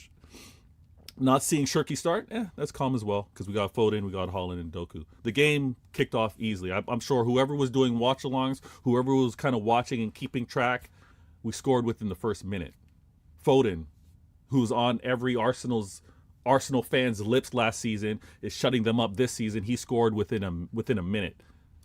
not seeing Shirky start, that's calm as well, because we got Foden, we got Haaland, and Doku. The game kicked off easily. I'm sure whoever was doing watch-alongs, whoever was kind of watching and keeping track, we scored within the first minute. Foden, who's on every Arsenal fans' lips last season, is shutting them up this season. He scored within a minute,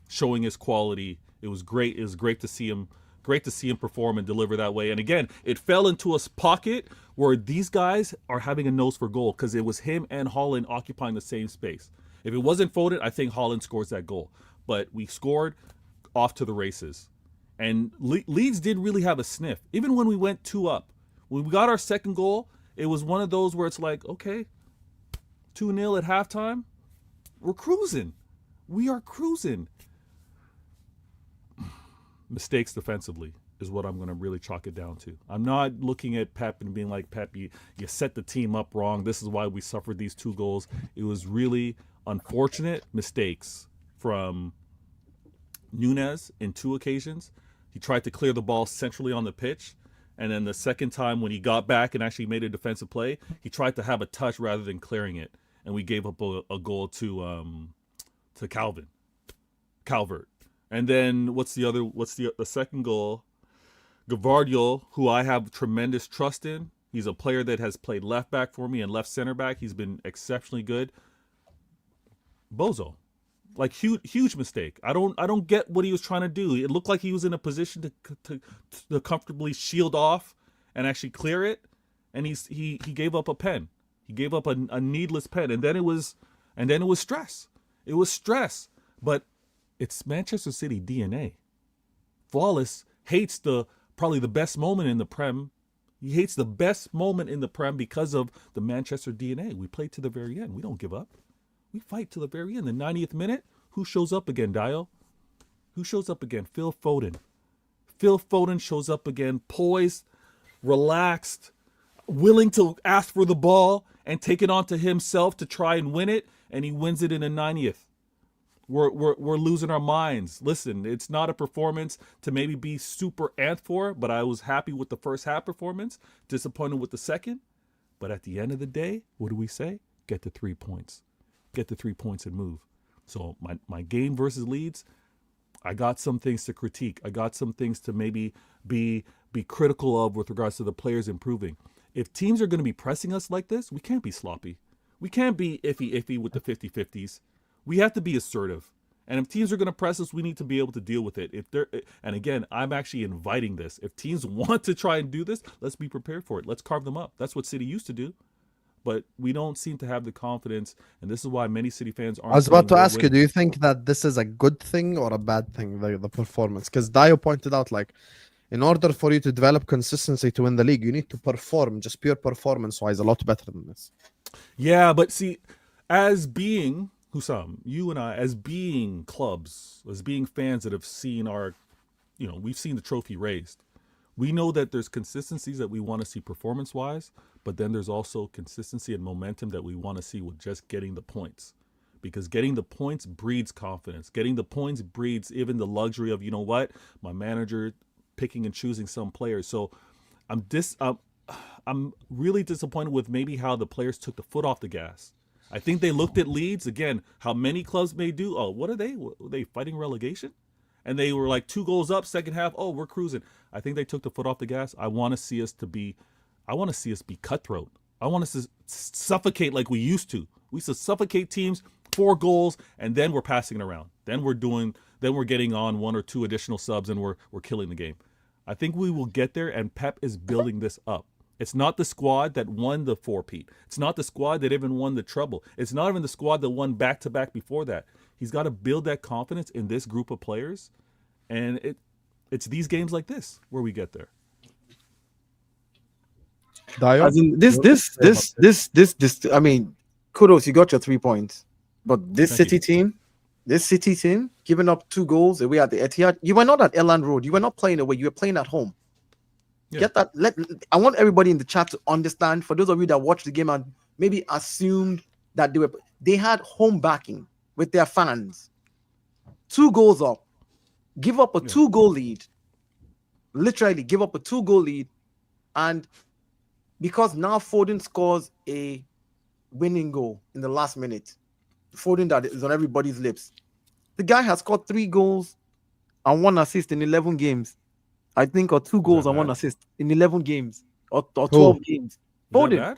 showing his quality. It was great. It was great to see him. Great to see him perform and deliver that way. And again, it fell into a pocket where these guys are having a nose for goal, because it was him and Haaland occupying the same space. If it wasn't Foden, I think Haaland scores that goal. But we scored, off to the races. And Leeds did really have a sniff. Even when we went 2 up, when we got our second goal, it was one of those where it's like, okay, 2-0 at halftime, we're cruising. We are cruising. Mistakes defensively is what I'm going to really chalk it down to. I'm not looking at Pep and being like, Pep, you set the team up wrong. This is why we suffered these 2 goals. It was really unfortunate mistakes from Nunes in 2 occasions. He tried to clear the ball centrally on the pitch. And then the second time when he got back and actually made a defensive play, he tried to have a touch rather than clearing it. And we gave up a goal to Calvert. And then what's the second goal? Gavardiol, who I have tremendous trust in. He's a player that has played left back for me and left center back. He's been exceptionally good. Bozo. Like huge mistake. I don't get what he was trying to do. It looked like he was in a position to comfortably shield off and actually clear it, and he gave up a pen. He gave up a needless pen, and then it was stress. It was stress, but it's Manchester City DNA. Flawless hates probably the best moment in the Prem. He hates the best moment in the Prem because of the Manchester DNA. We play to the very end. We don't give up. We fight to the very end. The 90th minute, Who shows up again, Dio? Who shows up again? Phil Foden. Phil Foden shows up again, poised, relaxed, willing to ask for the ball and take it onto himself to try and win it, and he wins it in the 90th. We're losing our minds. Listen, it's not a performance to maybe be super amped for, but I was happy with the first half performance, disappointed with the second. But at the end of the day, what do we say? Get the 3 points. Get the 3 points and move. So my game versus Leeds, I got some things to critique. I got some things to maybe be critical of with regards to the players improving. If teams are going to be pressing us like this, we can't be sloppy. We can't be iffy with the 50-50s. We have to be assertive. And if teams are going to press us, we need to be able to deal with it. And again, I'm actually inviting this. If teams want to try and do this, let's be prepared for it. Let's carve them up. That's what City used to do. But we don't seem to have the confidence, and this is why many City fans aren't. I was about to saying ask you, do you think that this is a good thing or a bad thing, the performance? Because Dio pointed out, like, in order for you to develop consistency to win the league, you need to perform, just pure performance-wise, a lot better than this. Yeah, but see, as being, Hussam, you and I, as being clubs, as being fans that have seen we've seen the trophy raised. We know that there's consistencies that we want to see performance-wise, but then there's also consistency and momentum that we want to see with just getting the points. Because getting the points breeds confidence. Getting the points breeds even the luxury of, my manager picking and choosing some players. So I'm really disappointed with maybe how the players took the foot off the gas. I think they looked at Leeds, again, how many clubs may do. Oh, what are they? Were they fighting relegation? And they were like 2 goals up, second half. Oh, we're cruising. I think they took the foot off the gas. I want to see us be cutthroat. I want us to suffocate like we used to. We used to suffocate teams, 4 goals, and then we're passing it around. Then we're getting on 1 or 2 additional subs, and we're killing the game. I think we will get there, and Pep is building this up. It's not the squad that won the 4-peat. It's not the squad that even won the treble. It's not even the squad that won back-to-back before that. He's got to build that confidence in this group of players, and it's these games like this where we get there. Dio? As in this. I mean, kudos, you got your 3 points. But this City team, giving up 2 goals away at the Etihad. You were not at Elland Road. You were not playing away. You were playing at home. Yeah. Get that? I want everybody in the chat to understand. For those of you that watched the game and maybe assumed that they had home backing with their fans. 2 goals up, give up a 2-goal lead. Literally, give up a 2-goal lead, and because now Foden scores a winning goal in the last minute, Foden that is on everybody's lips. The guy has scored 3 goals and 1 assist in 11 games. I think, or 2 goals and 1 assist in 11 games or 12 games. Foden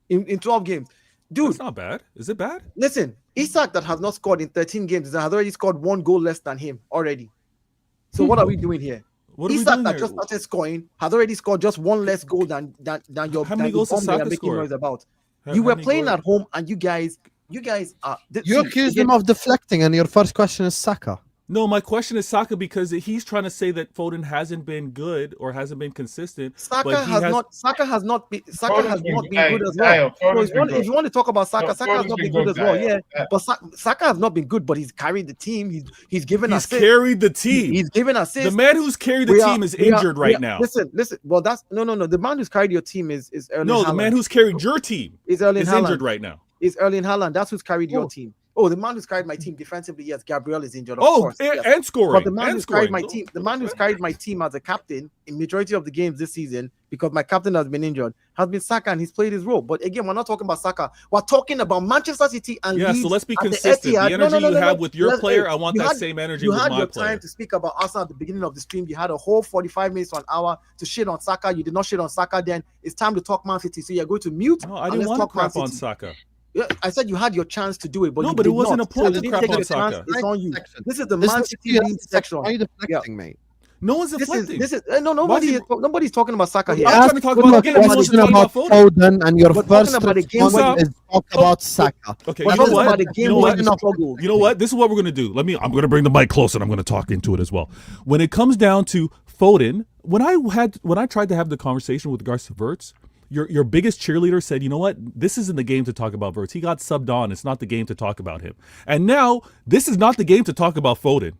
in 12 games. Dude, that's not bad. Is it bad? Listen, Isak that has not scored in 13 games has already scored 1 goal less than him already. So what are we doing here? Isak that just started scoring has already scored just 1 less goal than your. How many goals has Saka scored? About. You were playing at home, and you guys are. You accused him of deflecting, and your first question is Saka. No, my question is Saka, because he's trying to say that Foden hasn't been good or hasn't been consistent. Saka has not been good as well. If you want to talk about Saka, Saka has not been good as well. Yeah, but Saka has not been good, but he's carried the team. He's given assists. He's carried the team. He's given assists. The man who's carried the team is injured right now. Listen. Well, that's no. The man who's carried your team is Erling Haaland. No, the man who's carried your team is injured right now. Is Erling Haaland. That's who's carried your team. Oh, the man who's carried my team defensively, yes, Gabriel is injured. Of course, and scoring. But the man who's carried my team, carried my team as a captain in majority of the games this season, because my captain has been injured, has been Saka, and he's played his role. But again, we're not talking about Saka. We're talking about Manchester City and Leeds. So let's be consistent. The energy you have with your player, I want that same energy with my player. You had your time to speak about Arsenal at the beginning of the stream. You had a whole 45 minutes to an hour to shit on Saka. You did not shit on Saka then. It's time to talk Man City. So you're going to mute. No, I didn't want to crap on Saka. Yeah, I said you had your chance to do it, but no, but it wasn't a point to crap on Saka. It's on you. This is the Man City Leeds section. Why are you deflecting, mate? No one's deflecting. Nobody's talking about Saka here. I'm trying to talk about Foden, and your first response is talk about Saka. Okay, you know what? This is what we're gonna do. I'm gonna bring the mic closer and I'm gonna talk into it as well. When it comes down to Foden, when I tried to have the conversation with regards to Verts, Your biggest cheerleader said, you know what? This isn't the game to talk about Verts. He got subbed on. It's not the game to talk about him. And now this is not the game to talk about Foden.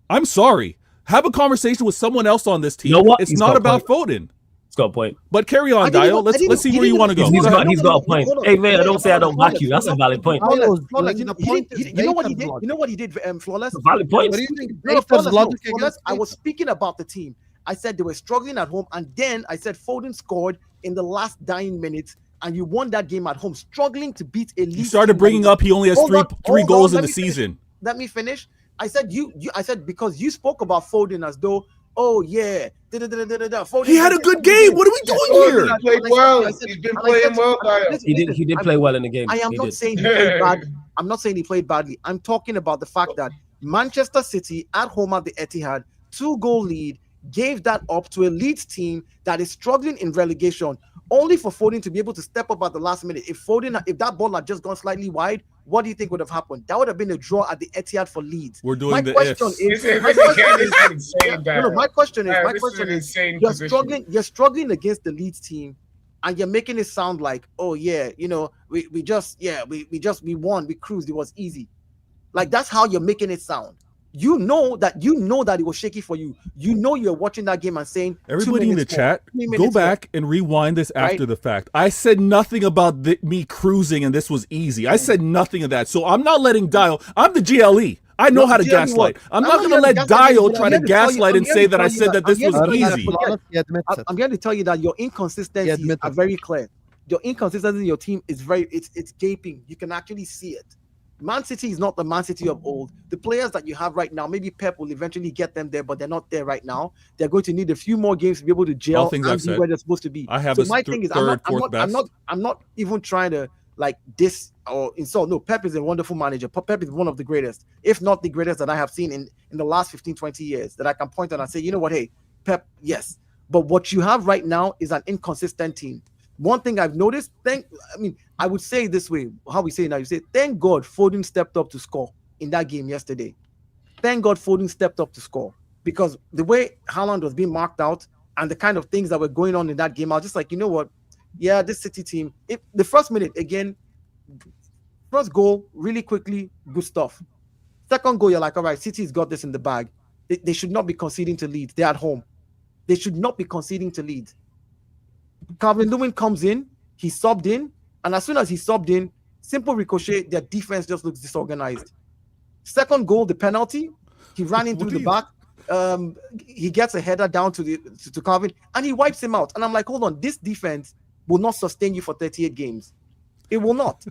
I'm sorry. Have a conversation with someone else on this team. You know what? It's He's not got a about point. Foden. He's got a point. But carry on, Dio. Let's see where you want to go. He's got a point. Hey, man, don't say I don't back you. That's a valid point. Flawless, Flawless, the you point know is what he Baker's did? logic. You know what he did, Flawless? Valid point. What do you think? No, Baker's Flawless, logic Flawless, against I was Baker? speaking about the team. I said they were struggling at home, and then I said Foden scored in the last dying minutes, and you won that game at home, struggling to beat a league. You started bringing up he only has three goals in the season. Let me finish. I said I said because you spoke about Foden as though, oh yeah, Foden He had a good game. What are we doing here? He played well. He's been playing well, Dio. He did play well in the game. I am He not did. saying he played bad. I'm not saying he played badly. I'm talking about the fact that Manchester City at home at the Etihad, 2-goal lead, gave that up to a Leeds team that is struggling in relegation, only for Foden to be able to step up at the last minute. If that ball had just gone slightly wide, what do you think would have happened? That would have been a draw at the Etihad for Leeds. We're doing my the question ifs. is, my question is, you're struggling against the Leeds team, and you're making it sound like, oh yeah, we won, we cruised, it was easy. Like that's how you're making it sound. You know that it was shaky for you. You know you're watching that game and saying, everybody in the chat, go back and rewind this after the fact. I said nothing about me cruising and this was easy. I said nothing of that. So I'm not letting Dio. I'm the GLE. I know how to gaslight. I'm not going to let Dio try to gaslight and say that I said that this was easy. I'm going to tell you that your inconsistencies are very clear. Your inconsistency in your team is it's gaping. You can actually see it. Man City is not the Man City of old. The players that you have right now, maybe Pep will eventually get them there, but they're not there right now. They're going to need a few more games to be able to gel and be where they're supposed to be. I have my thing is, I'm not even trying to like diss or insult. No, Pep is a wonderful manager. Pep is one of the greatest, if not the greatest that I have seen in the last 15, 20 years that I can point on and say, you know what, hey, Pep, yes. But what you have right now is an inconsistent team. One thing I've noticed, I would say it this way, how we say it now, you say, thank God Foden stepped up to score in that game yesterday. Thank God Foden stepped up to score, because the way Haaland was being marked out and the kind of things that were going on in that game, I was just like, you know what? Yeah, this City team, the first minute, again, first goal, really quickly, good stuff. Second goal, you're like, all right, City's got this in the bag. They should not be conceding to Leeds. They're at home. They should not be conceding to Leeds. Calvin-Lewin comes in, he subbed in, and as soon as he subbed in, simple ricochet, their defense just looks disorganized. Second goal, the penalty, he ran in through the back. He gets a header down to Calvin, and he wipes him out. And I'm like, hold on, this defense will not sustain you for 38 games. It will not.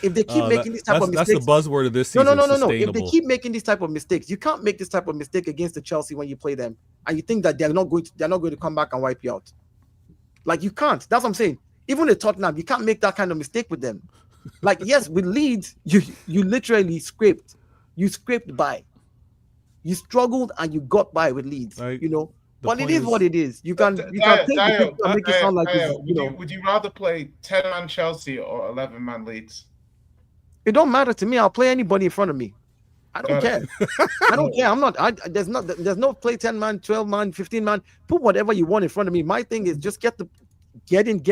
If they keep making this type of mistakes. That's the buzzword of this season. No. If they keep making this type of mistakes, you can't make this type of mistake against the Chelsea when you play them, and you think that they're not going to come back and wipe you out. Like, you can't. That's what I'm saying. Even at Tottenham, you can't make that kind of mistake with them. Like, yes, with Leeds, you literally scraped. You scraped by. You struggled and you got by with Leeds. But it is what it is. You can take the picture and make it sound like would you rather play 10-man Chelsea or 11-man Leeds? It don't matter to me. I'll play anybody in front of me. I don't care. I don't care. I'm not. There's no play 10-man, 12-man, 15-man. Put whatever you want in front of me. My thing is just get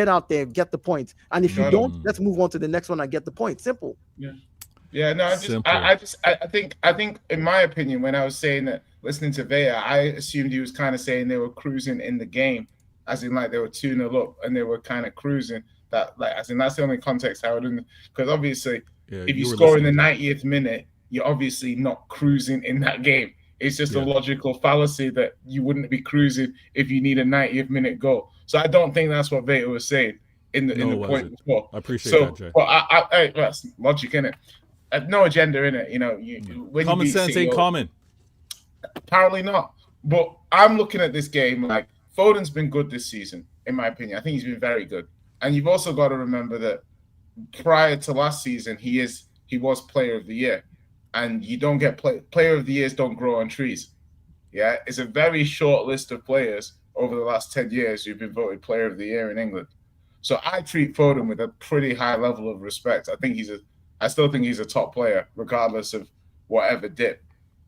out there, get the points. And if you don't, let's move on to the next one and get the point. Simple. Yeah. No, I think in my opinion, when I was saying that, listening to Vea, I assumed he was kind of saying they were cruising in the game, as in like they were 2-0 up and they were kind of cruising. That like as in that's the only context I would, because obviously if you score in the 90th minute, you're obviously not cruising in that game. It's just a logical fallacy that you wouldn't be cruising if you need a 90th minute goal. So I don't think that's what Veta was saying in the point before. I appreciate that, Jay. Well, that's logic, innit? No agenda in it. When common sense ain't common. Apparently not. But I'm looking at this game like Foden's been good this season, in my opinion. I think he's been very good. And you've also got to remember that prior to last season, he was player of the year. And you don't get player of the years don't grow on trees. Yeah, it's a very short list of players over the last 10 years who've been voted player of the year in England. So I treat Foden with a pretty high level of respect. I still think he's a top player, regardless of whatever dip.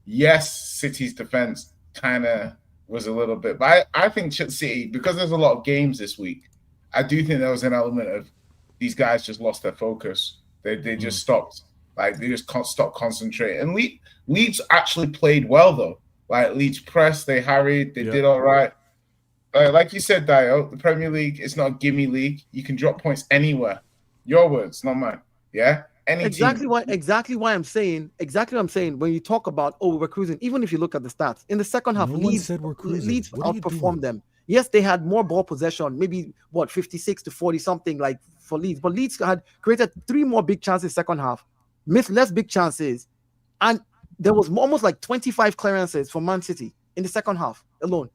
Yes, City's defense kind of was a little bit, but I think City, because there's a lot of games this week, I do think there was an element of these guys just lost their focus. They just stopped. Like they just can't stop concentrating. And Leeds actually played well though. Like Leeds pressed, they harried, they did all right. Like you said, Dio, the Premier League is not a gimme league. You can drop points anywhere. Your words, not mine. Yeah. Exactly what I'm saying. Exactly what I'm saying. When you talk about we're cruising, even if you look at the stats in the second half, Leeds outperformed them. Yes, they had more ball possession, maybe 56 to 40 something like for Leeds, but Leeds had created 3 more big chances second half, missed less big chances, and there was almost like 25 clearances for Man City in the second half alone.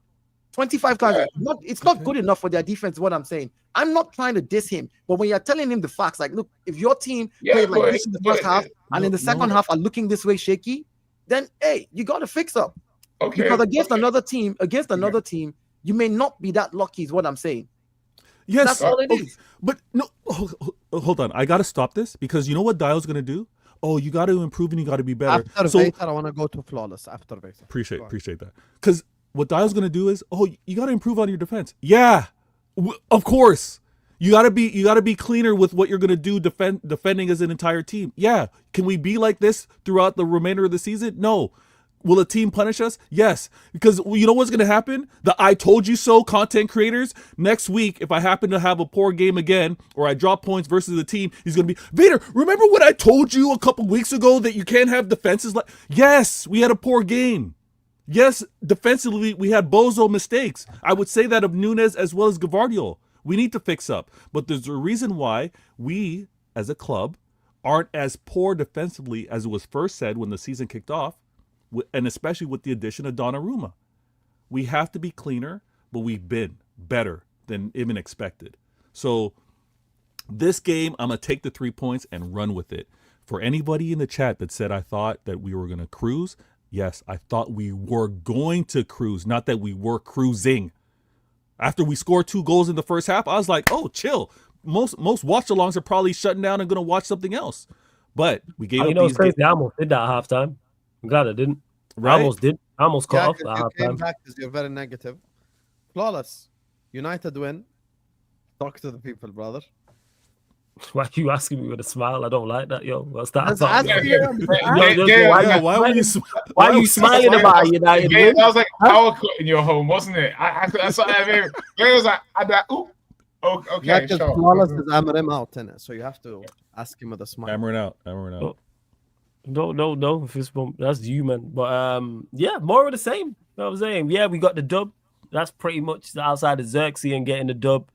25 clearances. It's not good enough for their defense. What I'm saying, I'm not trying to diss him, but when you're telling him the facts, like, look, if your team played like this in the first half and in the second half are looking this way shaky, then hey, you got to fix up. Okay. Because against another team, you may not be that lucky. Is what I'm saying. Yes, that's all it is. But no, hold on. I got to stop this because you know what Dial's gonna do. Oh, you got to improve and you got to be better. After Vader, I want to go to flawless. After Vader, appreciate that. Because what Dial's gonna do is, you got to improve on your defense. Yeah, of course. You gotta be cleaner with what you're gonna do defending as an entire team. Yeah, can we be like this throughout the remainder of the season? No. Will a team punish us? Yes, because you know what's gonna happen? The "I told you so" content creators next week. If I happen to have a poor game again, or I drop points versus the team, he's gonna be Vader. Remember what I told you a couple weeks ago that you can't have defenses like? Yes, we had a poor game. Yes, defensively we had bozo mistakes. I would say that of Nunes as well as Gavardio. We need to fix up, but there's a reason why we, as a club, aren't as poor defensively as it was first said when the season kicked off, and especially with the addition of Donnarumma. We have to be cleaner, but we've been better than even expected. So this game, I'm going to take the 3 points and run with it. For anybody in the chat that said I thought that we were going to cruise, yes, I thought we were going to cruise, not that we were cruising. After we scored 2 goals in the first half, I was like, oh, chill. Most watch-alongs are probably shutting down and going to watch something else. But we gave up these it's crazy. I almost did that at halftime. I'm glad I didn't. Right? I almost did. I almost cut off at halftime. You came back because you're very negative. Flawless. United win. Talk to the people, brother. Why are you asking me with a smile? I don't like that, yo. What's that? Why are you smiling about United? That was like power cut in your home, wasn't it? That's what I mean. It was like, ooh. Oh, okay, yeah, because Flawless is hammering out in it, so you have to ask him with a smile. Hammering out. Oh. No, fist bump. That's you, man. But yeah, more of the same. You know what I'm saying? Yeah, we got the dub. That's pretty much outside of Xerxes and getting the dub.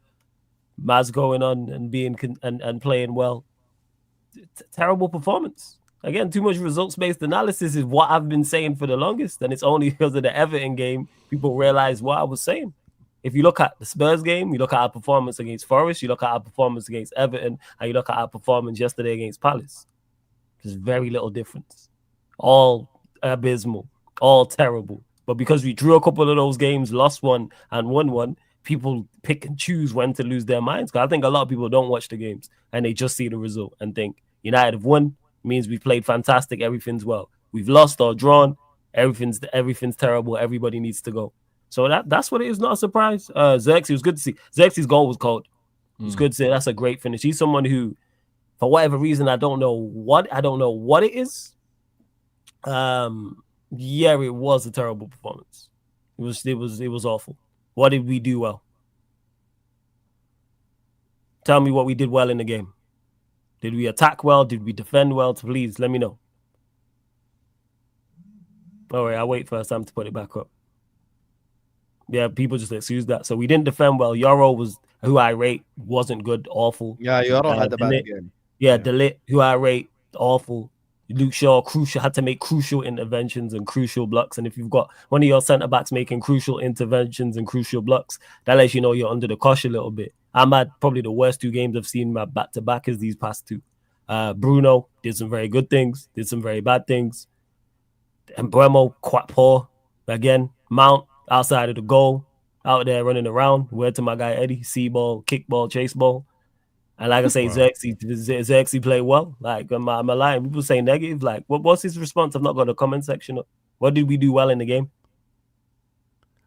Maz going on and being and playing well. Terrible performance. Again, too much results-based analysis is what I've been saying for the longest, and it's only because of the Everton game people realize what I was saying. If you look at the Spurs game, you look at our performance against Forest, you look at our performance against Everton, and you look at our performance yesterday against Palace. There's very little difference. All abysmal, all terrible. But because we drew a couple of those games, lost one and won one, people pick and choose when to lose their minds. Because I think a lot of people don't watch the games and they just see the result and think United have won, means we've played fantastic, everything's well. We've lost or drawn, everything's terrible, everybody needs to go. So that's what it is, not a surprise. Xerxes, was good to see. Xerxes' goal was cold. It was good to see. That's a great finish. He's someone who, for whatever reason, I don't know what it is. Yeah, it was a terrible performance. It was awful. What did we do well? Tell me what we did well in the game. Did we attack well? Did we defend well? Please let me know. All right, I'll wait for Sam to put it back up. Yeah, people just excuse that. So we didn't defend well. Yoro was, who I rate, wasn't good, awful. Yeah, Yoro had a bad game. Yeah, Delit, who I rate, awful. Luke Shaw, had to make crucial interventions and crucial blocks. And if you've got one of your centre-backs making crucial interventions and crucial blocks, that lets you know you're under the cosh a little bit. I'm at probably the worst 2 games I've seen my back-to-back is these past 2. Bruno did some very good things, did some very bad things. And Mbeumo, quite poor. Again, Mount, outside of the goal, out there running around. Word to my guy Eddie, see ball, kick ball, chase ball. And like I say, Xerxes played well. Like, am I lying? People say negative. Like, what's his response? I've not got a comment section up. What did we do well in the game?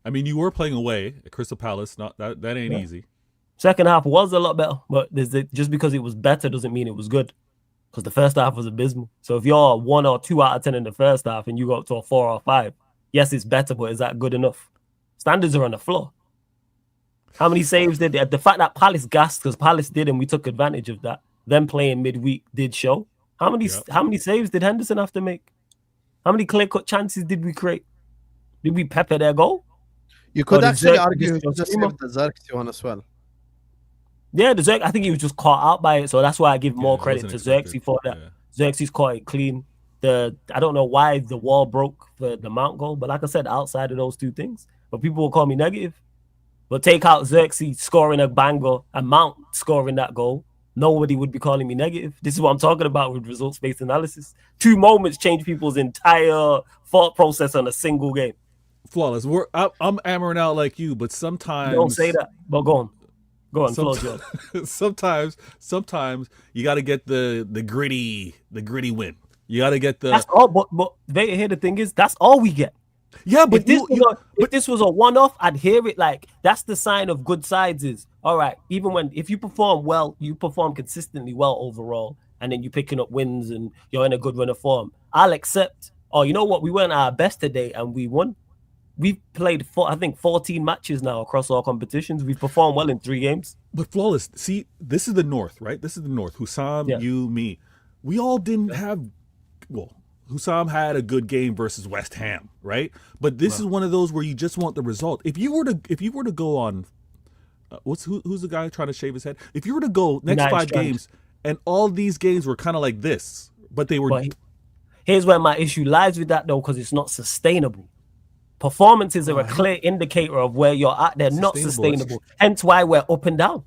I mean, you were playing away at Crystal Palace. Not that ain't easy. Second half was a lot better, but just because it was better doesn't mean it was good. Because the first half was abysmal. So if you're 1 or 2 out of 10 in the first half and you go up to a 4 or 5, yes, it's better, but is that good enough? Standards are on the floor. How many saves did they? The fact that Palace gassed because Palace did and we took advantage of that. Them playing midweek did show. How many saves did Henderson have to make? How many clear-cut chances did we create? Did we pepper their goal? You could actually argue just just Zuma? the Xerxes one as well. Yeah, the Xerxes, I think he was just caught out by it, so that's why I give more it credit wasn't to expected. Xerxes for that. Yeah. Xerxes caught it clean. I don't know why the wall broke for the Mount goal, but like I said, outside of those two things, but people will call me negative. But take out Xerxes scoring a banger and Mount scoring that goal, nobody would be calling me negative. This is what I'm talking about with results-based analysis. 2 moments change people's entire thought process on a single game. Flawless. I'm hammering out like you, but sometimes Don't say that. But go on, Sometimes, sometimes you got to get the gritty win. You got to get the. That's all. But here the thing is, that's all we get. Yeah, but if this was a one-off, I'd hear it. Like that's the sign of good sides. Is all right. Even if you perform well, you perform consistently well overall, and then you're picking up wins and you're in a good run of form. I'll accept. Oh, you know what? We weren't our best today, and we won. We've played 14 matches now across all competitions. We've performed well in 3 games. But Flawless, see, this is the North, right? This is the North. Hussam, you, me. We all didn't have. Well, Hussam had a good game versus West Ham, right? But this is one of those where you just want the result. If you were to go on, who's the guy trying to shave his head? If you were to go next 5 games, and all these games were kind of like this, but they were. But here's where my issue lies with that, though, because it's not sustainable. Performances are a clear indicator of where you're at. They're not sustainable. Hence why we're up and down.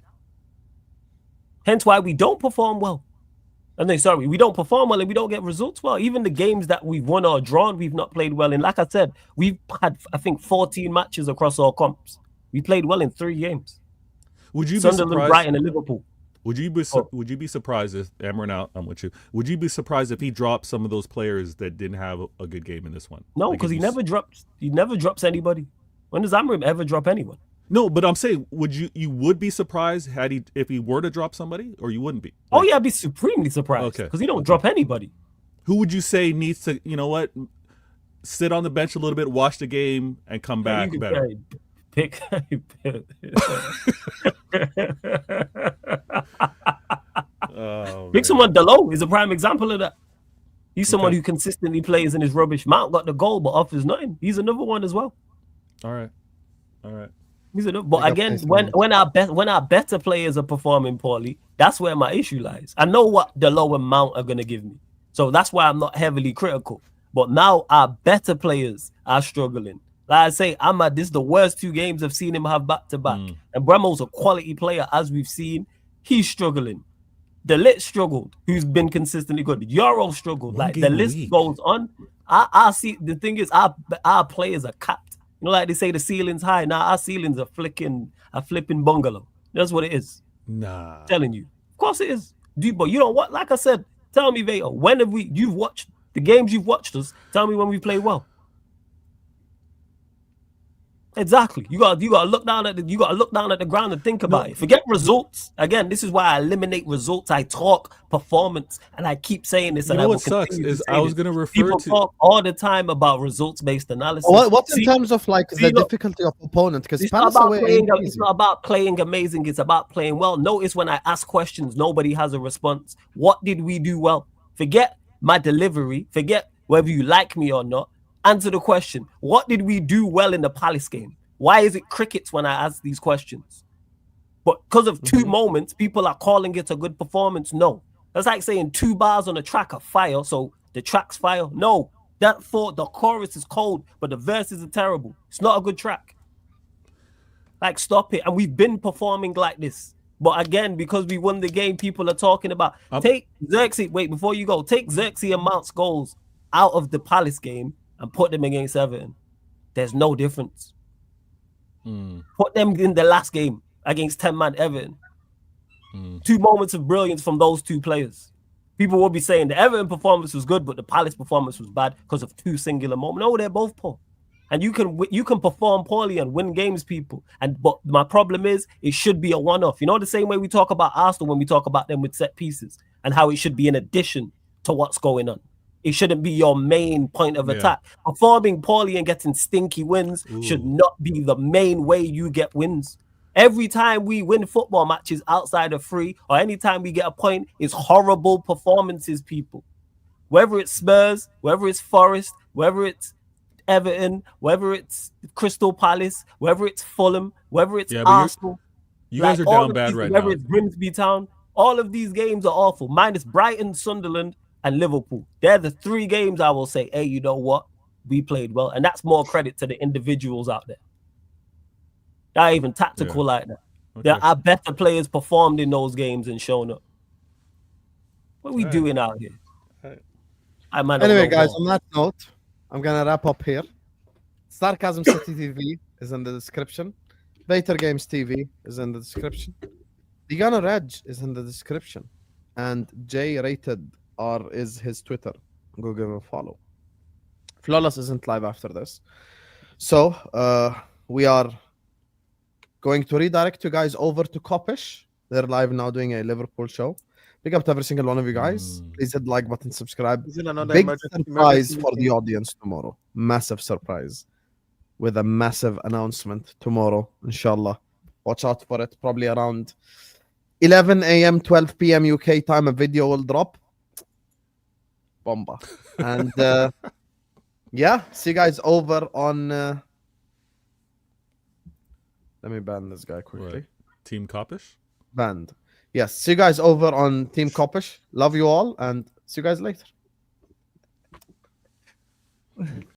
Hence why we don't perform well. We don't perform well and we don't get results well. Even the games that we've won or drawn, we've not played well in. Like I said, we've had, I think, 14 matches across all comps. We played well in 3 games. Would you be Sunderland, surprised? Brighton, and Liverpool. Would you be surprised if I'm with you? Would you be surprised if he dropped some of those players that didn't have a good game in this one? No, because he never drops anybody. When does Amram ever drop anyone? No, but I'm saying, you would be surprised if he were to drop somebody, or you wouldn't be? Oh yeah, I'd be supremely surprised. Okay, because he don't drop anybody. Who would you say needs to, sit on the bench a little bit, watch the game, and come back better? Pick someone. Delo is a prime example of that. He's someone who consistently plays and is rubbish. Mount got the goal, but offers nothing. He's another one as well. All right. He's another. But again, when our better players are performing poorly, that's where my issue lies. I know what Delo and Mount are gonna give me, so that's why I'm not heavily critical. But now our better players are struggling. Like I say, this is the worst 2 games I've seen him have back to back. And Bremo's a quality player, as we've seen. He's struggling. The Lit struggled, who's been consistently good. Euro struggled. Like the list goes on. I see. The thing is, our players are capped. Like they say, the ceiling's high. Now our ceilings are flipping bungalow. That's what it is. Nah, I'm telling you. Of course it is. But you know what? Like I said, tell me, Vato, when have you've watched the games you've watched us? Tell me when we played well. Exactly. You got to look down at the ground and think about it. Forget results. Again, this is why I eliminate results. I talk performance, and I keep saying this. You know what sucks is I was going to refer to people talk all the time about results-based analysis. What's in terms of like the difficulty of opponent? Because it's not about playing amazing. It's about playing well. Notice when I ask questions, nobody has a response. What did we do well? Forget my delivery. Forget whether you like me or not. Answer the question. What did we do well in the Palace game? Why is it crickets when I ask these questions? But because of 2 moments, people are calling it a good performance. No. That's like saying 2 bars on a track are fire, so the track's fire. No. The chorus is cold, but the verses are terrible. It's not a good track. Like, stop it. And we've been performing like this. But again, because we won the game, people are talking about take Xerxes. Wait, before you go, take Xerxes and Mount's goals out of the Palace game and put them against Everton. There's no difference. Put them in the last game against 10-man Everton. 2 moments of brilliance from those 2 players. People will be saying the Everton performance was good, but the Palace performance was bad because of 2 singular moments. No, they're both poor. And you can perform poorly and win games, people. But my problem is it should be a one-off. You know, the same way we talk about Arsenal when we talk about them with set pieces and how it should be an addition to what's going on. It shouldn't be your main point of attack. Performing poorly and getting stinky wins should not be the main way you get wins. Every time we win football matches outside of free, or anytime we get a point, it's horrible performances, people. Whether it's Spurs, whether it's Forest, whether it's Everton, whether it's Crystal Palace, whether it's Fulham, whether it's Arsenal. You guys are down bad right now. Whether it's Grimsby Town, all of these games are awful. Minus Brighton, Sunderland, and Liverpool. They're the 3 games I will say, hey, you know what? We played well. And that's more credit to the individuals out there. Not even tactical like that. Okay. There are better players performed in those games and shown up. What are we doing out here? Anyway, guys, on that note, I'm going to wrap up here. Sarcasm City TV is in the description. Vader Games TV is in the description. The Gunner Edge is in the description. And J Rated R is his Twitter. Go give him a follow. Flawless isn't live after this. So, we are going to redirect you guys over to Kopish. They're live now doing a Liverpool show. Big up to every single one of you guys. Please hit the like button, subscribe. Big surprise for the audience tomorrow. Massive surprise. With a massive announcement tomorrow, inshallah. Watch out for it. Probably around 11 a.m., 12 p.m. UK time, a video will drop. Bomba. And yeah, see you guys over on... let me ban this guy quickly. Right. Team Kopish? Banned. Yes, see you guys over on Team Kopish. Love you all, and see you guys later.